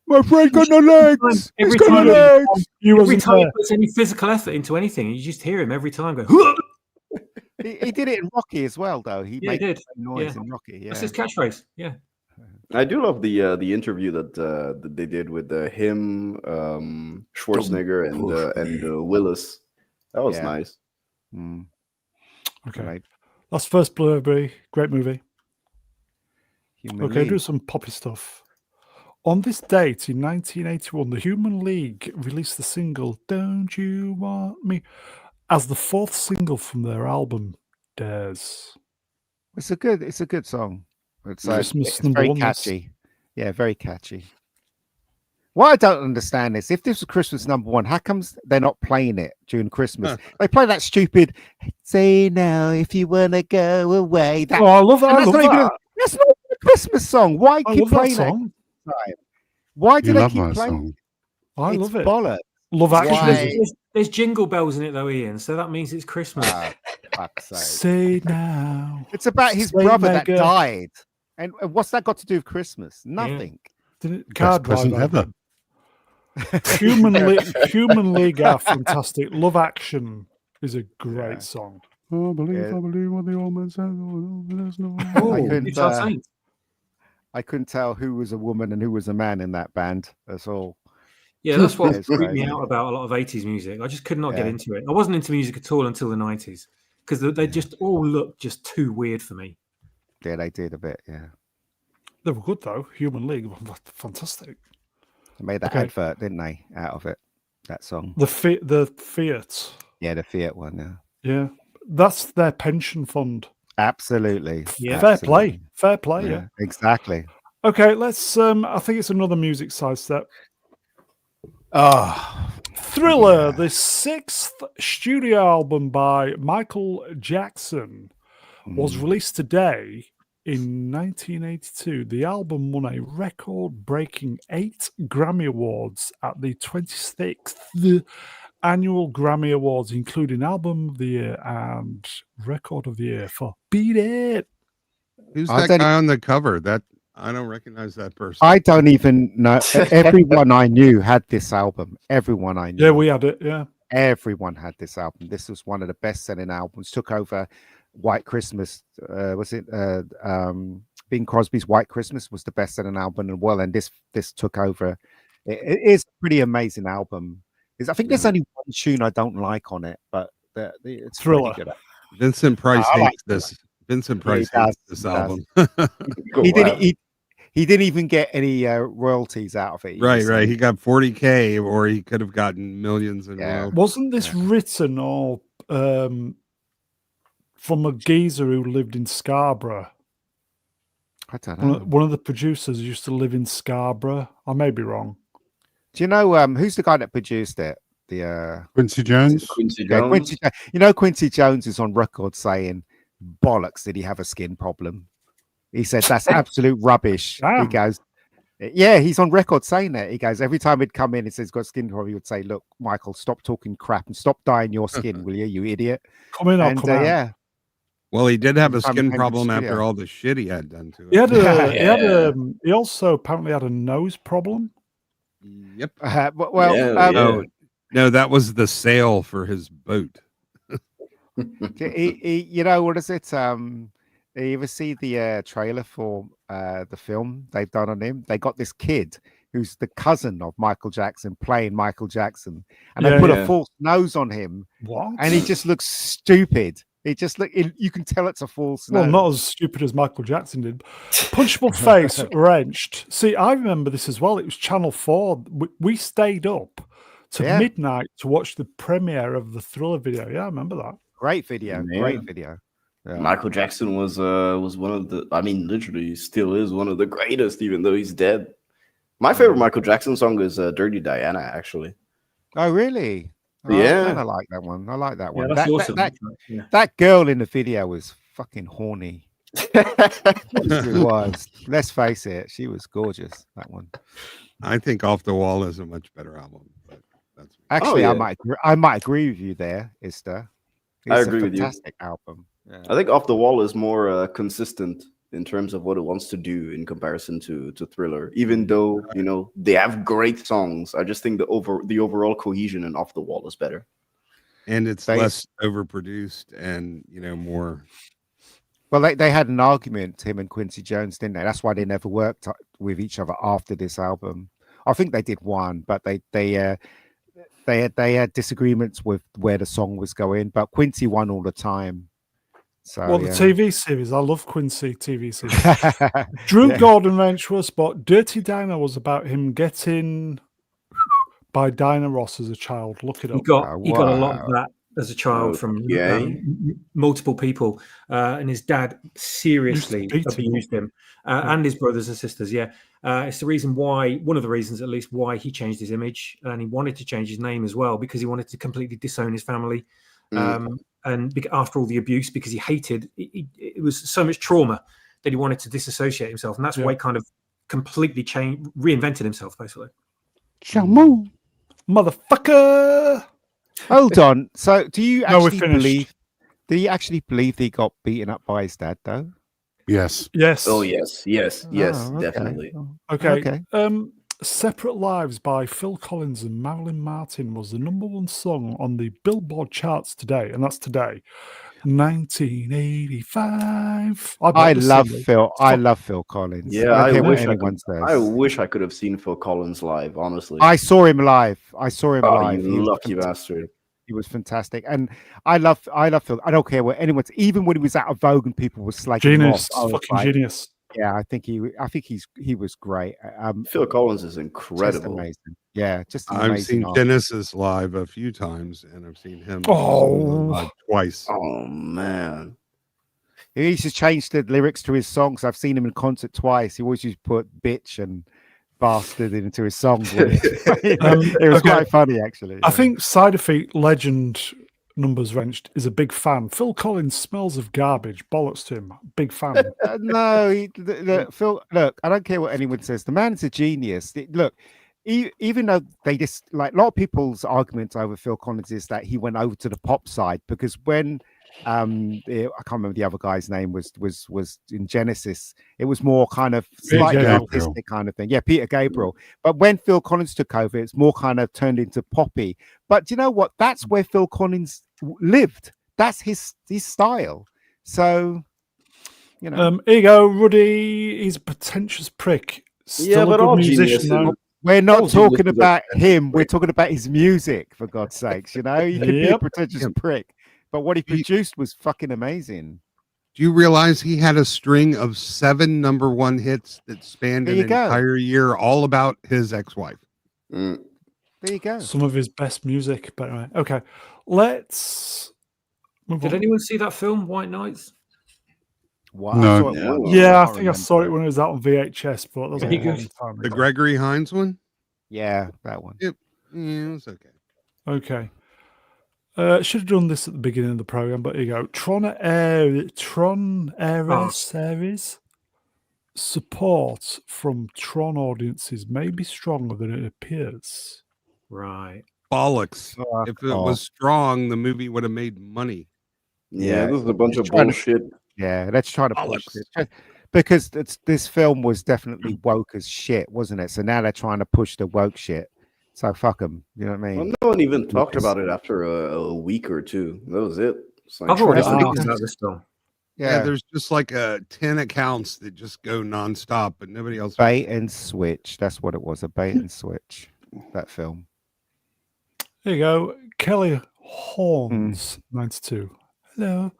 My friend got no legs. He's every got no time, legs. You every wasn't time he there. puts any physical effort into anything, you just hear him every time go. He did it in Rocky as well, though. He Yeah, he made did. the same noise Yeah. in Rocky. Yeah. That's his catchphrase. Yeah. I do love the interview that they did with him, Schwarzenegger, and Willis. That was Yeah. nice. Mm, Okay. right. That's First Blood, everybody. Great movie. Human Okay, League. do some poppy stuff. On this date in 1981, the Human League released the single Don't You Want Me as the fourth single from their album Dares. It's a good song. It's Christmas it's number very one, this. catchy. Yeah, very catchy. What I don't understand is if this was Christmas number one, how comes they're not playing it during Christmas? They play that stupid "Say Now If You Wanna Go Away." That, Oh, I love that. and I love not even that. that's not a Christmas song. Why I keep love that playing that? song. Why You do they love keep that playing? song. I It's love it. bollocks. Love Why? Actually. There's jingle bells in it though, Ian. So that means it's Christmas. Ah, fuck's sake. Say now. It's about his Say brother Mega. that died. And what's that got to do with Christmas? Nothing. Didn't Best card present drive ever. Human League are fantastic. Love Action is a great Yeah. song. Oh, Yeah. I believe what the old man said. Oh, there's no. Oh, couldn't, Guitar uh, Saint. I couldn't tell who was a woman and who was a man in that band. That's all. Yeah, that's what It's freaked me crazy. out about a lot of 80s music. I just could not get Yeah. into it. I wasn't into music at all until the 90s because they just all looked just too weird for me. Yeah, they did a bit. Yeah, They were good though. Human League, fantastic. they made that Okay. advert, didn't they? Out of it, that song. The Fiat, Yeah, the Fiat one. Yeah, yeah, that's their pension fund. absolutely. Yeah. Fair Absolutely. play. Yeah. Exactly. Okay, let's. I think it's another music sidestep. Oh, Thriller, Yeah. the sixth studio album by Michael Jackson, was released today in 1982. The album won a record-breaking 8 Grammy Awards at the 26th Annual Grammy Awards, including Album of the Year and Record of the Year for Beat It. Who's I that don't- guy on the cover? That I don't recognize that person. I don't even know. Everyone I knew had this album. Everyone I knew. Yeah, we had it. Yeah. Everyone had this album. This was one of the best-selling albums. Took over White Christmas. Was it Bing Crosby's White Christmas was the best-selling album as well, and this took over. It is a pretty amazing album. I think there's only one tune I don't like on it, but it's pretty Thriller. good. Vincent Price I like hates this. Vincent Yeah, he Price hates does, this he does. album. He Wow. didn't. He didn't even get any royalties out of it. He Right, just- right. He got 40K, or he could have gotten millions in Yeah. royalties. Wasn't this written or from a geezer who lived in Scarborough. I don't know. One of the producers used to live in Scarborough. I may be wrong. Do you know who's the guy that produced it? The Quincy Jones. Quincy yeah, Jones. Quincy. You know, Quincy Jones is on record saying, "Bollocks! Did he have a skin problem?" He said that's absolute rubbish. He Damn. goes, "Yeah, he's on record saying that." He goes, every time he'd come in and says he's got skin problem, he would say, "Look, Michael, stop talking crap and stop dyeing your skin, will you idiot?" Come in, I'll And come out. yeah, Well, he did have a Every time he skin came to the problem after studio. all the shit he had done to He it. had he also apparently had a nose problem. Yep. well, Yeah, No, no, that was the sail for his boat. you know, what is it? You ever see the trailer for the film they've done on him? They got this kid who's the cousin of Michael Jackson playing Michael Jackson, and they put a false nose on him, What? and he just looks stupid. He just look. You can tell it's a false Well, nose. not as stupid as Michael Jackson did. Punchable face, wrenched. See, I remember this as well. It was Channel 4. We stayed up to Yeah. midnight to watch the premiere of the Thriller video. Yeah, I remember that. Great video. Yeah. Great video. Yeah. Michael Jackson was one of the. I mean, literally, still is one of the greatest, even though he's dead. My favorite Michael Jackson song is "Dirty Diana." Actually, Oh, really? Oh, Yeah. I like that one. I like that Yeah, one. that's that, awesome. Yeah. that girl in the video was fucking horny. It was. Let's face it, she was gorgeous. That one. I think Off the Wall is a much better album. But that's Actually, yeah. I might agree with you there, Ista. I It's agree a with you. fantastic album. Yeah. I think "Off the Wall" is more consistent in terms of what it wants to do in comparison to Thriller. Even though they have great songs, I just think the overall cohesion in "Off the Wall" is better. and it's They- less overproduced and more. Well, they had an argument, him and Quincy Jones, didn't they? That's why they never worked with each other after this album. I think they did one, but they had disagreements with where the song was going. But Quincy won all the time. So Well, the yeah. TV series. I love Quincy TV series. Drew Yeah. Gordon Wrench was, but Dirty Dinah was about him getting by Dinah Ross as a child. Look it He up. got a lot of Wow. that as a child from Okay. multiple people, and his dad seriously Used to beat him. abused him, and his brothers and sisters. Yeah, it's the reason why, one of the reasons at least, why he changed his image, and he wanted to change his name as well, because he wanted to completely disown his family. And after all the abuse, because he hated it was so much trauma that he wanted to disassociate himself, and that's why he kind of completely reinvented himself, basically. Shamu. Motherfucker. Hold on. So, do you No, we're actually finished. believe? Do you actually believe he got beaten up by his dad, though? Yes. Yes. Oh yes, Oh, okay. definitely. Okay. Okay. Separate Lives by Phil Collins and Marilyn Martin was the #1 song on the Billboard charts today, and that's today, 1985. I bought the love single. Phil. I love Phil Collins. Yeah, I I don't care what wish I anyone could. says. I wish I could have seen Phil Collins live. Honestly, I saw him live. Oh, live. you He was lucky fantastic. bastard. He was fantastic, and I love Phil. I don't care what anyone's. Even when he was out of vogue and people were slagging him off, Genius. I was Fucking like, genius. yeah, I think he was great. Phil Collins is Just incredible. amazing. Yeah, just an I've amazing seen artist. Genesis live a few times, and I've seen him Oh. live twice. Oh man, He used to change the lyrics to his songs. I've seen him in concert twice. He always used to put bitch and bastard into his songs. It was okay. quite funny, actually. I yeah. think Side Effect legend Numbers Wrenched is a big fan. Phil Collins smells of garbage. Bollocks to him. Big fan. No, Phil. Look, I don't care what anyone says. The man's a genius. Look, even though they just like a lot of people's arguments over Phil Collins is that he went over to the pop side, because when I can't remember the other guy's name was in Genesis, it was more kind of slightly Gabriel. artistic kind of thing. Yeah, Peter Gabriel. But when Phil Collins took over, it's more kind of turned into poppy. But do you know what? That's where Phil Collins lived. That's his style. So, you know. Here you go, Ruddy. He's a pretentious prick. Still Yeah, a but good all musician, geniuses- though. We're not All talking geniuses are about pretentious him. We're talking about his music, for God's sakes. You know, he could be a Yep. pretentious prick, but what he produced was fucking amazing. Do you realize he had a string of 7 #1 hits that spanned There an you go. entire year, all about his ex-wife? There you go. Some of his best music. But anyway, okay. Let's Move Did on. anyone see that film, White Nights? What? No. I saw it No. once. Yeah, I can't think I saw it remember when it was out on VHS, but that was a Pretty long good. time The ago. Gregory Hines one? Yeah, that one. Yeah, it was okay. Okay. Should have done this at the beginning of the program, but here you go. Tron Ares series support from Tron audiences may be stronger than it appears. Right. Bollocks. Fuck If it off. was strong, the movie would have made money. Yeah, Yeah, this is a bunch just of trying to- bullshit. Yeah, let's try to push Bollocks. this. Because this film was definitely woke as shit, wasn't it? So now they're trying to push the woke shit. So fuck them. You know what I mean? Well, no one even talked Because- about it after a week or two. That was it. It's like, I've already Trying to forgotten think- about this film. Yeah, there's just like 10 accounts that just go nonstop, but nobody else. Bait and switch. That's what it was. A bait and switch. That film. There you go. Kelly Horns, 92. Hello.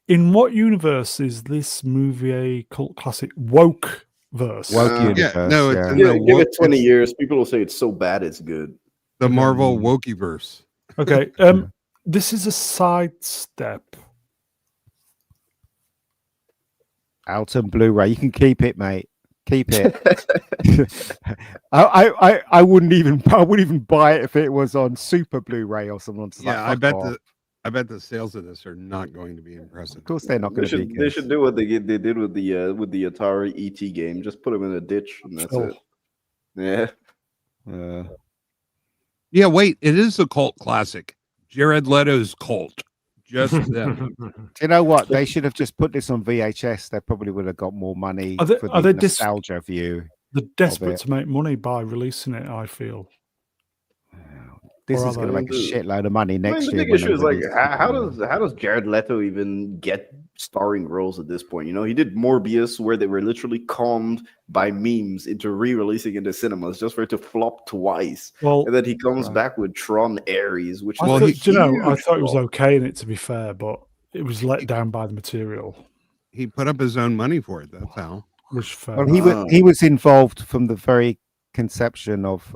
In what universe is this movie a cult classic? Woke verse. Woke Uh, universe. yeah, no, it's in give, the give it woke- 20 years. People will say it's so bad it's good. the Marvel Wokeyverse. Okay. This is a sidestep. Out on Blu-ray. You can keep it, mate. Keep it. I wouldn't even buy it if it was on Super Blu-ray or something. It's like, Yeah, I fuck bet off. the sales of this are not going to be impressive. Of course, they're not They going to be. should, they should do what they did with the Atari ET game. Just put them in a ditch and that's Phil. it. Yeah. Yeah, wait, it is a cult classic. Jared Leto's Cult. Just them. Do you know what? They should have just put this on VHS. They probably would have got more money Are they- for are the they dis- nostalgia view. They're desperate it. to make money by releasing it, I feel. This Or is going to other- make a shitload of money I mean, next the year. big when issue they is like, release how it. does Jared Leto even get starring roles at this point? You know, he did Morbius, where they were literally conned by memes into re-releasing in the cinemas just for it to flop twice, Well, and then he comes Right. back with Tron Ares, which I is Well, thought, a he- you know, I huge thought it was flop. okay in it, to be fair, but it was let down by the material. He put up his own money for it. That's how. Which fair. Well, enough. he was involved from the very conception of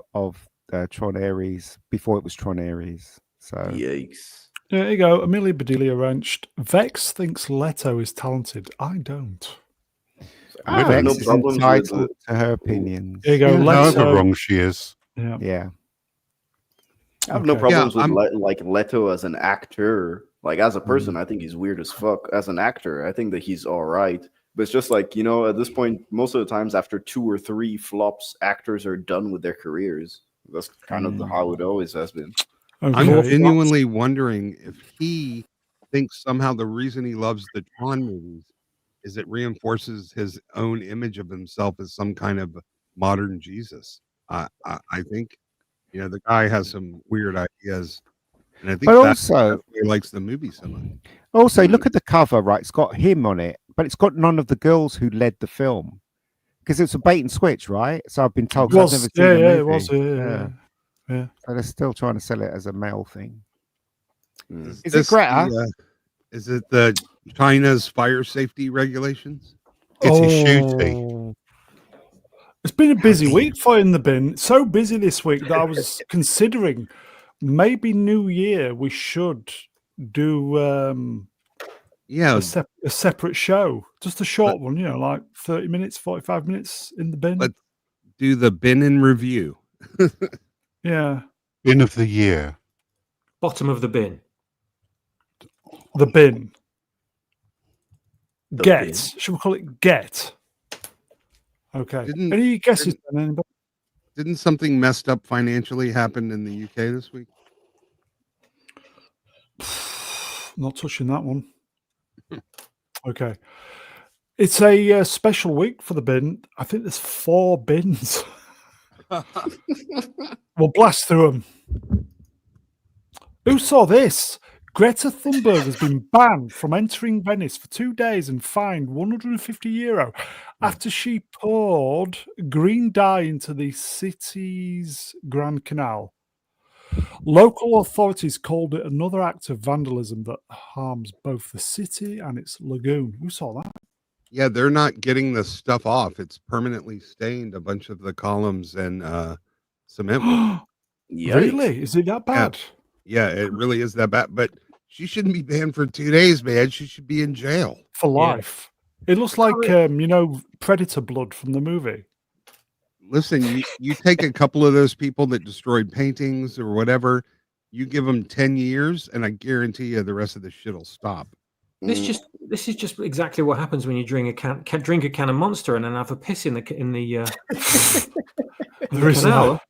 Tron Ares before it was Tron Ares. So Yikes. There you go. Amelia Bedelia wrenched. Vex thinks Leto is talented. I don't. I have Vex no is problems with entitled to her opinions. There you go. Yeah, however Leto. wrong she is. Yeah. Yeah. I have no Okay. problems Yeah, with like Leto as an actor. Like as a person, I think he's weird as fuck. As an actor, I think that he's all right. But it's just like, you know, at this point, most of the times after 2 or 3 flops, actors are done with their careers. That's kind of how it always has been. I'm Okay. genuinely wondering if he thinks somehow the reason he loves the Tron movies is it reinforces his own image of himself as some kind of modern Jesus. I think, you know, the guy has some weird ideas, and I think But that's also, why he likes the movie so much. look at the cover, right? It's got him on it, but it's got none of the girls who led the film because it's a bait and switch, right? So I've been told. It 'cause I've was, never seen the it movie. was. Yeah. So they're still trying to sell it as a male thing. Mm. Is it this Greta? is it the China's fire safety regulations? It's a shooty. Oh. It's been a busy week for In the Bin. So busy this week that I was considering maybe New Year we should do Yeah, a separate show, just a short one, you know, like 30 minutes, 45 minutes in the bin. But- do the bin in review. Yeah, Bin of the year. Bottom of the bin. the bin. The Get. bin. Should we call it Get? Okay. Didn't- Any guesses? then, anybody? Didn't something messed up financially happen in the UK this week? Not touching that one. Okay. It's a special week for the bin. I think there's 4 bins. We'll blast through them. Who saw this? Greta Thunberg has been banned from entering Venice for 2 days and fined €150 after she poured green dye into the city's Grand Canal. Local authorities called it another act of vandalism that harms both the city and its lagoon. Who saw that? Yeah, they're not getting the stuff off. It's permanently stained a bunch of the columns and cement. Yikes. Really? Is it that bad? Yeah, it really is that bad. But She shouldn't be banned for 2 days, man. She should be in jail for life. It looks like Predator blood from the movie. Listen, you take a couple of those people that destroyed paintings or whatever, you give them 10 years, and I guarantee you the rest of the shit will stop. This is just exactly what happens when you drink a can of Monster and then have a piss in the there is canal.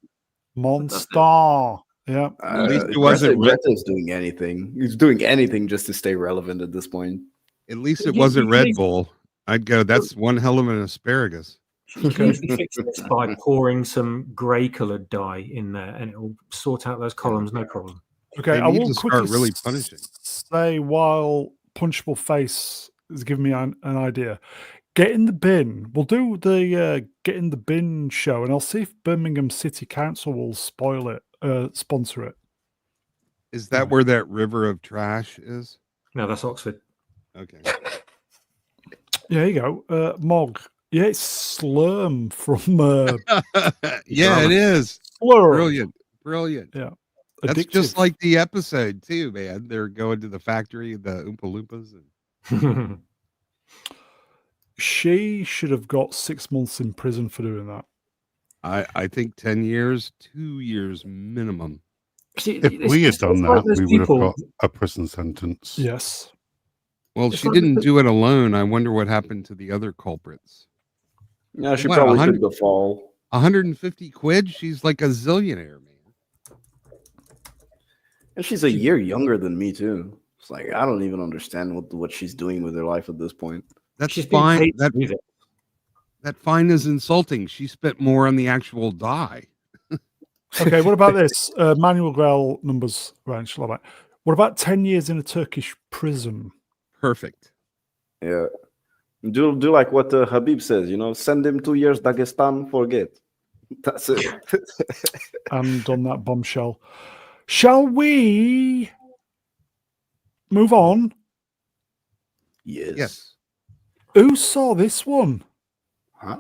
Monster. Yeah. At least it wasn't Greta's doing anything. He's doing anything just to stay relevant at this point. At least it wasn't Red Bull. I'd go, that's one hell of an asparagus. You can usually fix this by pouring some grey-coloured dye in there, and it will sort out those columns, no problem. Okay, I will start really punishing. Say while Punchable Face is giving me an idea. Get in the bin. We'll do the Get in the Bin show, and I'll see if Birmingham City Council will sponsor it. Is that where that river of trash is? No, that's Oxford. Okay. Yeah, there you go. Mog. Yeah, it's Slurm from. Yeah, it is. Slurm. Brilliant. Yeah. That's just like the episode, too, man. They're going to the factory, the Oompa Loompas. And... She should have got 6 months in prison for doing that. I think 10 years, 2 years minimum. If we had done that, we would have got a prison sentence. Yes. Well, she didn't do it alone. I wonder what happened to the other culprits. Yeah, she probably took the fall. 150 quid? She's like a zillionaire, man. And she's a year younger than me, too. It's like, I don't even understand what she's doing with her life at this point. That's fine. That fine is insulting. She spent more on the actual dye. Okay, what about this? Manual Grell numbers, right? What about 10 years in a Turkish prison? Perfect. Yeah. Do like what Habib says, send him 2 years Dagestan, forget. That's it. And on that bombshell, shall we move on? Yes. Who saw this one? Huh?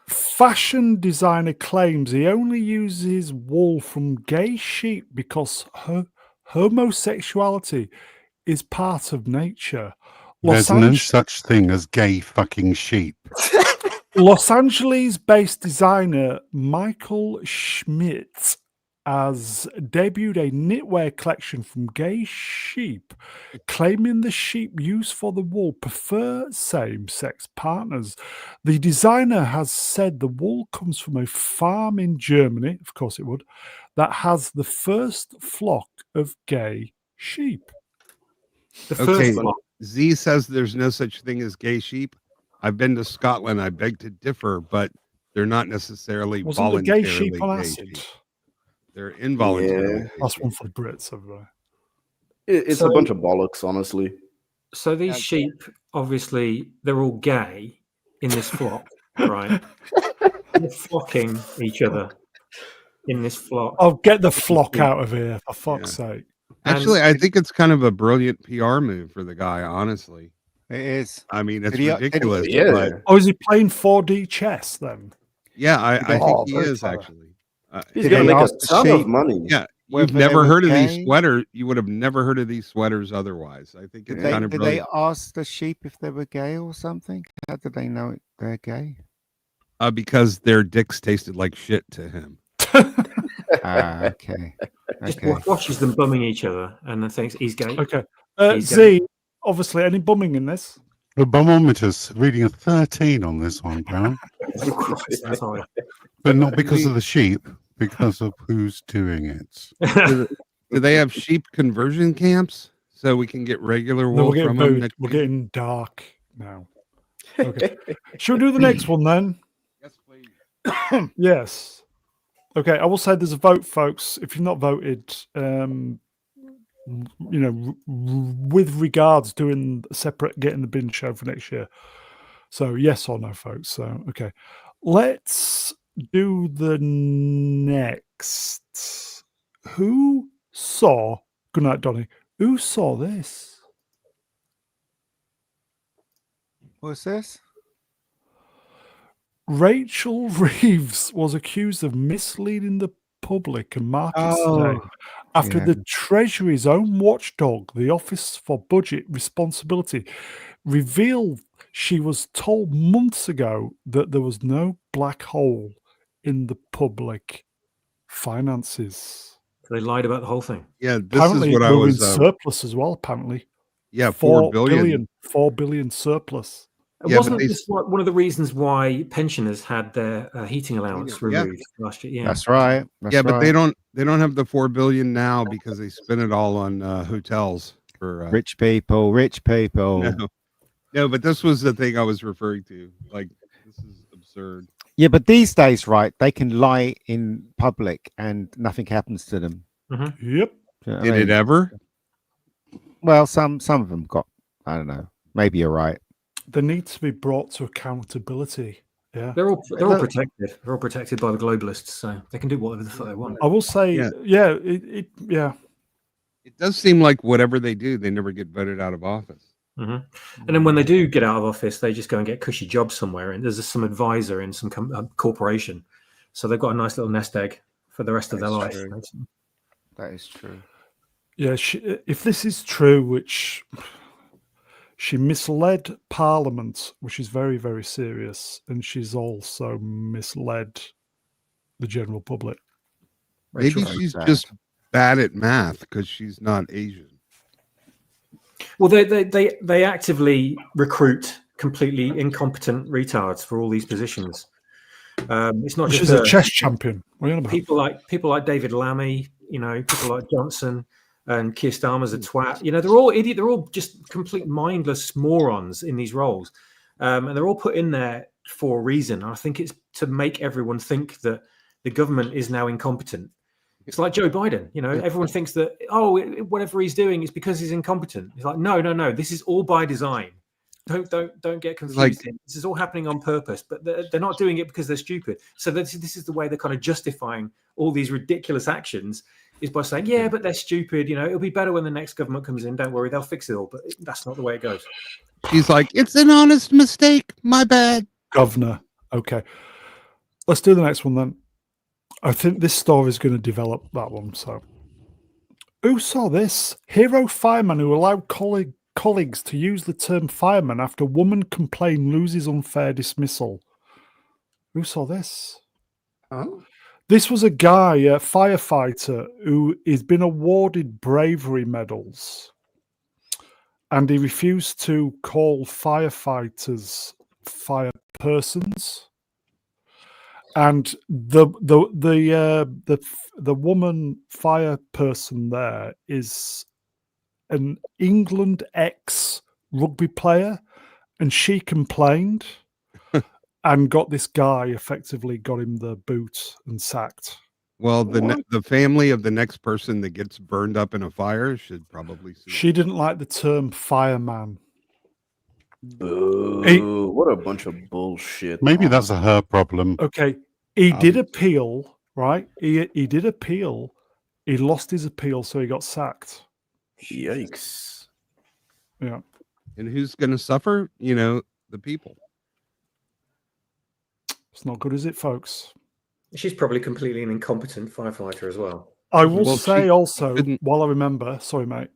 Fashion designer claims he only uses wool from gay sheep because homosexuality is part of nature. There's no such thing as gay fucking sheep. Los Angeles-based designer Michael Schmidt has debuted a knitwear collection from gay sheep, claiming the sheep used for the wool prefer same-sex partners. The designer has said the wool comes from a farm in Germany, of course it would, that has the first flock of gay sheep. Okay, Z says there's no such thing as gay sheep. I've been to Scotland. I beg to differ, but they're not necessarily voluntarily gay sheep on acid. They're involuntary. Yeah. That's one for the Brits, everybody. It's a bunch of bollocks, honestly. So these sheep, obviously, they're all gay in this flock, right? They're flocking each other in this flock. Oh, get the flock out of here, for fuck's sake. Actually, I think it's kind of a brilliant PR move for the guy, honestly. It is. I mean, it's ridiculous. Yeah. Oh, is he playing 4D chess then? Yeah, I think he is, actually. He's going to make a ton of money. Yeah. You've never heard of these sweaters. You would have never heard of these sweaters otherwise. I think it's kind of brilliant. Did they ask the sheep if they were gay or something? How did they know they're gay? Because their dicks tasted like shit to him. Okay. Just watches them bumming each other and then thinks he's gay. Okay. Z, obviously, any bumming in this? The bummometer's reading a 13 on this one, Brown. But not because of the sheep, because of who's doing it. Do they have sheep conversion camps so we can get regular wool from them? We're getting dark now. Okay. Should we do the next one then? Yes, please. Yes. Okay, I will say there's a vote, folks. If you've not voted, with regards doing a separate Get in the Bin show for next year. So yes or no, folks. So okay, let's do the next. Who saw? Good night, Donny. Who saw this? What's this? Rachel Reeves was accused of misleading the Public and Markets today Oh, after yeah. the Treasury's own watchdog, the Office for Budget Responsibility, revealed she was told months ago that there was no black hole in the public finances. So they lied about the whole thing. Yeah, this Apparently, is what I we're in was. surplus as well. Apparently, Yeah, 4 billion. 4 billion surplus. And Yeah, but wasn't they this one of the reasons why pensioners had their heating allowance Yeah. removed last year? Yeah. That's right. That's yeah, but right. they don't have the 4 billion now because they spent it all on hotels for Rich people, rich people. no, but this was the thing I was referring to. Like, this is absurd. Yeah, but these days, right, they can lie in public and nothing happens to them. Yep. Do you know what I Did it mean? ever? Well, some of them got, I don't know. Maybe you're right. They need to be brought to accountability. Yeah. They're all protected. They're all protected by the globalists, so they can do whatever the fuck they want. I will say, Yeah. yeah. It does seem like whatever they do, they never get voted out of office. And then when they do get out of office, they just go and get cushy jobs somewhere, and there's some advisor in some corporation, so they've got a nice little nest egg for the rest of their life. True. That is true. Yeah, if this is true, which she misled Parliament, which is very, very serious, and she's also misled the general public. Maybe Rachel. she's just bad at math because she's not Asian. Well, they actively recruit completely incompetent retards for all these positions. It's not She's just a chess champion. What are you on about? people like David Lammy, people like Johnson and Keir Starmer's a twat. They're all idiot. They're all just complete mindless morons in these roles, and they're all put in there for a reason. I think it's to make everyone think that the government is now incompetent. It's like Joe Biden. Everyone thinks that whatever he's doing is because he's incompetent. It's like no. This is all by design. Don't get confused. This is all happening on purpose, but they're not doing it because they're stupid. So this is the way they're kind of justifying all these ridiculous actions, is by saying, yeah, but they're stupid. It'll be better when the next government comes in. Don't worry, they'll fix it all. But that's not the way it goes. She's like, it's an honest mistake. My bad. Governor. Okay. Let's do the next one then. I think this story is going to develop that one. So, who saw this? Hero fireman who allowed colleagues to use the term fireman after woman complaint loses unfair dismissal. Who saw this? Huh? This was a guy, a firefighter, who has been awarded bravery medals, and he refused to call firefighters fire persons. And the woman fire person there is an England ex-rugby player, and she complained and got this guy, effectively got him the boot and sacked. Well, the family of the next person that gets burned up in a fire should probably see. She didn't like the term fireman. Boo. What a bunch of bullshit. Maybe that's her problem. Okay, he did appeal, right? He did appeal. He lost his appeal, so he got sacked. Yikes. Yeah. And who's going to suffer? The people. It's not good, is it, folks? She's probably completely an incompetent firefighter as well. I will Well, say she also, didn't- while I remember, sorry, mate,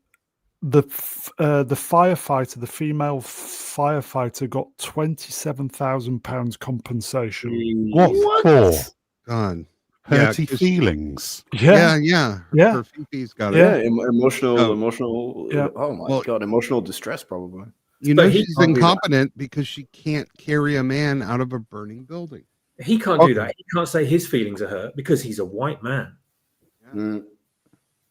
the firefighter, the female firefighter, got £27,000 compensation. What for? God. Hurty 'cause feelings. Yeah. Yeah. Her Fifi's got Yeah, it. emotional. Yeah. Oh my Well- god, emotional distress probably. But he She's can't do that. incompetent because she can't carry a man out of a burning building. He can't do that. He can't say his feelings are hurt because he's a white man. Mm.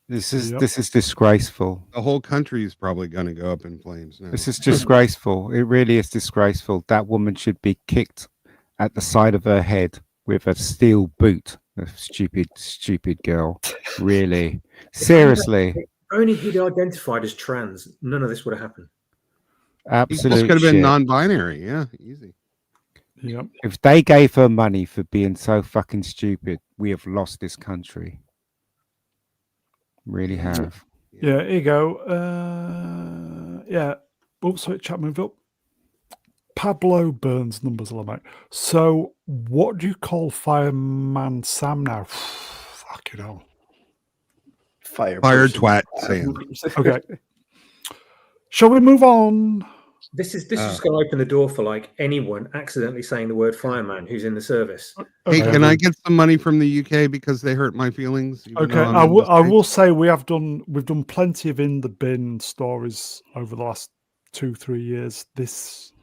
This is Yep. this is disgraceful. The whole country is probably going to go up in flames now. This is disgraceful. It really is disgraceful. That woman should be kicked at the side of her head with a steel boot. A stupid girl. Really. Seriously. If only he'd identified as trans, none of this would have happened. He Absolute just could have been shit. non-binary. Yeah, easy. Yep. If they gave her money for being so fucking stupid, we have lost this country. Really have. Yeah, here you go. Yeah. Oh, sorry, chat moved up. Pablo Burns numbers, mate. So, what do you call Fireman Sam now? Fucking hell. Fire Fired person. twat, Sam. Okay. Shall we move on? This is just going to open the door for like anyone accidentally saying the word fireman who's in the service. Hey, Okay. can I get some money from the UK because they hurt my feelings? even though Okay, I'm I in the will States? say we've done plenty of in the bin stories over the last 2-3 years. This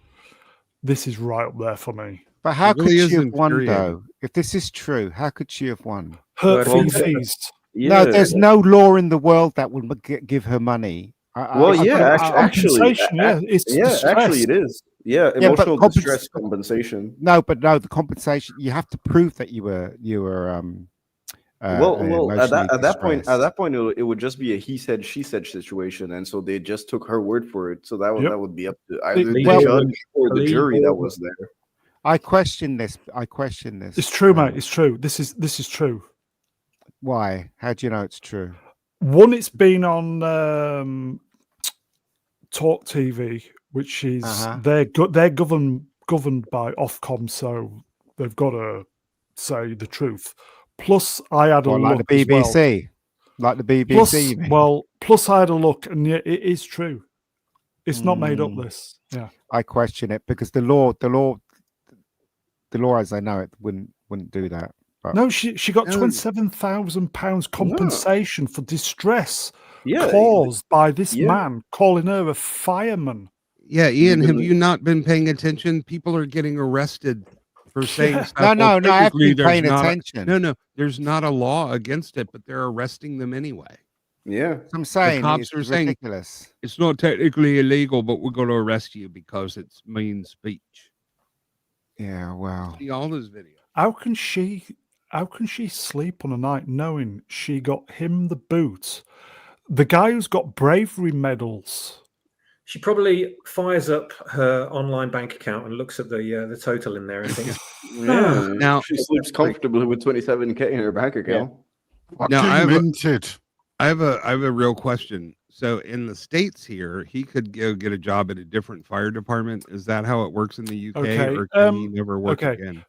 is right up there for me. But how It really could is she have won infuriating. though? If this is true, how could she have won? Hurt Well, fees. No, there's no law in the world that would give her money. Actually, Compensation, yeah, it's yeah, actually, it is. Yeah, Yeah, but emotional distress compensation. No, but no, the compensation you have to prove that you were Well, at that point, distressed. it would just be a he said she said situation, and so they just took her word for it. So that would be up to either the judge or the jury that was there. I question this. It's true, mate. It's true. This is true. Why? How do you know it's true? One, it's been on Talk TV, which is they're governed by Ofcom, so they've got to say the truth. Plus, I had a look like the BBC, like the BBC. Plus I had a look, and yeah, it is true. It's not made up. This, yeah. I question it because the law, as I know it, wouldn't do that. But no, she got £27,000 compensation for distress caused by this man calling her a fireman. Yeah, Ian, have you not been paying attention? People are getting arrested for saying stuff. No, I have been paying attention. No, there's not a law against it, but they're arresting them anyway. Yeah, I'm saying the cops are ridiculous. Saying it's not technically illegal, but we're going to arrest you because it's mean speech. Yeah, wow. See all those videos. How can she sleep on a night knowing she got him the boot? The guy who's got bravery medals. She probably fires up her online bank account and looks at the total in there and thinks, now she sleeps comfortably with 27K in her bank account. Yeah. Now I have a real question. So in the States here, he could go get a job at a different fire department. Is that how it works in the UK, or can he never work again?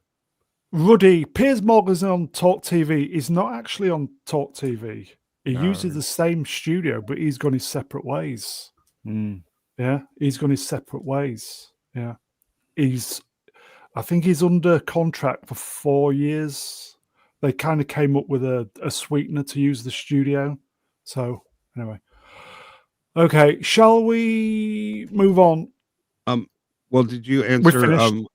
Ruddy, Piers Morgan's on Talk TV. He's not actually on Talk TV. He uses the same studio, but he's gone his separate ways. Yeah, he's gone his separate ways. Yeah, I think he's under contract for 4 years. They kind of came up with a sweetener to use the studio. So anyway, okay, shall we move on? Well, did you answer?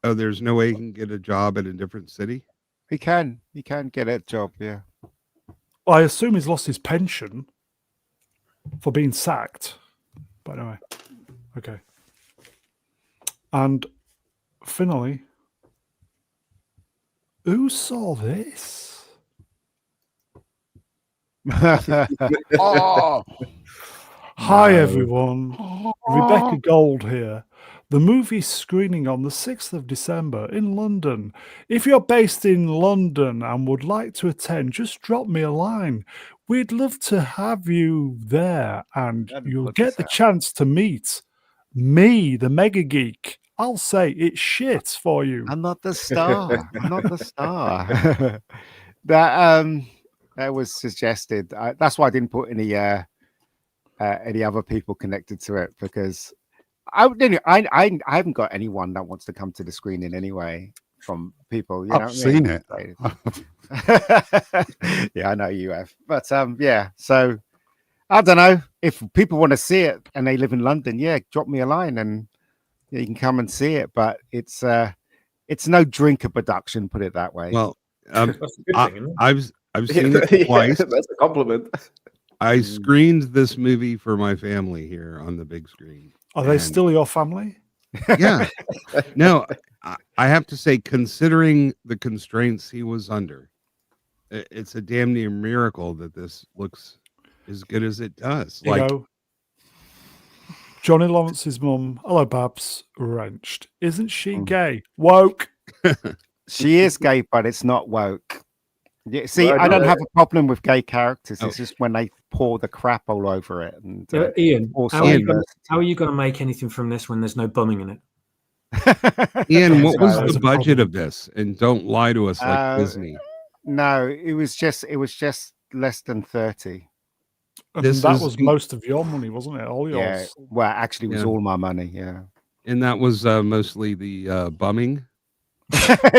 Oh, there's no way he can get a job at a different city. He can get a job. Yeah. Well, I assume he's lost his pension for being sacked. But anyway, okay. And finally, who saw this? Oh, Hi, everyone. Rebecca Gold here. The movie screening on the 6th of December in London. If you're based in London and would like to attend, just drop me a line. We'd love to have you there, and you'll get the chance to meet me, the mega geek. I'll say it's shit for you. I'm not the star. I'm not the star. That was suggested. That's why I didn't put any other people connected to it, because I haven't got anyone that wants to come to the screening anyway from people. I've seen it. Yeah, I know you have. But yeah, so I don't know if people want to see it and they live in London. Yeah, drop me a line and you can come and see it. But it's no drinker production, put it that way. Well, that's a good thing, isn't it? I've seen it twice. That's a compliment. I screened this movie for my family here on the big screen. Are they still your family? Yeah. No, I have to say, considering the constraints he was under, it's a damn near miracle that this looks as good as it does. You know, Johnny Lawrence's mum, hello Babs, wrenched. Isn't she gay? Woke. She is gay, but it's not woke. Yeah, see, I don't have a problem with gay characters. It's just when they pour the crap all over it. And Ian, how are you going to make anything from this when there's no bumming in it? Ian, what was the budget of this? And don't lie to us like Disney. No, it was just less than 30. And This that is was most of your money, wasn't it? All Yeah. yours. Well, actually, it was Yeah. all my money. Yeah. and that was mostly the bumming.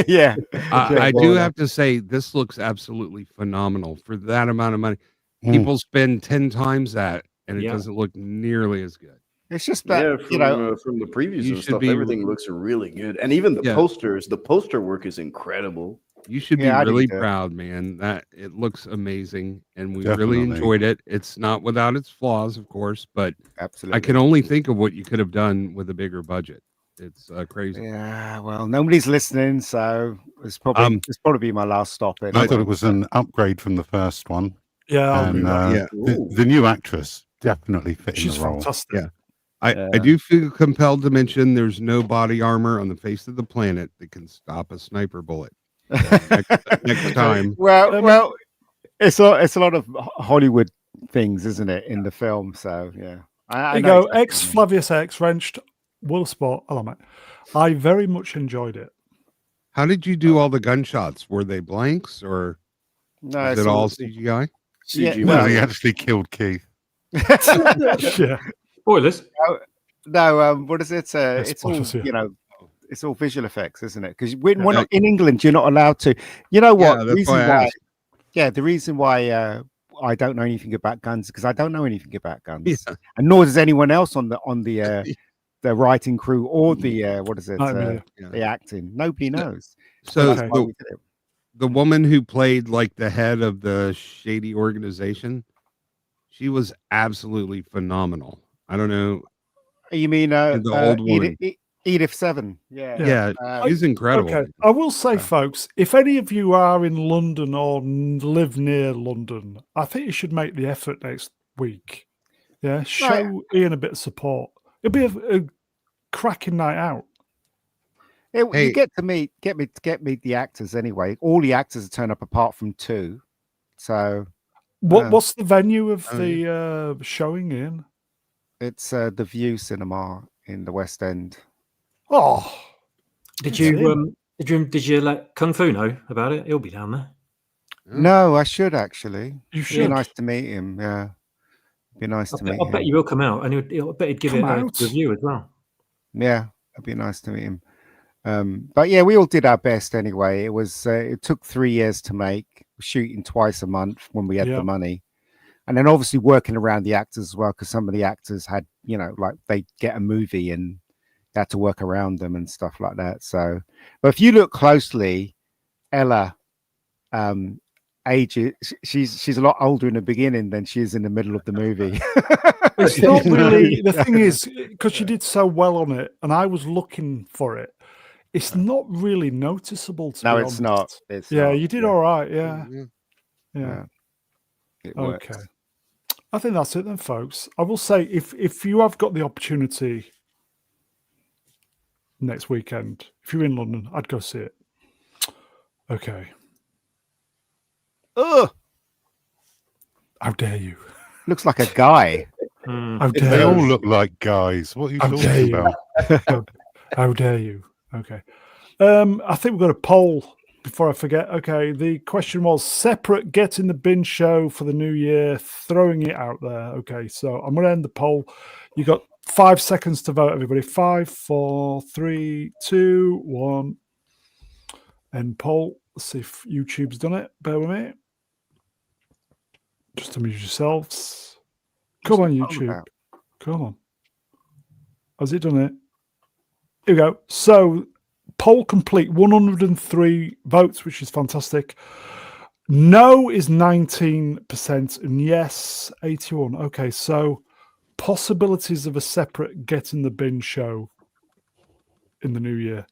Yeah. I do have to say this looks absolutely phenomenal for that amount of money. Mm. People spend 10 times that, and it Yeah. doesn't look nearly as good. It's just that Yeah, from the previews you and should stuff, be- everything looks really good, and even the Yeah. posters. The poster work is incredible. You should be Yeah, I really do too. proud, man. That it looks amazing, and we really Definitely. enjoyed it. It's not without its flaws, of course, but absolutely. I can only think of what you could have done with a bigger budget. It's crazy. Yeah, well, nobody's listening, so it's probably be my last stop. I Anyway. thought it was an upgrade from the first one. Yeah, I'll agree And with that. Yeah. the new actress definitely fit She's in the role. fantastic. Yeah. I do feel compelled to mention there's no body armor on the face of the planet that can stop a sniper bullet. Next time. Well, it's a lot of Hollywood things, isn't it, in the film? So yeah, There you go. Ex Flavius X wrenched Will Sport. Hello, mate. I very much enjoyed it. How did you do all the gunshots? Were they blanks or No, was it's it all CGI? Yeah, CG No, well, he actually killed Keith. Yeah. Spoilers. No, what is it? It's all spoilers, yeah. It's all visual effects, isn't it? Because when we're not in England, you're not allowed to. You know what? Yeah, the that's why I asked. the reason why I don't know anything about guns because I don't know anything about guns, Yeah. and nor does anyone else on the writing crew or the what is it? Nightmare. The acting. Nobody knows. So Okay. the woman who played like the head of the shady organization, she was absolutely phenomenal. I don't know. You mean the old woman. Edith Seven? Yeah. Yeah, she's incredible. Okay. I will say, folks, if any of you are in London or live near London, I think you should make the effort next week. Yeah. Show Ian a bit of support. It'll be a cracking night out. You get to meet the actors anyway. All the actors turn up apart from two. So What's the venue of the showing in? it's the View Cinema in the West End. Oh, Did you let Kung Fu know about it? He'll be down there. No, I should actually. you Be should. nice to meet him. Yeah, be nice to meet I bet him. you will come out, and I bet he'd give Come it a out. review as well. Yeah, it'd be nice to meet him. But yeah, we all did our best anyway. It was it took 3 years to make, shooting twice a month when we had the money, and then obviously working around the actors as well because some of the actors had like they get a movie and they had to work around them and stuff like that. So, but if you look closely, Ella, age she's a lot older in the beginning than she is in the middle of the movie. It's not really. The thing is, because you did so well on it, and I was looking for it. It's not really noticeable. To No, be it's honest. not. It's Yeah, not. you did all right. Yeah. Yeah. It Okay. works. I think that's it then, folks. I will say if you have got the opportunity next weekend, if you're in London, I'd go see it. Okay. Ugh, How dare you? looks like a guy. How They dare all you? look like guys. What are you How dare talking you? about? How dare you? Okay. I think we've got a poll before I forget. Okay. The question was separate get in the bin show for the new year, throwing it out there. Okay. So I'm going to end the poll. You got 5 seconds to vote, everybody. 5, 4, 3, 2, 1. End poll. Let's see if YouTube's done it. Bear with me. Just amuse yourselves. Come on, YouTube. Come on. Has it done it? Here we go. So, poll complete. 103 votes, which is fantastic. No is 19%, and yes, 81. Okay, so possibilities of a separate Get in the Bin show in the new year.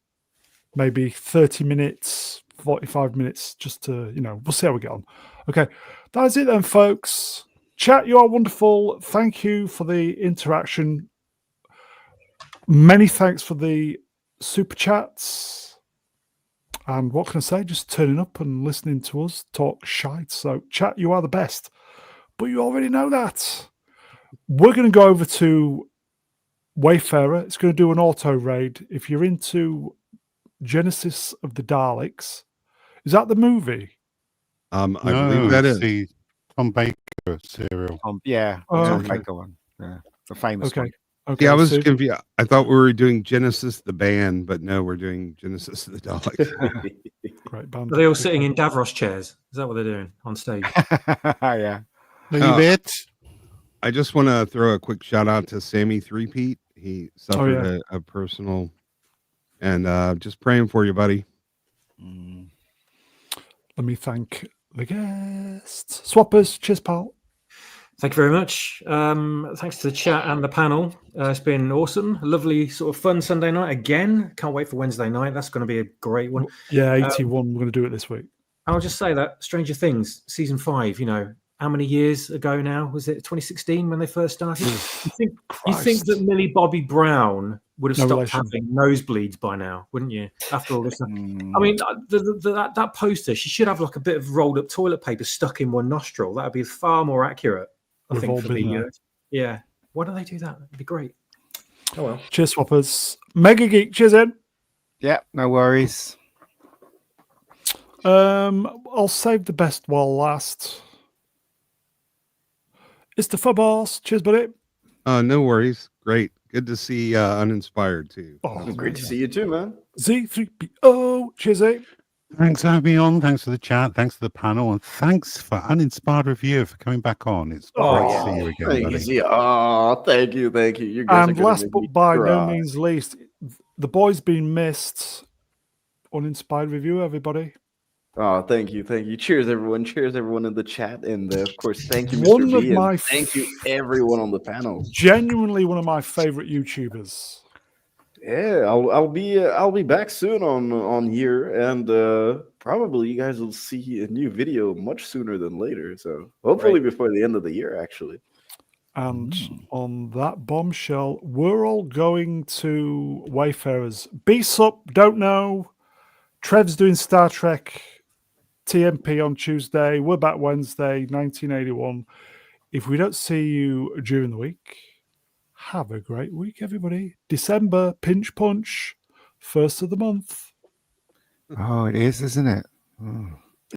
Maybe 30 minutes, 45 minutes, just to, we'll see how we get on. Okay, that's it then, folks. Chat, you are wonderful. Thank you for the interaction. Many thanks for the super chats. And what can I say? Just turning up and listening to us talk shite. So, chat, you are the best. But you already know that. We're going to go over to Wayfarer. It's going to do an auto raid. If you're into Genesis of the Daleks, is that the movie? I believe that is. the Tom Baker cereal. Yeah, Oh, Tom okay. Baker one. Yeah, the famous one. Okay. Yeah, I was so- confused. I thought we were doing Genesis the band, but no, we're doing Genesis the Daleks. Great band. Are they all sitting in Davros chairs? Is that what they're doing on stage? Yeah. Leave it. I just want to throw a quick shout out to Sammy Threepeat. He suffered a personal, and just praying for you, buddy. Let me thank the guests. Swappers, cheers, pal. Thank you very much. Thanks to the chat and the panel. It's been awesome. A lovely sort of fun Sunday night again. Can't wait for Wednesday night. That's going to be a great one. Yeah, 81. We're going to do it this week. I'll just say that Stranger Things season 5. You know, how many years ago now was it? 2016 when they first started. You think that Millie Bobby Brown would have stopped having nosebleeds by now, wouldn't you? After all this, I mean, that poster. She should have like a bit of rolled up toilet paper stuck in one nostril. That would be far more accurate. I think for the yeah. Why do they do that? It'd be great. Oh well. Cheers, Swappers. Mega Geek, cheers, Ed. Yeah, no worries. I'll save the best while last. It's the Fubboss. Cheers, buddy. No worries. Great. Good to see Uninspired too. Oh, great to see you too, man. Z3PO. Cheers, eh? Thanks for having me on. Thanks for the chat. Thanks for the panel. And thanks for Uninspired Review for coming back on. It's great to see you again, buddy. Thank you. You guys and last but by no means least, the boy's been missed. Uninspired Review, everybody. Oh, thank you. Cheers, everyone. Cheers, everyone in the chat. And of course, thank you, One Mr. of B. my And thank you, everyone on the panel. Genuinely one of my favorite YouTubers. Yeah, I'll be back soon on here, and probably you guys will see a new video much sooner than later. So hopefully before the end of the year, actually. And on that bombshell, we're all going to Wayfarers. Beast up, don't know. Trev's doing Star Trek TMP on Tuesday. We're back Wednesday, 1981. If we don't see you during the week, have a great week, everybody. December, pinch punch, first of the month. Oh, it is, isn't it? Oh.